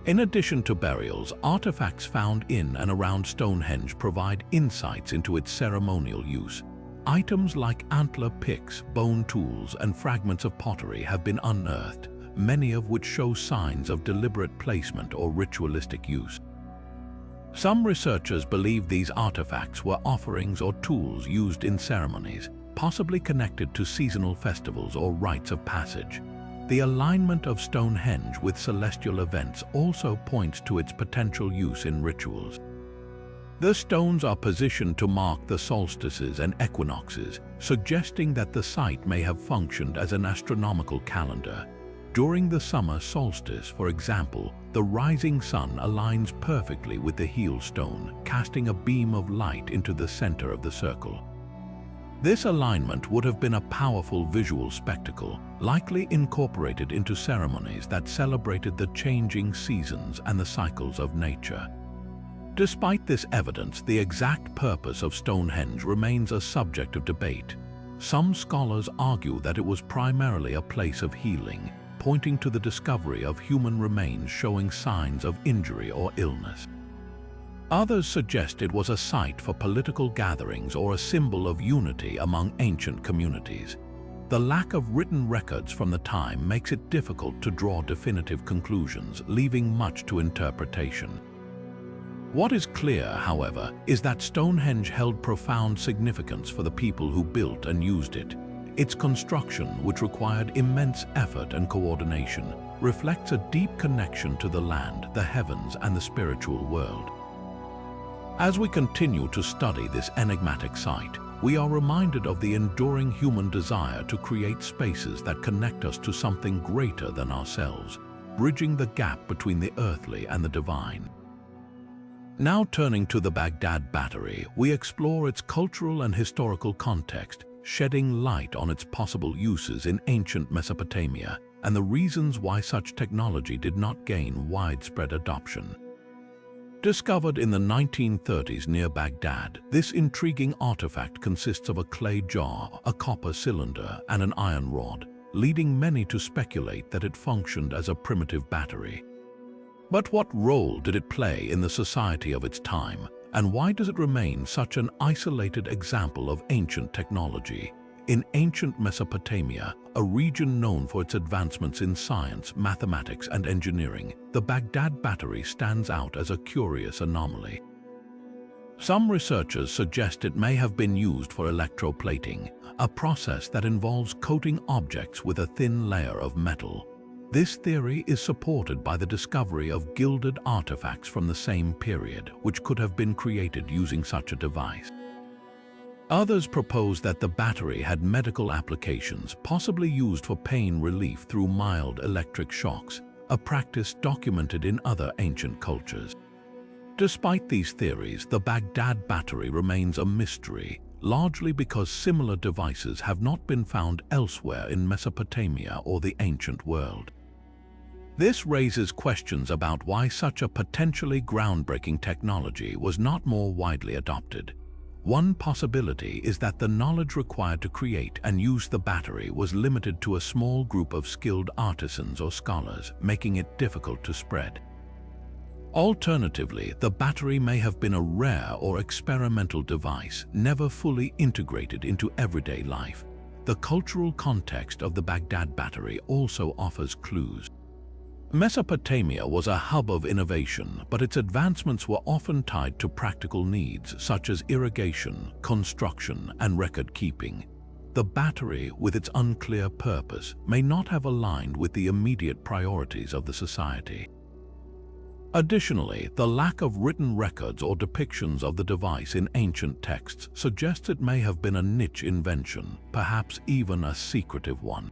In addition to burials, artifacts found in and around Stonehenge provide insights into its ceremonial use. Items like antler picks, bone tools, and fragments of pottery have been unearthed, many of which show signs of deliberate placement or ritualistic use. Some researchers believe these artifacts were offerings or tools used in ceremonies, possibly connected to seasonal festivals or rites of passage. The alignment of Stonehenge with celestial events also points to its potential use in rituals. The stones are positioned to mark the solstices and equinoxes, suggesting that the site may have functioned as an astronomical calendar. During the summer solstice, for example, the rising sun aligns perfectly with the heel stone, casting a beam of light into the center of the circle. This alignment would have been a powerful visual spectacle, likely incorporated into ceremonies that celebrated the changing seasons and the cycles of nature. Despite this evidence, the exact purpose of Stonehenge remains a subject of debate. Some scholars argue that it was primarily a place of healing, pointing to the discovery of human remains showing signs of injury or illness. Others suggest it was a site for political gatherings or a symbol of unity among ancient communities. The lack of written records from the time makes it difficult to draw definitive conclusions, leaving much to interpretation. What is clear, however, is that Stonehenge held profound significance for the people who built and used it. Its construction, which required immense effort and coordination, reflects a deep connection to the land, the heavens, and the spiritual world. As we continue to study this enigmatic site, we are reminded of the enduring human desire to create spaces that connect us to something greater than ourselves, bridging the gap between the earthly and the divine. Now turning to the Baghdad Battery, we explore its cultural and historical context, shedding light on its possible uses in ancient Mesopotamia and the reasons why such technology did not gain widespread adoption. Discovered in the 1930s near Baghdad, this intriguing artifact consists of a clay jar, a copper cylinder, and an iron rod, leading many to speculate that it functioned as a primitive battery. But what role did it play in the society of its time, and why does it remain such an isolated example of ancient technology? In ancient Mesopotamia, a region known for its advancements in science, mathematics, and engineering, the Baghdad Battery stands out as a curious anomaly. Some researchers suggest it may have been used for electroplating, a process that involves coating objects with a thin layer of metal. This theory is supported by the discovery of gilded artifacts from the same period, which could have been created using such a device. Others propose that the battery had medical applications, possibly used for pain relief through mild electric shocks, a practice documented in other ancient cultures. Despite these theories, the Baghdad Battery remains a mystery, largely because similar devices have not been found elsewhere in Mesopotamia or the ancient world. This raises questions about why such a potentially groundbreaking technology was not more widely adopted. One possibility is that the knowledge required to create and use the battery was limited to a small group of skilled artisans or scholars, making it difficult to spread. Alternatively, the battery may have been a rare or experimental device, never fully integrated into everyday life. The cultural context of the Baghdad Battery also offers clues. Mesopotamia was a hub of innovation, but its advancements were often tied to practical needs such as irrigation, construction, and record-keeping. The battery, with its unclear purpose, may not have aligned with the immediate priorities of the society. Additionally, the lack of written records or depictions of the device in ancient texts suggests it may have been a niche invention, perhaps even a secretive one.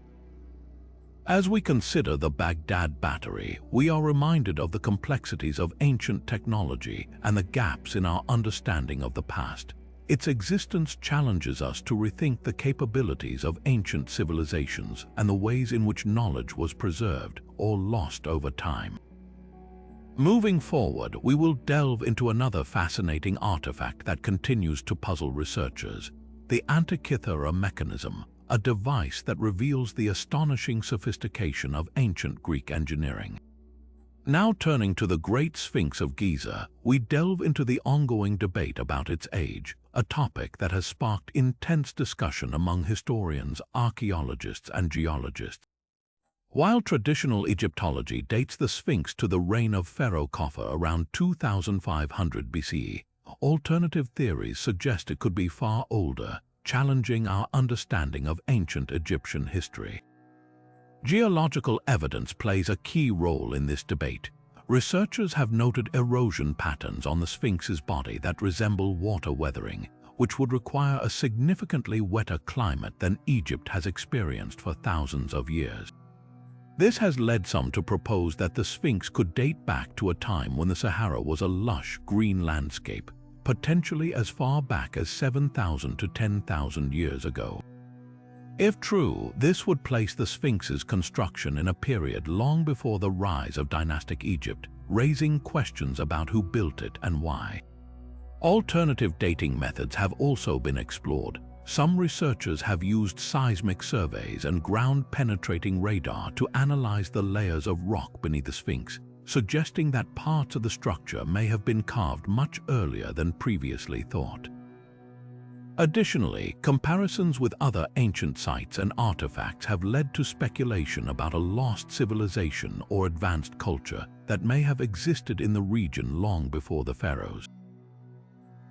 As we consider the Baghdad Battery, we are reminded of the complexities of ancient technology and the gaps in our understanding of the past. Its existence challenges us to rethink the capabilities of ancient civilizations and the ways in which knowledge was preserved or lost over time. Moving forward, we will delve into another fascinating artifact that continues to puzzle researchers: the Antikythera Mechanism, a device that reveals the astonishing sophistication of ancient Greek engineering. Now turning to the Great Sphinx of Giza, we delve into the ongoing debate about its age, a topic that has sparked intense discussion among historians, archaeologists, and geologists. While traditional Egyptology dates the Sphinx to the reign of Pharaoh Khafre around 2500 BCE, alternative theories suggest it could be far older, challenging our understanding of ancient Egyptian history. Geological evidence plays a key role in this debate. Researchers have noted erosion patterns on the Sphinx's body that resemble water weathering, which would require a significantly wetter climate than Egypt has experienced for thousands of years. This has led some to propose that the Sphinx could date back to a time when the Sahara was a lush, green landscape, potentially as far back as 7,000 to 10,000 years ago. If true, this would place the Sphinx's construction in a period long before the rise of dynastic Egypt, raising questions about who built it and why. Alternative dating methods have also been explored. Some researchers have used seismic surveys and ground-penetrating radar to analyze the layers of rock beneath the Sphinx, suggesting that parts of the structure may have been carved much earlier than previously thought. Additionally, comparisons with other ancient sites and artifacts have led to speculation about a lost civilization or advanced culture that may have existed in the region long before the pharaohs.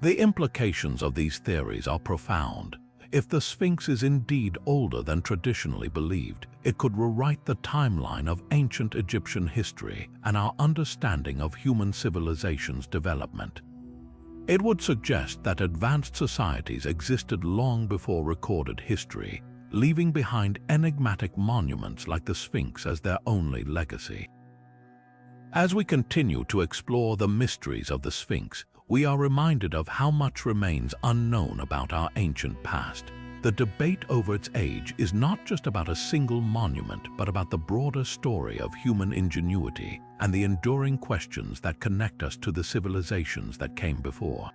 The implications of these theories are profound. If the Sphinx is indeed older than traditionally believed, it could rewrite the timeline of ancient Egyptian history and our understanding of human civilization's development. It would suggest that advanced societies existed long before recorded history, leaving behind enigmatic monuments like the Sphinx as their only legacy. As we continue to explore the mysteries of the Sphinx, we are reminded of how much remains unknown about our ancient past. The debate over its age is not just about a single monument, but about the broader story of human ingenuity and the enduring questions that connect us to the civilizations that came before.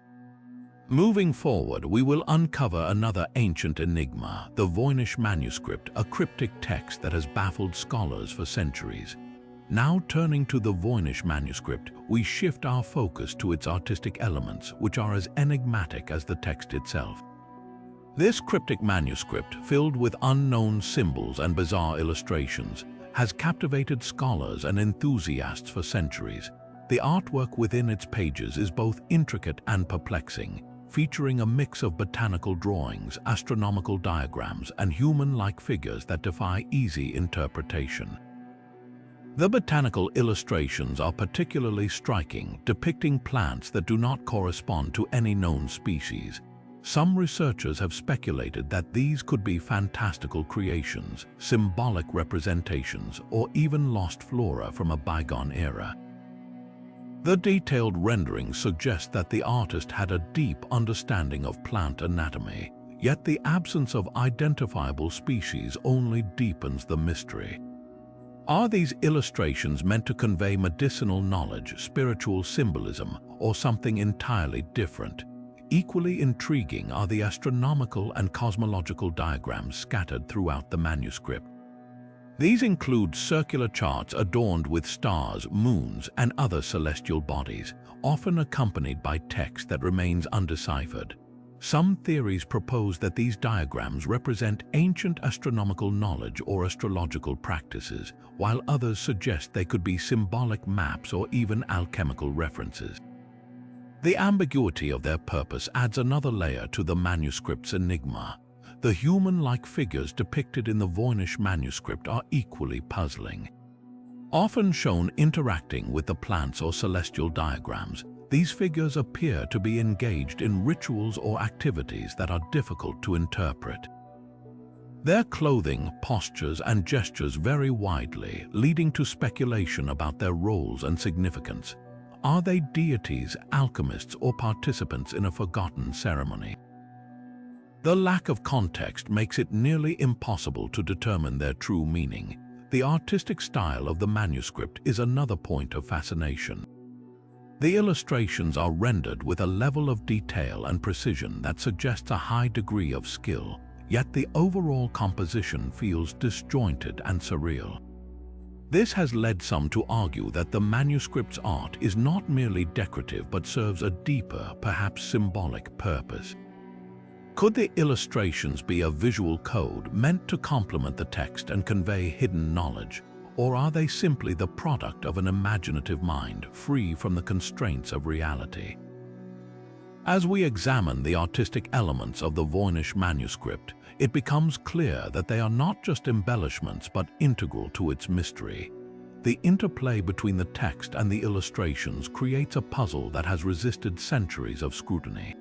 Moving forward, we will uncover another ancient enigma, the Voynich Manuscript, a cryptic text that has baffled scholars for centuries. Now turning to the Voynich Manuscript, we shift our focus to its artistic elements, which are as enigmatic as the text itself. This cryptic manuscript, filled with unknown symbols and bizarre illustrations, has captivated scholars and enthusiasts for centuries. The artwork within its pages is both intricate and perplexing, featuring a mix of botanical drawings, astronomical diagrams, and human-like figures that defy easy interpretation. The botanical illustrations are particularly striking, depicting plants that do not correspond to any known species. Some researchers have speculated that these could be fantastical creations, symbolic representations, or even lost flora from a bygone era. The detailed renderings suggest that the artist had a deep understanding of plant anatomy, yet the absence of identifiable species only deepens the mystery. Are these illustrations meant to convey medicinal knowledge, spiritual symbolism, or something entirely different? Equally intriguing are the astronomical and cosmological diagrams scattered throughout the manuscript. These include circular charts adorned with stars, moons, and other celestial bodies, often accompanied by text that remains undeciphered. Some theories propose that these diagrams represent ancient astronomical knowledge or astrological practices, while others suggest they could be symbolic maps or even alchemical references. The ambiguity of their purpose adds another layer to the manuscript's enigma. The human-like figures depicted in the Voynich Manuscript are equally puzzling. Often shown interacting with the plants or celestial diagrams, these figures appear to be engaged in rituals or activities that are difficult to interpret. Their clothing, postures, and gestures vary widely, leading to speculation about their roles and significance. Are they deities, alchemists, or participants in a forgotten ceremony? The lack of context makes it nearly impossible to determine their true meaning. The artistic style of the manuscript is another point of fascination. The illustrations are rendered with a level of detail and precision that suggests a high degree of skill, yet the overall composition feels disjointed and surreal. This has led some to argue that the manuscript's art is not merely decorative but serves a deeper, perhaps symbolic purpose. Could the illustrations be a visual code meant to complement the text and convey hidden knowledge? Or are they simply the product of an imaginative mind, free from the constraints of reality? As we examine the artistic elements of the Voynich Manuscript, it becomes clear that they are not just embellishments but integral to its mystery. The interplay between the text and the illustrations creates a puzzle that has resisted centuries of scrutiny.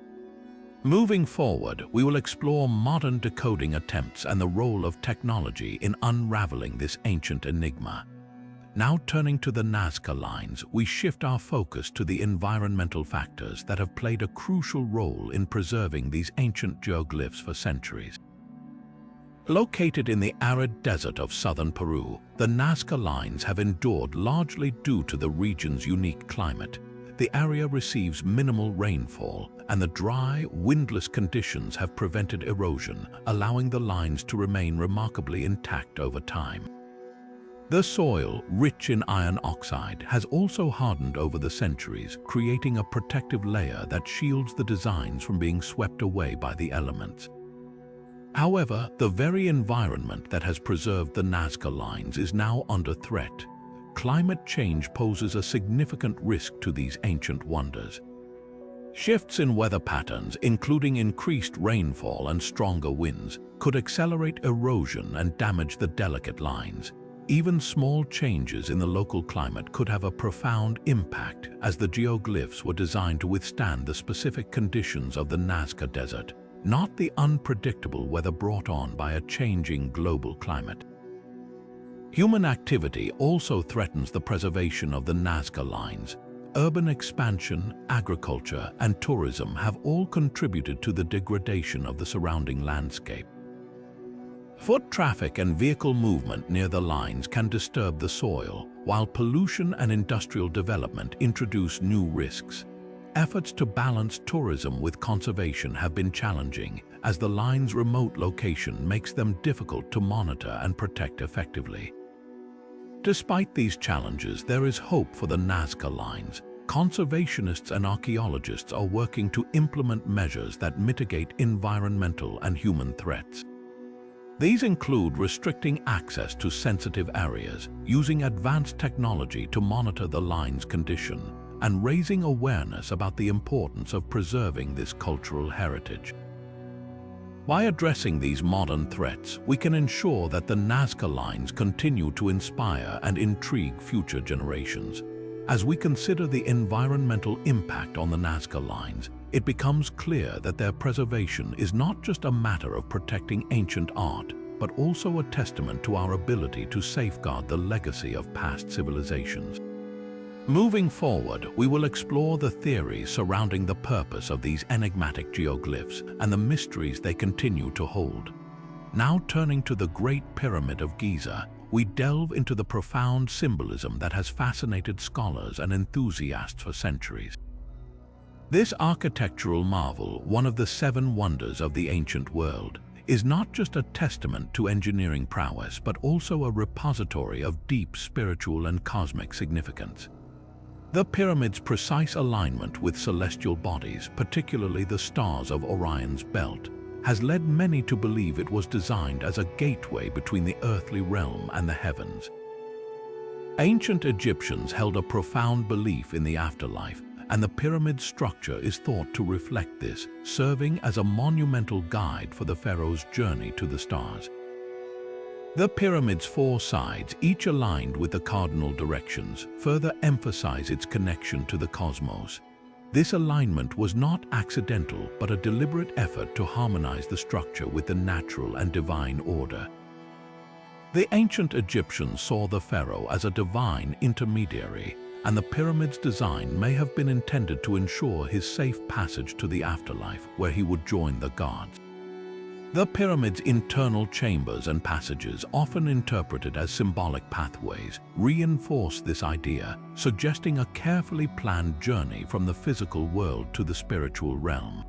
Moving forward, we will explore modern decoding attempts and the role of technology in unraveling this ancient enigma. Now turning to the Nazca Lines, we shift our focus to the environmental factors that have played a crucial role in preserving these ancient geoglyphs for centuries. Located in the arid desert of southern Peru, the Nazca Lines have endured largely due to the region's unique climate. The area receives minimal rainfall, and the dry, windless conditions have prevented erosion, allowing the lines to remain remarkably intact over time. The soil, rich in iron oxide, has also hardened over the centuries, creating a protective layer that shields the designs from being swept away by the elements. However, the very environment that has preserved the Nazca Lines is now under threat. Climate change poses a significant risk to these ancient wonders. Shifts in weather patterns, including increased rainfall and stronger winds, could accelerate erosion and damage the delicate lines. Even small changes in the local climate could have a profound impact, as the geoglyphs were designed to withstand the specific conditions of the Nazca Desert, not the unpredictable weather brought on by a changing global climate. Human activity also threatens the preservation of the Nazca Lines. Urban expansion, agriculture, and tourism have all contributed to the degradation of the surrounding landscape. Foot traffic and vehicle movement near the lines can disturb the soil, while pollution and industrial development introduce new risks. Efforts to balance tourism with conservation have been challenging, as the line's remote location makes them difficult to monitor and protect effectively. Despite these challenges, there is hope for the Nazca Lines. Conservationists and archaeologists are working to implement measures that mitigate environmental and human threats. These include restricting access to sensitive areas, using advanced technology to monitor the line's condition, and raising awareness about the importance of preserving this cultural heritage. By addressing these modern threats, we can ensure that the Nazca Lines continue to inspire and intrigue future generations. As we consider the environmental impact on the Nazca Lines, it becomes clear that their preservation is not just a matter of protecting ancient art, but also a testament to our ability to safeguard the legacy of past civilizations. Moving forward, we will explore the theories surrounding the purpose of these enigmatic geoglyphs and the mysteries they continue to hold. Now turning to the Great Pyramid of Giza, we delve into the profound symbolism that has fascinated scholars and enthusiasts for centuries. This architectural marvel, one of the 7 wonders of the ancient world, is not just a testament to engineering prowess, but also a repository of deep spiritual and cosmic significance. The pyramid's precise alignment with celestial bodies, particularly the stars of Orion's belt, has led many to believe it was designed as a gateway between the earthly realm and the heavens. Ancient Egyptians held a profound belief in the afterlife, and the pyramid's structure is thought to reflect this, serving as a monumental guide for the pharaoh's journey to the stars. The pyramid's 4 sides, each aligned with the cardinal directions, further emphasize its connection to the cosmos. This alignment was not accidental, but a deliberate effort to harmonize the structure with the natural and divine order. The ancient Egyptians saw the pharaoh as a divine intermediary, and the pyramid's design may have been intended to ensure his safe passage to the afterlife, where he would join the gods. The pyramid's internal chambers and passages, often interpreted as symbolic pathways, reinforce this idea, suggesting a carefully planned journey from the physical world to the spiritual realm.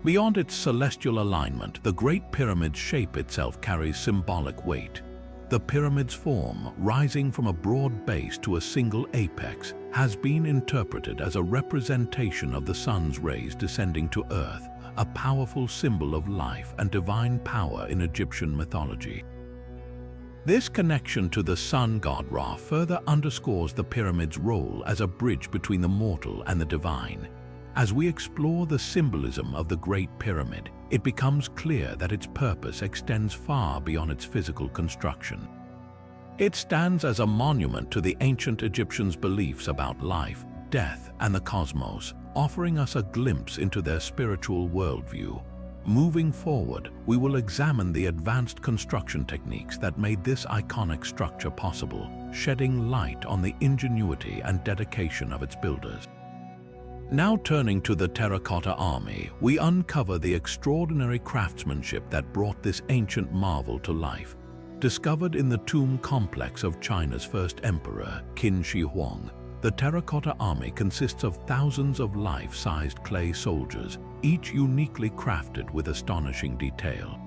Beyond its celestial alignment, the Great Pyramid's shape itself carries symbolic weight. The pyramid's form, rising from a broad base to a single apex, has been interpreted as a representation of the sun's rays descending to earth, a powerful symbol of life and divine power in Egyptian mythology. This connection to the sun god Ra further underscores the pyramid's role as a bridge between the mortal and the divine. As we explore the symbolism of the Great Pyramid, it becomes clear that its purpose extends far beyond its physical construction. It stands as a monument to the ancient Egyptians' beliefs about life, death, and the cosmos, offering us a glimpse into their spiritual worldview. Moving forward, we will examine the advanced construction techniques that made this iconic structure possible, shedding light on the ingenuity and dedication of its builders. Now turning to the Terracotta Army, we uncover the extraordinary craftsmanship that brought this ancient marvel to life. Discovered in the tomb complex of China's first emperor, Qin Shi Huang, the Terracotta Army consists of thousands of life-sized clay soldiers, each uniquely crafted with astonishing detail.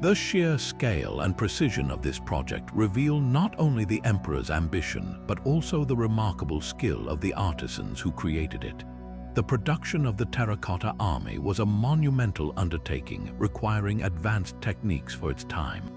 The sheer scale and precision of this project reveal not only the emperor's ambition, but also the remarkable skill of the artisans who created it. The production of the Terracotta Army was a monumental undertaking, requiring advanced techniques for its time.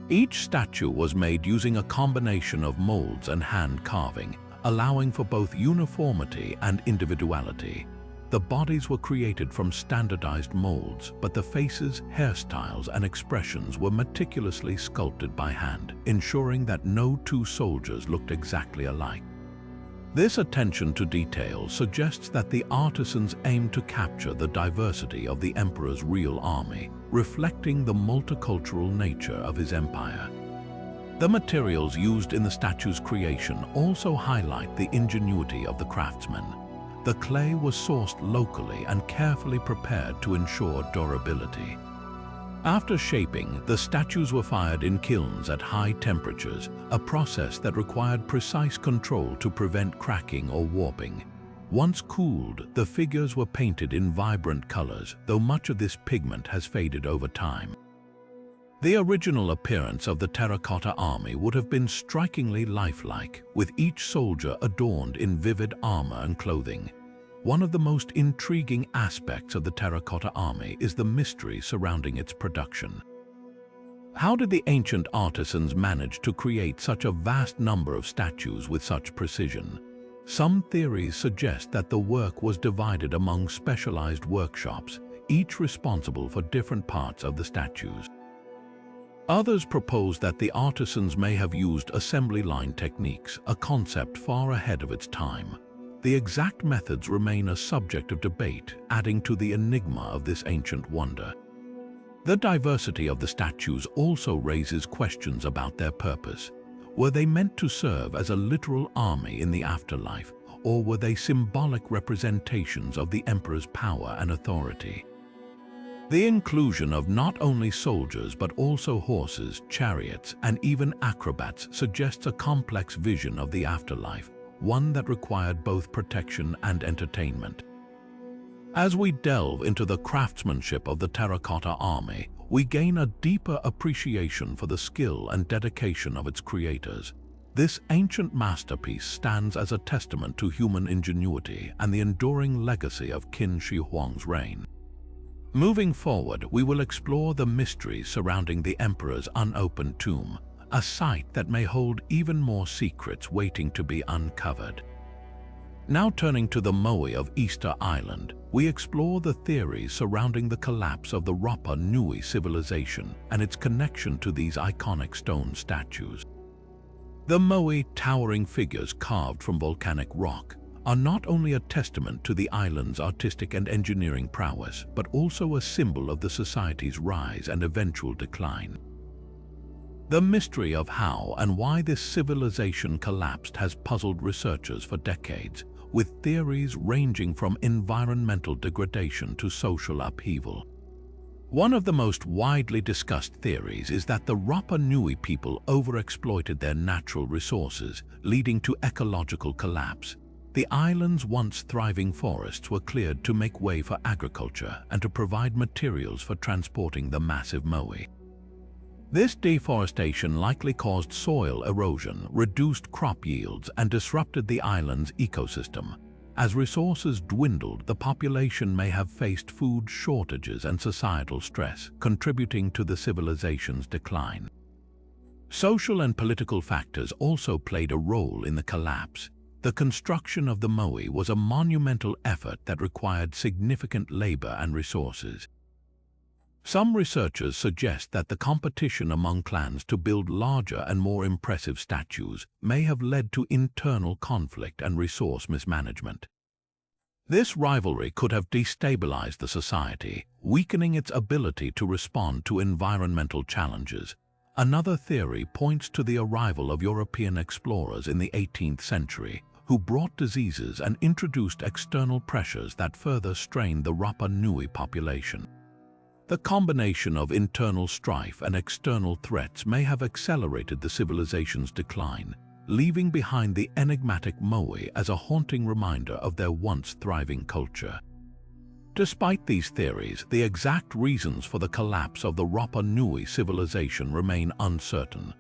Each statue was made using a combination of molds and hand carving, allowing for both uniformity and individuality. The bodies were created from standardized molds, but the faces, hairstyles, and expressions were meticulously sculpted by hand, ensuring that no two soldiers looked exactly alike. This attention to detail suggests that the artisans aimed to capture the diversity of the emperor's real army, reflecting the multicultural nature of his empire. The materials used in the statue's creation also highlight the ingenuity of the craftsmen. The clay was sourced locally and carefully prepared to ensure durability. After shaping, the statues were fired in kilns at high temperatures, a process that required precise control to prevent cracking or warping. Once cooled, the figures were painted in vibrant colors, though much of this pigment has faded over time. The original appearance of the Terracotta Army would have been strikingly lifelike, with each soldier adorned in vivid armor and clothing. One of the most intriguing aspects of the Terracotta Army is the mystery surrounding its production. How did the ancient artisans manage to create such a vast number of statues with such precision? Some theories suggest that the work was divided among specialized workshops, each responsible for different parts of the statues. Others propose that the artisans may have used assembly line techniques, a concept far ahead of its time. The exact methods remain a subject of debate, adding to the enigma of this ancient wonder. The diversity of the statues also raises questions about their purpose. Were they meant to serve as a literal army in the afterlife, or were they symbolic representations of the emperor's power and authority? The inclusion of not only soldiers but also horses, chariots, and even acrobats suggests a complex vision of the afterlife, one that required both protection and entertainment. As we delve into the craftsmanship of the Terracotta Army, we gain a deeper appreciation for the skill and dedication of its creators. This ancient masterpiece stands as a testament to human ingenuity and the enduring legacy of Qin Shi Huang's reign. Moving forward, we will explore the mysteries surrounding the emperor's unopened tomb, a site that may hold even more secrets waiting to be uncovered. Now turning to the Moai of Easter Island, we explore the theories surrounding the collapse of the Rapa Nui civilization and its connection to these iconic stone statues. The Moai, towering figures carved from volcanic rock, are not only a testament to the island's artistic and engineering prowess, but also a symbol of the society's rise and eventual decline. The mystery of how and why this civilization collapsed has puzzled researchers for decades, with theories ranging from environmental degradation to social upheaval. One of the most widely discussed theories is that the Rapa Nui people overexploited their natural resources, leading to ecological collapse. The island's once thriving forests were cleared to make way for agriculture and to provide materials for transporting the massive Moai. This deforestation likely caused soil erosion, reduced crop yields, and disrupted the island's ecosystem. As resources dwindled, the population may have faced food shortages and societal stress, contributing to the civilization's decline. Social and political factors also played a role in the collapse. The construction of the Moai was a monumental effort that required significant labor and resources. Some researchers suggest that the competition among clans to build larger and more impressive statues may have led to internal conflict and resource mismanagement. This rivalry could have destabilized the society, weakening its ability to respond to environmental challenges. Another theory points to the arrival of European explorers in the 18th century, who brought diseases and introduced external pressures that further strained the Rapa Nui population. The combination of internal strife and external threats may have accelerated the civilization's decline, leaving behind the enigmatic Moai as a haunting reminder of their once thriving culture. Despite these theories, the exact reasons for the collapse of the Rapa Nui civilization remain uncertain.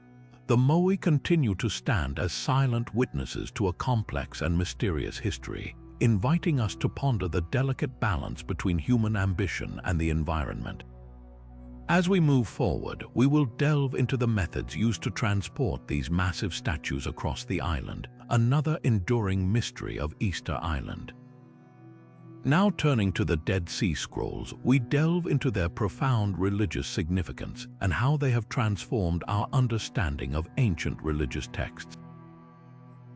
The Moai continue to stand as silent witnesses to a complex and mysterious history, inviting us to ponder the delicate balance between human ambition and the environment. As we move forward, we will delve into the methods used to transport these massive statues across the island, another enduring mystery of Easter Island. Now turning to the Dead Sea Scrolls, we delve into their profound religious significance and how they have transformed our understanding of ancient religious texts.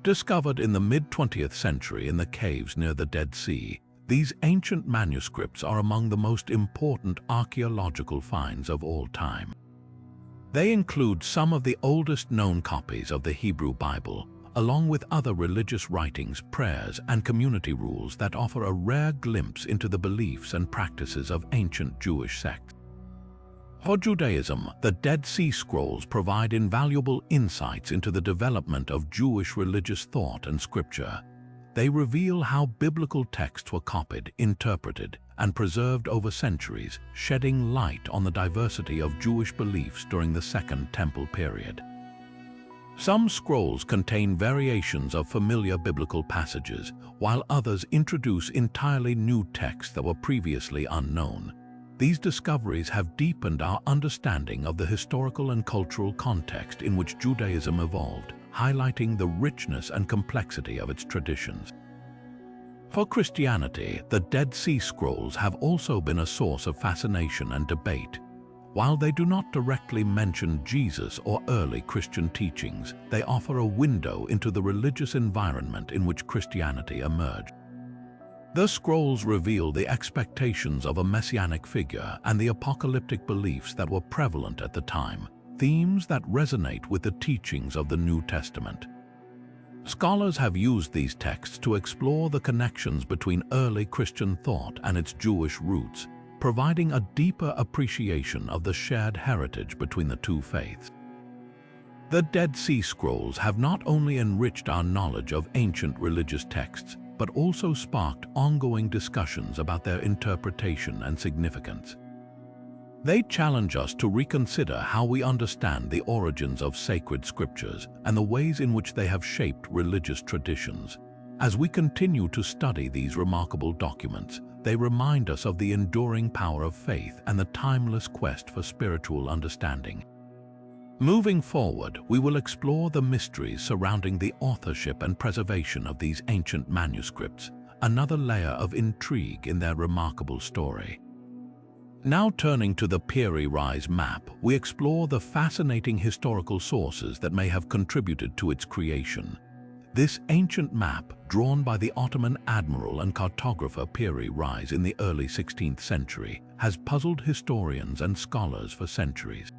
Discovered in the mid-20th century in the caves near the Dead Sea, these ancient manuscripts are among the most important archaeological finds of all time. They include some of the oldest known copies of the Hebrew Bible, along with other religious writings, prayers, and community rules that offer a rare glimpse into the beliefs and practices of ancient Jewish sects. For Judaism, the Dead Sea Scrolls provide invaluable insights into the development of Jewish religious thought and scripture. They reveal how biblical texts were copied, interpreted, and preserved over centuries, shedding light on the diversity of Jewish beliefs during the Second Temple period. Some scrolls contain variations of familiar biblical passages, while others introduce entirely new texts that were previously unknown. These discoveries have deepened our understanding of the historical and cultural context in which Judaism evolved, highlighting the richness and complexity of its traditions. For Christianity, the Dead Sea Scrolls have also been a source of fascination and debate. While they do not directly mention Jesus or early Christian teachings, they offer a window into the religious environment in which Christianity emerged. The scrolls reveal the expectations of a messianic figure and the apocalyptic beliefs that were prevalent at the time, themes that resonate with the teachings of the New Testament. Scholars have used these texts to explore the connections between early Christian thought and its Jewish roots, providing a deeper appreciation of the shared heritage between the two faiths. The Dead Sea Scrolls have not only enriched our knowledge of ancient religious texts, but also sparked ongoing discussions about their interpretation and significance. They challenge us to reconsider how we understand the origins of sacred scriptures and the ways in which they have shaped religious traditions. As we continue to study these remarkable documents, they remind us of the enduring power of faith and the timeless quest for spiritual understanding. Moving forward, we will explore the mysteries surrounding the authorship and preservation of these ancient manuscripts, another layer of intrigue in their remarkable story. Now turning to the Piri Reis map, we explore the fascinating historical sources that may have contributed to its creation. This ancient map, drawn by the Ottoman admiral and cartographer Piri Reis in the early 16th century, has puzzled historians and scholars for centuries.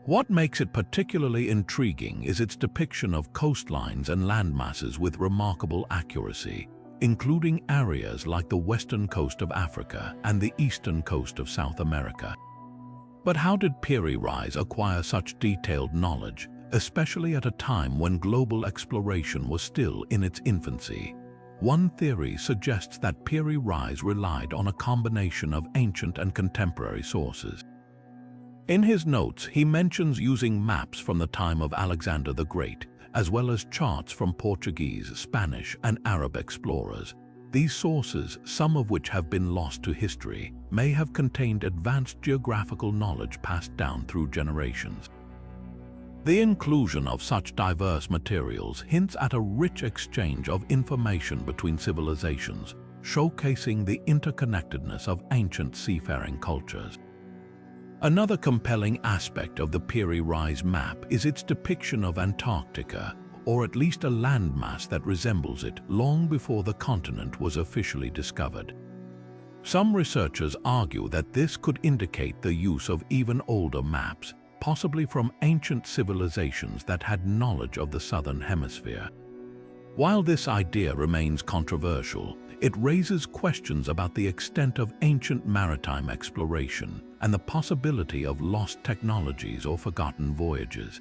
What makes it particularly intriguing is its depiction of coastlines and landmasses with remarkable accuracy, including areas like the western coast of Africa and the eastern coast of South America. But how did Piri Reis acquire such detailed knowledge, especially at a time when global exploration was still in its infancy? One theory suggests that Piri Reis relied on a combination of ancient and contemporary sources. In his notes, he mentions using maps from the time of Alexander the Great, as well as charts from Portuguese, Spanish, and Arab explorers. These sources, some of which have been lost to history, may have contained advanced geographical knowledge passed down through generations. The inclusion of such diverse materials hints at a rich exchange of information between civilizations, showcasing the interconnectedness of ancient seafaring cultures. Another compelling aspect of the Piri Reis map is its depiction of Antarctica, or at least a landmass that resembles it, long before the continent was officially discovered. Some researchers argue that this could indicate the use of even older maps, possibly from ancient civilizations that had knowledge of the southern hemisphere. While this idea remains controversial, it raises questions about the extent of ancient maritime exploration and the possibility of lost technologies or forgotten voyages.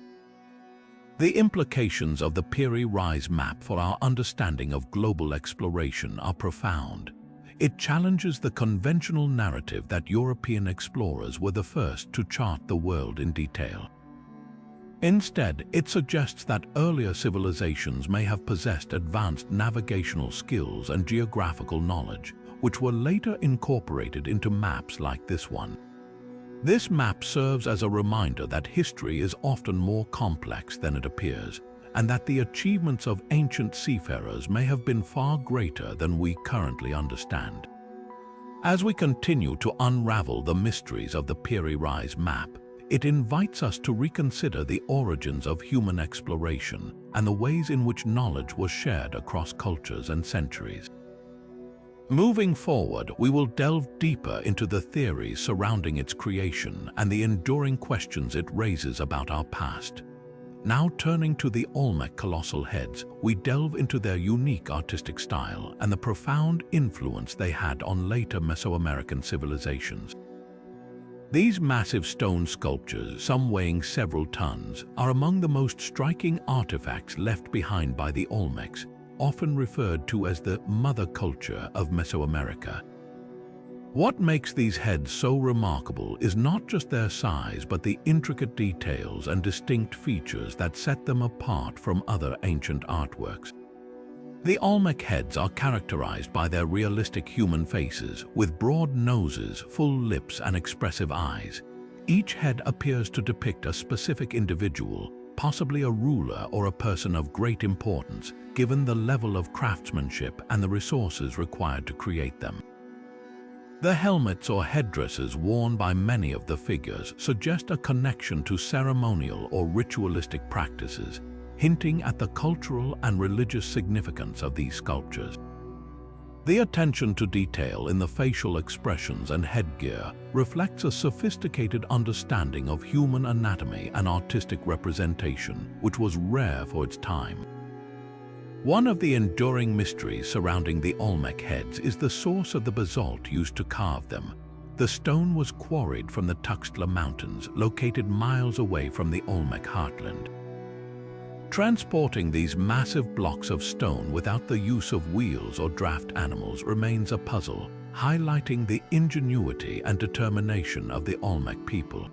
The implications of the Piri Reis map for our understanding of global exploration are profound. It challenges the conventional narrative that European explorers were the first to chart the world in detail. Instead, it suggests that earlier civilizations may have possessed advanced navigational skills and geographical knowledge, which were later incorporated into maps like this one. This map serves as a reminder that history is often more complex than it appears, and that the achievements of ancient seafarers may have been far greater than we currently understand. As we continue to unravel the mysteries of the Piri Reis map, it invites us to reconsider the origins of human exploration and the ways in which knowledge was shared across cultures and centuries. Moving forward, we will delve deeper into the theories surrounding its creation and the enduring questions it raises about our past. Now turning to the Olmec colossal heads, we delve into their unique artistic style and the profound influence they had on later Mesoamerican civilizations. These massive stone sculptures, some weighing several tons, are among the most striking artifacts left behind by the Olmecs, often referred to as the mother culture of Mesoamerica. What makes these heads so remarkable is not just their size, but the intricate details and distinct features that set them apart from other ancient artworks. The Olmec heads are characterized by their realistic human faces, with broad noses, full lips, and expressive eyes. Each head appears to depict a specific individual, possibly a ruler or a person of great importance, given the level of craftsmanship and the resources required to create them. The helmets or headdresses worn by many of the figures suggest a connection to ceremonial or ritualistic practices, hinting at the cultural and religious significance of these sculptures. The attention to detail in the facial expressions and headgear reflects a sophisticated understanding of human anatomy and artistic representation, which was rare for its time. One of the enduring mysteries surrounding the Olmec heads is the source of the basalt used to carve them. The stone was quarried from the Tuxtla Mountains, located miles away from the Olmec heartland. Transporting these massive blocks of stone without the use of wheels or draft animals remains a puzzle, highlighting the ingenuity and determination of the Olmec people.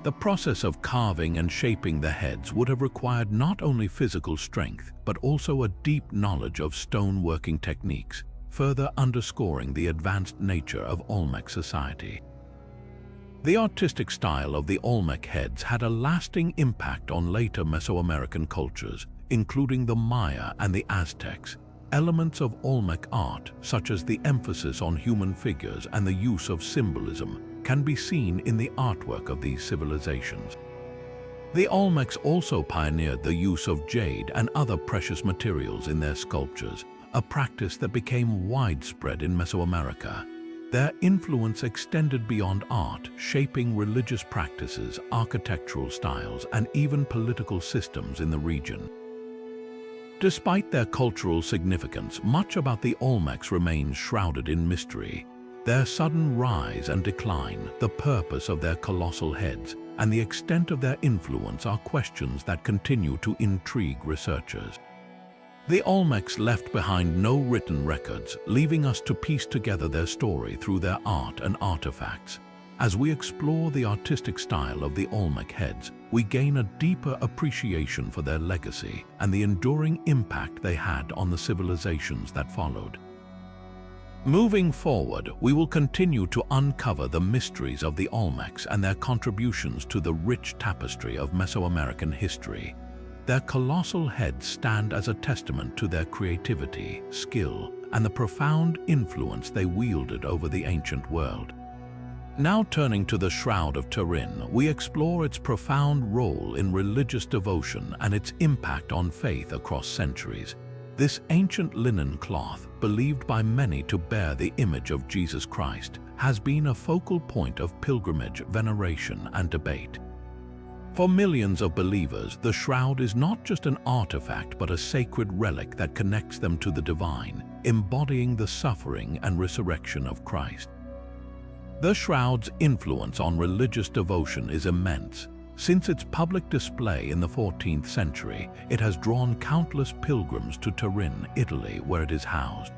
The process of carving and shaping the heads would have required not only physical strength, but also a deep knowledge of stone-working techniques, further underscoring the advanced nature of Olmec society. The artistic style of the Olmec heads had a lasting impact on later Mesoamerican cultures, including the Maya and the Aztecs. Elements of Olmec art, such as the emphasis on human figures and the use of symbolism, can be seen in the artwork of these civilizations. The Olmecs also pioneered the use of jade and other precious materials in their sculptures, a practice that became widespread in Mesoamerica. Their influence extended beyond art, shaping religious practices, architectural styles, and even political systems in the region. Despite their cultural significance, much about the Olmecs remains shrouded in mystery. Their sudden rise and decline, the purpose of their colossal heads, and the extent of their influence are questions that continue to intrigue researchers. The Olmecs left behind no written records, leaving us to piece together their story through their art and artifacts. As we explore the artistic style of the Olmec heads, we gain a deeper appreciation for their legacy and the enduring impact they had on the civilizations that followed. Moving forward, we will continue to uncover the mysteries of the Olmecs and their contributions to the rich tapestry of Mesoamerican history. Their colossal heads stand as a testament to their creativity, skill, and the profound influence they wielded over the ancient world. Now turning to the Shroud of Turin, we explore its profound role in religious devotion and its impact on faith across centuries. This ancient linen cloth, believed by many to bear the image of Jesus Christ, has been a focal point of pilgrimage, veneration, and debate. For millions of believers, the shroud is not just an artifact but a sacred relic that connects them to the divine, embodying the suffering and resurrection of Christ. The shroud's influence on religious devotion is immense. Since its public display in the 14th century, it has drawn countless pilgrims to Turin, Italy, where it is housed.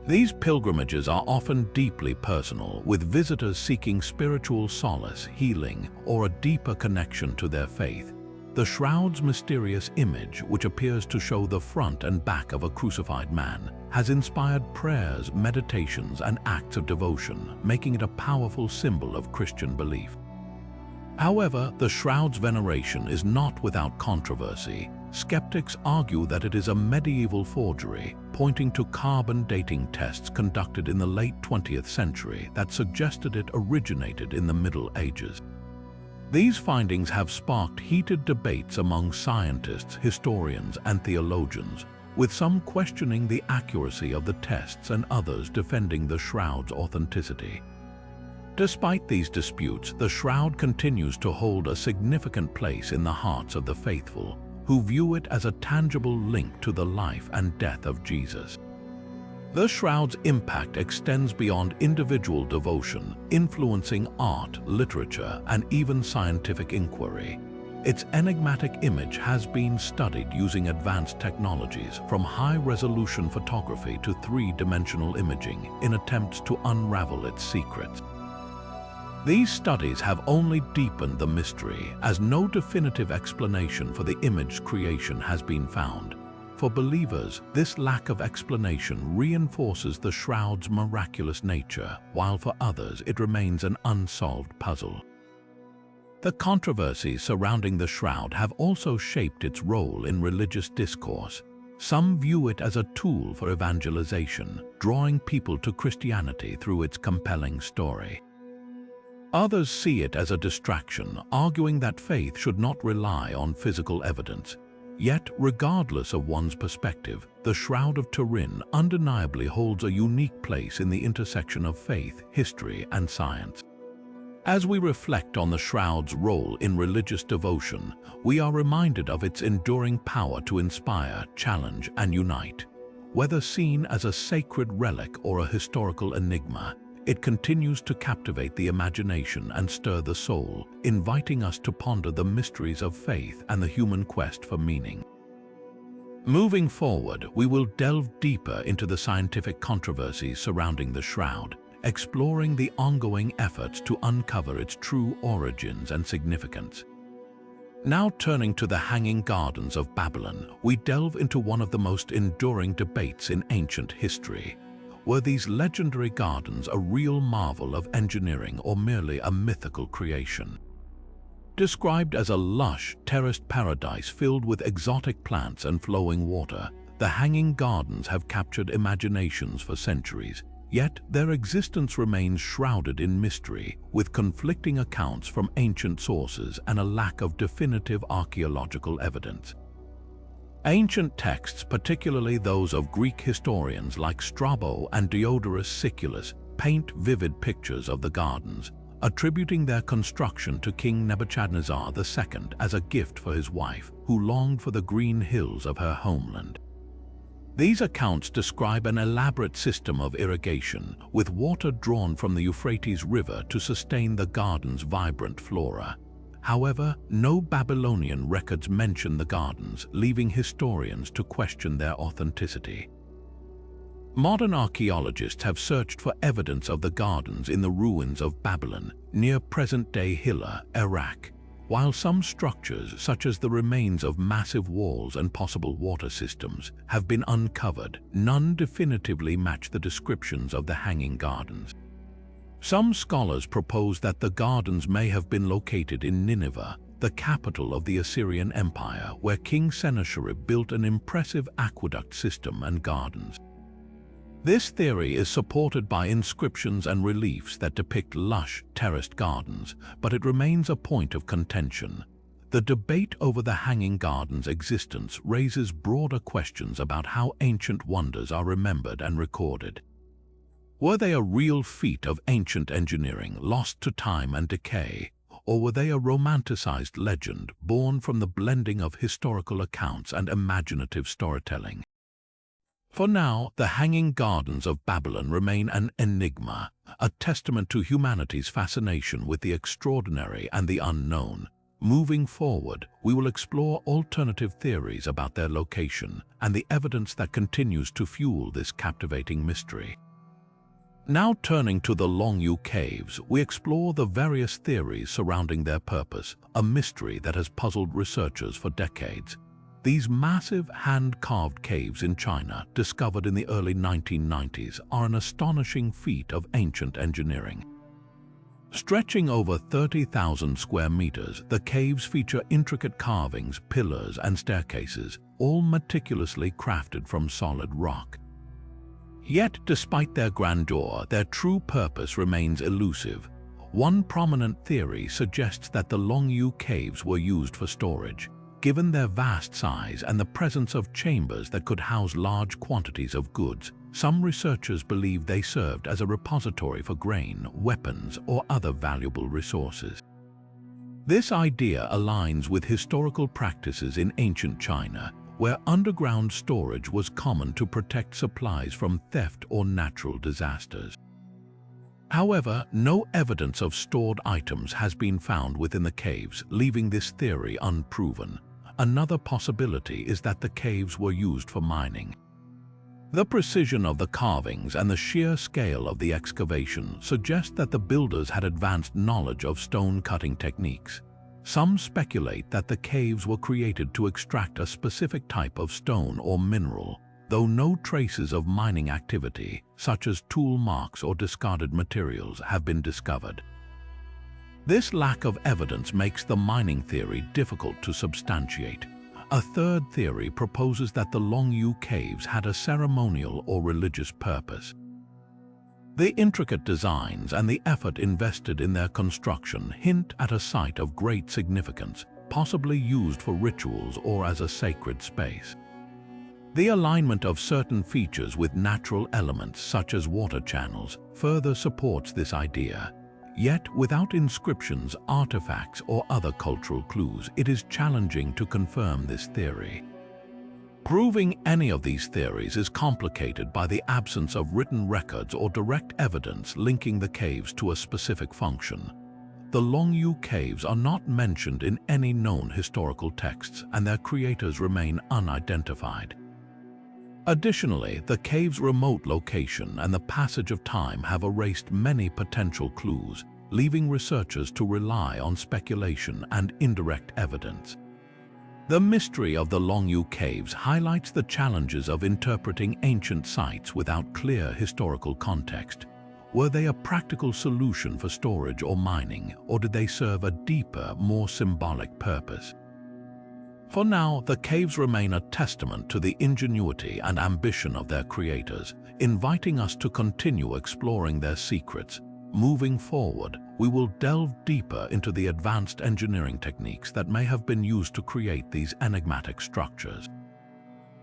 These pilgrimages are often deeply personal, with visitors seeking spiritual solace, healing, or a deeper connection to their faith. The shroud's mysterious image, which appears to show the front and back of a crucified man, has inspired prayers, meditations, and acts of devotion, making it a powerful symbol of Christian belief. However, the shroud's veneration is not without controversy. skeptics argue that it is a medieval forgery, pointing to carbon dating tests conducted in the late 20th century that suggested it originated in the Middle Ages. These findings have sparked heated debates among scientists, historians, and theologians, with some questioning the accuracy of the tests and others defending the shroud's authenticity. Despite these disputes, the shroud continues to hold a significant place in the hearts of the faithful, who view it as a tangible link to the life and death of Jesus. The shroud's impact extends beyond individual devotion, influencing art, literature, and even scientific inquiry. Its enigmatic image has been studied using advanced technologies, from high-resolution photography to three-dimensional imaging, in attempts to unravel its secrets. These studies have only deepened the mystery, as no definitive explanation for the image's creation has been found. For believers, this lack of explanation reinforces the shroud's miraculous nature, while for others it remains an unsolved puzzle. The controversies surrounding the shroud have also shaped its role in religious discourse. Some view it as a tool for evangelization, drawing people to Christianity through its compelling story. Others see it as a distraction, arguing that faith should not rely on physical evidence. Yet, regardless of one's perspective, the Shroud of Turin undeniably holds a unique place in the intersection of faith, history, and science. As we reflect on the shroud's role in religious devotion, we are reminded of its enduring power to inspire, challenge, and unite. Whether seen as a sacred relic or a historical enigma, it continues to captivate the imagination and stir the soul, inviting us to ponder the mysteries of faith and the human quest for meaning. Moving forward, we will delve deeper into the scientific controversies surrounding the shroud, exploring the ongoing efforts to uncover its true origins and significance. Now turning to the Hanging Gardens of Babylon, we delve into one of the most enduring debates in ancient history. Were these legendary gardens a real marvel of engineering or merely a mythical creation? Described as a lush, terraced paradise filled with exotic plants and flowing water, the Hanging Gardens have captured imaginations for centuries. Yet their existence remains shrouded in mystery, with conflicting accounts from ancient sources and a lack of definitive archaeological evidence. Ancient texts, particularly those of Greek historians like Strabo and Diodorus Siculus, paint vivid pictures of the gardens, attributing their construction to King Nebuchadnezzar II as a gift for his wife, who longed for the green hills of her homeland. These accounts describe an elaborate system of irrigation, with water drawn from the Euphrates River to sustain the garden's vibrant flora. However, no Babylonian records mention the gardens, leaving historians to question their authenticity. Modern archaeologists have searched for evidence of the gardens in the ruins of Babylon, near present-day Hilla, Iraq. While some structures, such as the remains of massive walls and possible water systems, have been uncovered, none definitively match the descriptions of the Hanging Gardens. Some scholars propose that the gardens may have been located in Nineveh, the capital of the Assyrian Empire, where King Sennacherib built an impressive aqueduct system and gardens. This theory is supported by inscriptions and reliefs that depict lush, terraced gardens, but it remains a point of contention. The debate over the Hanging Gardens' existence raises broader questions about how ancient wonders are remembered and recorded. Were they a real feat of ancient engineering lost to time and decay, or were they a romanticized legend born from the blending of historical accounts and imaginative storytelling? For now, the Hanging Gardens of Babylon remain an enigma, a testament to humanity's fascination with the extraordinary and the unknown. Moving forward, we will explore alternative theories about their location and the evidence that continues to fuel this captivating mystery. Now turning to the Longyou Caves, we explore the various theories surrounding their purpose, a mystery that has puzzled researchers for decades. These massive hand-carved caves in China, discovered in the early 1990s, are an astonishing feat of ancient engineering. Stretching over 30,000 square meters, the caves feature intricate carvings, pillars, and staircases, all meticulously crafted from solid rock. Yet, despite their grandeur, their true purpose remains elusive. One prominent theory suggests that the Longyou caves were used for storage. Given their vast size and the presence of chambers that could house large quantities of goods, some researchers believe they served as a repository for grain, weapons, or other valuable resources. This idea aligns with historical practices in ancient China, where underground storage was common to protect supplies from theft or natural disasters. However, no evidence of stored items has been found within the caves, leaving this theory unproven. Another possibility is that the caves were used for mining. The precision of the carvings and the sheer scale of the excavation suggest that the builders had advanced knowledge of stone-cutting techniques. Some speculate that the caves were created to extract a specific type of stone or mineral, though no traces of mining activity, such as tool marks or discarded materials, have been discovered. This lack of evidence makes the mining theory difficult to substantiate. A third theory proposes that the Longyou caves had a ceremonial or religious purpose. The intricate designs and the effort invested in their construction hint at a site of great significance, possibly used for rituals or as a sacred space. The alignment of certain features with natural elements such as water channels further supports this idea. Yet, without inscriptions, artifacts, or other cultural clues, it is challenging to confirm this theory. Proving any of these theories is complicated by the absence of written records or direct evidence linking the caves to a specific function. The Longyou caves are not mentioned in any known historical texts, and their creators remain unidentified. Additionally, the cave's remote location and the passage of time have erased many potential clues, leaving researchers to rely on speculation and indirect evidence. The mystery of the Longyou caves highlights the challenges of interpreting ancient sites without clear historical context. Were they a practical solution for storage or mining, or did they serve a deeper, more symbolic purpose? For now, the caves remain a testament to the ingenuity and ambition of their creators, inviting us to continue exploring their secrets. Moving forward, we will delve deeper into the advanced engineering techniques that may have been used to create these enigmatic structures.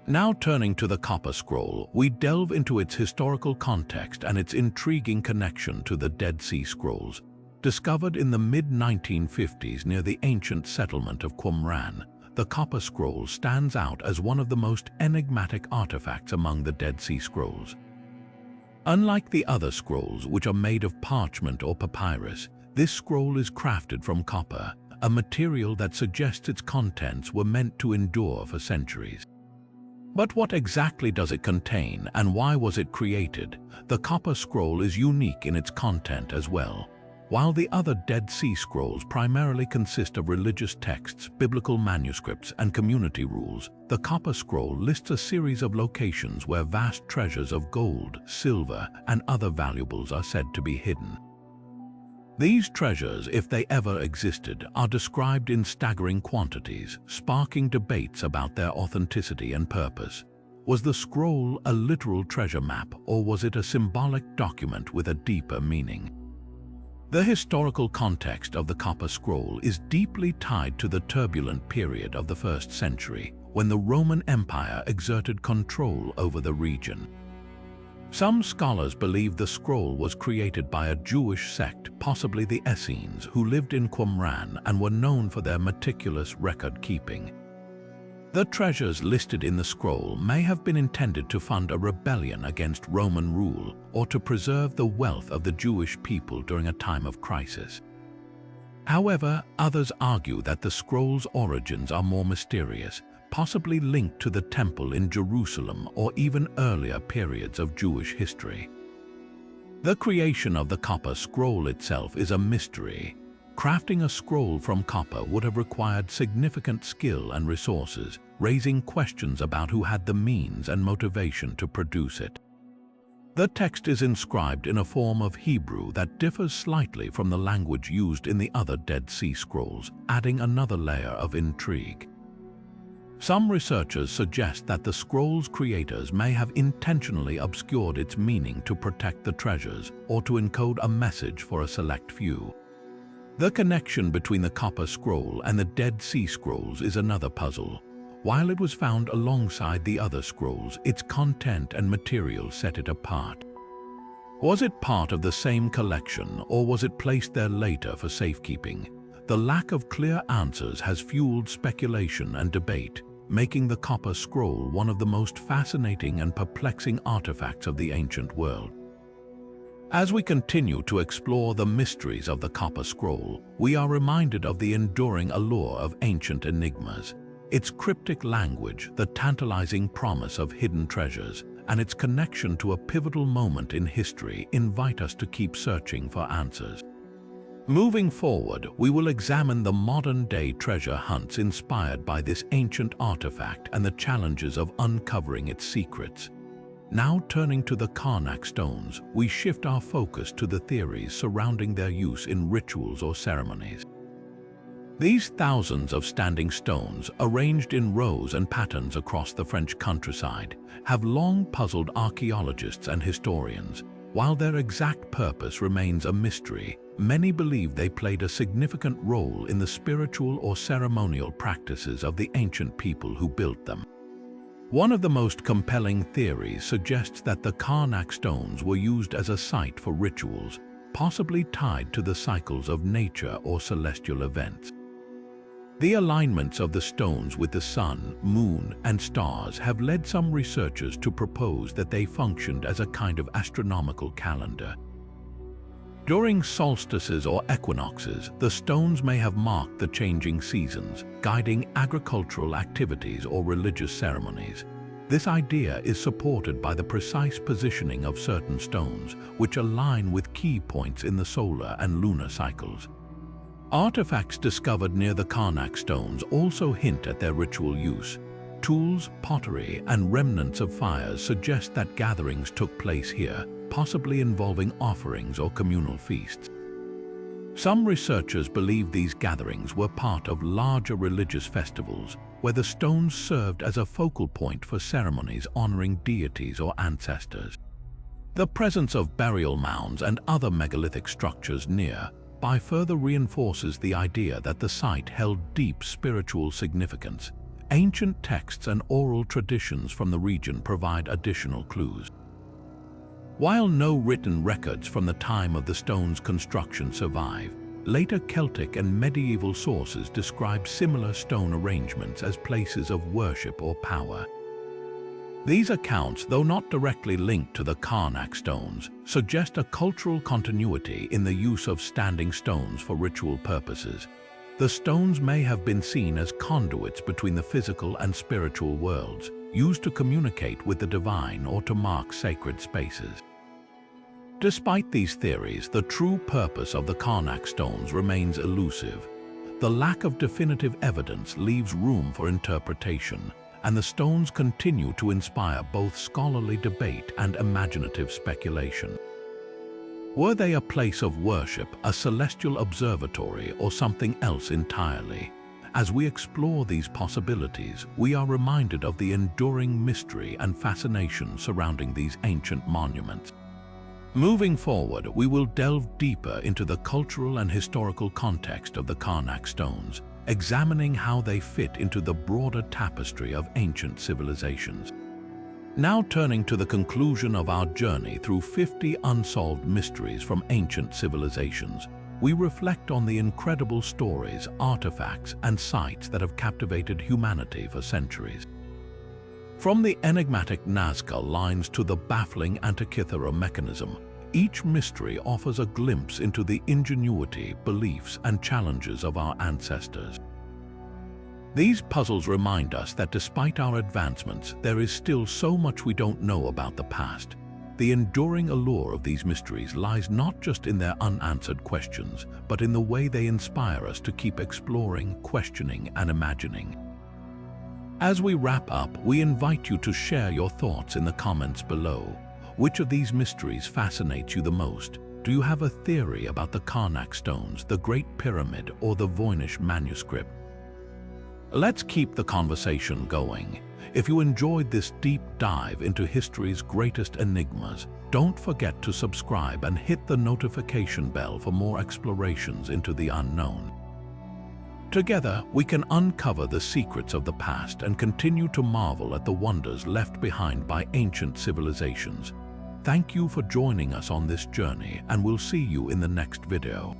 Now turning to the Copper Scroll, we delve into its historical context and its intriguing connection to the Dead Sea Scrolls. Discovered in the mid-1950s near the ancient settlement of Qumran, the Copper Scroll stands out as one of the most enigmatic artifacts among the Dead Sea Scrolls. Unlike the other scrolls, which are made of parchment or papyrus, this scroll is crafted from copper, a material that suggests its contents were meant to endure for centuries. But what exactly does it contain, and why was it created? The Copper Scroll is unique in its content as well. While the other Dead Sea Scrolls primarily consist of religious texts, biblical manuscripts, and community rules, the Copper Scroll lists a series of locations where vast treasures of gold, silver, and other valuables are said to be hidden. These treasures, if they ever existed, are described in staggering quantities, sparking debates about their authenticity and purpose. Was the scroll a literal treasure map, or was it a symbolic document with a deeper meaning? The historical context of the Copper Scroll is deeply tied to the turbulent period of the 1st century, when the Roman Empire exerted control over the region. Some scholars believe the scroll was created by a Jewish sect, possibly the Essenes, who lived in Qumran and were known for their meticulous record-keeping. The treasures listed in the scroll may have been intended to fund a rebellion against Roman rule or to preserve the wealth of the Jewish people during a time of crisis. However, others argue that the scroll's origins are more mysterious, possibly linked to the temple in Jerusalem or even earlier periods of Jewish history. The creation of the Copper Scroll itself is a mystery. Crafting a scroll from copper would have required significant skill and resources, raising questions about who had the means and motivation to produce it. The text is inscribed in a form of Hebrew that differs slightly from the language used in the other Dead Sea Scrolls, adding another layer of intrigue. Some researchers suggest that the scroll's creators may have intentionally obscured its meaning to protect the treasures or to encode a message for a select few. The connection between the Copper Scroll and the Dead Sea Scrolls is another puzzle. While it was found alongside the other scrolls, its content and material set it apart. Was it part of the same collection, or was it placed there later for safekeeping? The lack of clear answers has fueled speculation and debate, making the Copper Scroll one of the most fascinating and perplexing artifacts of the ancient world. As we continue to explore the mysteries of the Copper Scroll, we are reminded of the enduring allure of ancient enigmas. Its cryptic language, the tantalizing promise of hidden treasures, and its connection to a pivotal moment in history invite us to keep searching for answers. Moving forward, we will examine the modern-day treasure hunts inspired by this ancient artifact and the challenges of uncovering its secrets. Now turning to the Karnak stones, we shift our focus to the theories surrounding their use in rituals or ceremonies. These thousands of standing stones, arranged in rows and patterns across the French countryside, have long puzzled archaeologists and historians. While their exact purpose remains a mystery, many believe they played a significant role in the spiritual or ceremonial practices of the ancient people who built them. One of the most compelling theories suggests that the Karnak stones were used as a site for rituals, possibly tied to the cycles of nature or celestial events. The alignments of the stones with the sun, moon, and stars have led some researchers to propose that they functioned as a kind of astronomical calendar. During solstices or equinoxes, the stones may have marked the changing seasons, guiding agricultural activities or religious ceremonies. This idea is supported by the precise positioning of certain stones, which align with key points in the solar and lunar cycles. Artifacts discovered near the Karnak stones also hint at their ritual use. Tools, pottery, and remnants of fires suggest that gatherings took place here, possibly involving offerings or communal feasts. Some researchers believe these gatherings were part of larger religious festivals, where the stones served as a focal point for ceremonies honoring deities or ancestors. The presence of burial mounds and other megalithic structures nearby further reinforces the idea that the site held deep spiritual significance. Ancient texts and oral traditions from the region provide additional clues. While no written records from the time of the stone's construction survive, later Celtic and medieval sources describe similar stone arrangements as places of worship or power. These accounts, though not directly linked to the Karnak stones, suggest a cultural continuity in the use of standing stones for ritual purposes. The stones may have been seen as conduits between the physical and spiritual worlds, used to communicate with the divine or to mark sacred spaces. Despite these theories, the true purpose of the Karnak stones remains elusive. The lack of definitive evidence leaves room for interpretation, and the stones continue to inspire both scholarly debate and imaginative speculation. Were they a place of worship, a celestial observatory, or something else entirely? As we explore these possibilities, we are reminded of the enduring mystery and fascination surrounding these ancient monuments. Moving forward, we will delve deeper into the cultural and historical context of the Karnak stones, examining how they fit into the broader tapestry of ancient civilizations. Now turning to the conclusion of our journey through 50 unsolved mysteries from ancient civilizations, we reflect on the incredible stories, artifacts, and sites that have captivated humanity for centuries. From the enigmatic Nazca Lines to the baffling Antikythera Mechanism, each mystery offers a glimpse into the ingenuity, beliefs, and challenges of our ancestors. These puzzles remind us that despite our advancements, there is still so much we don't know about the past. The enduring allure of these mysteries lies not just in their unanswered questions, but in the way they inspire us to keep exploring, questioning, and imagining. As we wrap up, we invite you to share your thoughts in the comments below. Which of these mysteries fascinates you the most? Do you have a theory about the Karnak stones, the Great Pyramid, or the Voynich Manuscript? Let's keep the conversation going. If you enjoyed this deep dive into history's greatest enigmas, don't forget to subscribe and hit the notification bell for more explorations into the unknown. Together, we can uncover the secrets of the past and continue to marvel at the wonders left behind by ancient civilizations. Thank you for joining us on this journey, and we'll see you in the next video.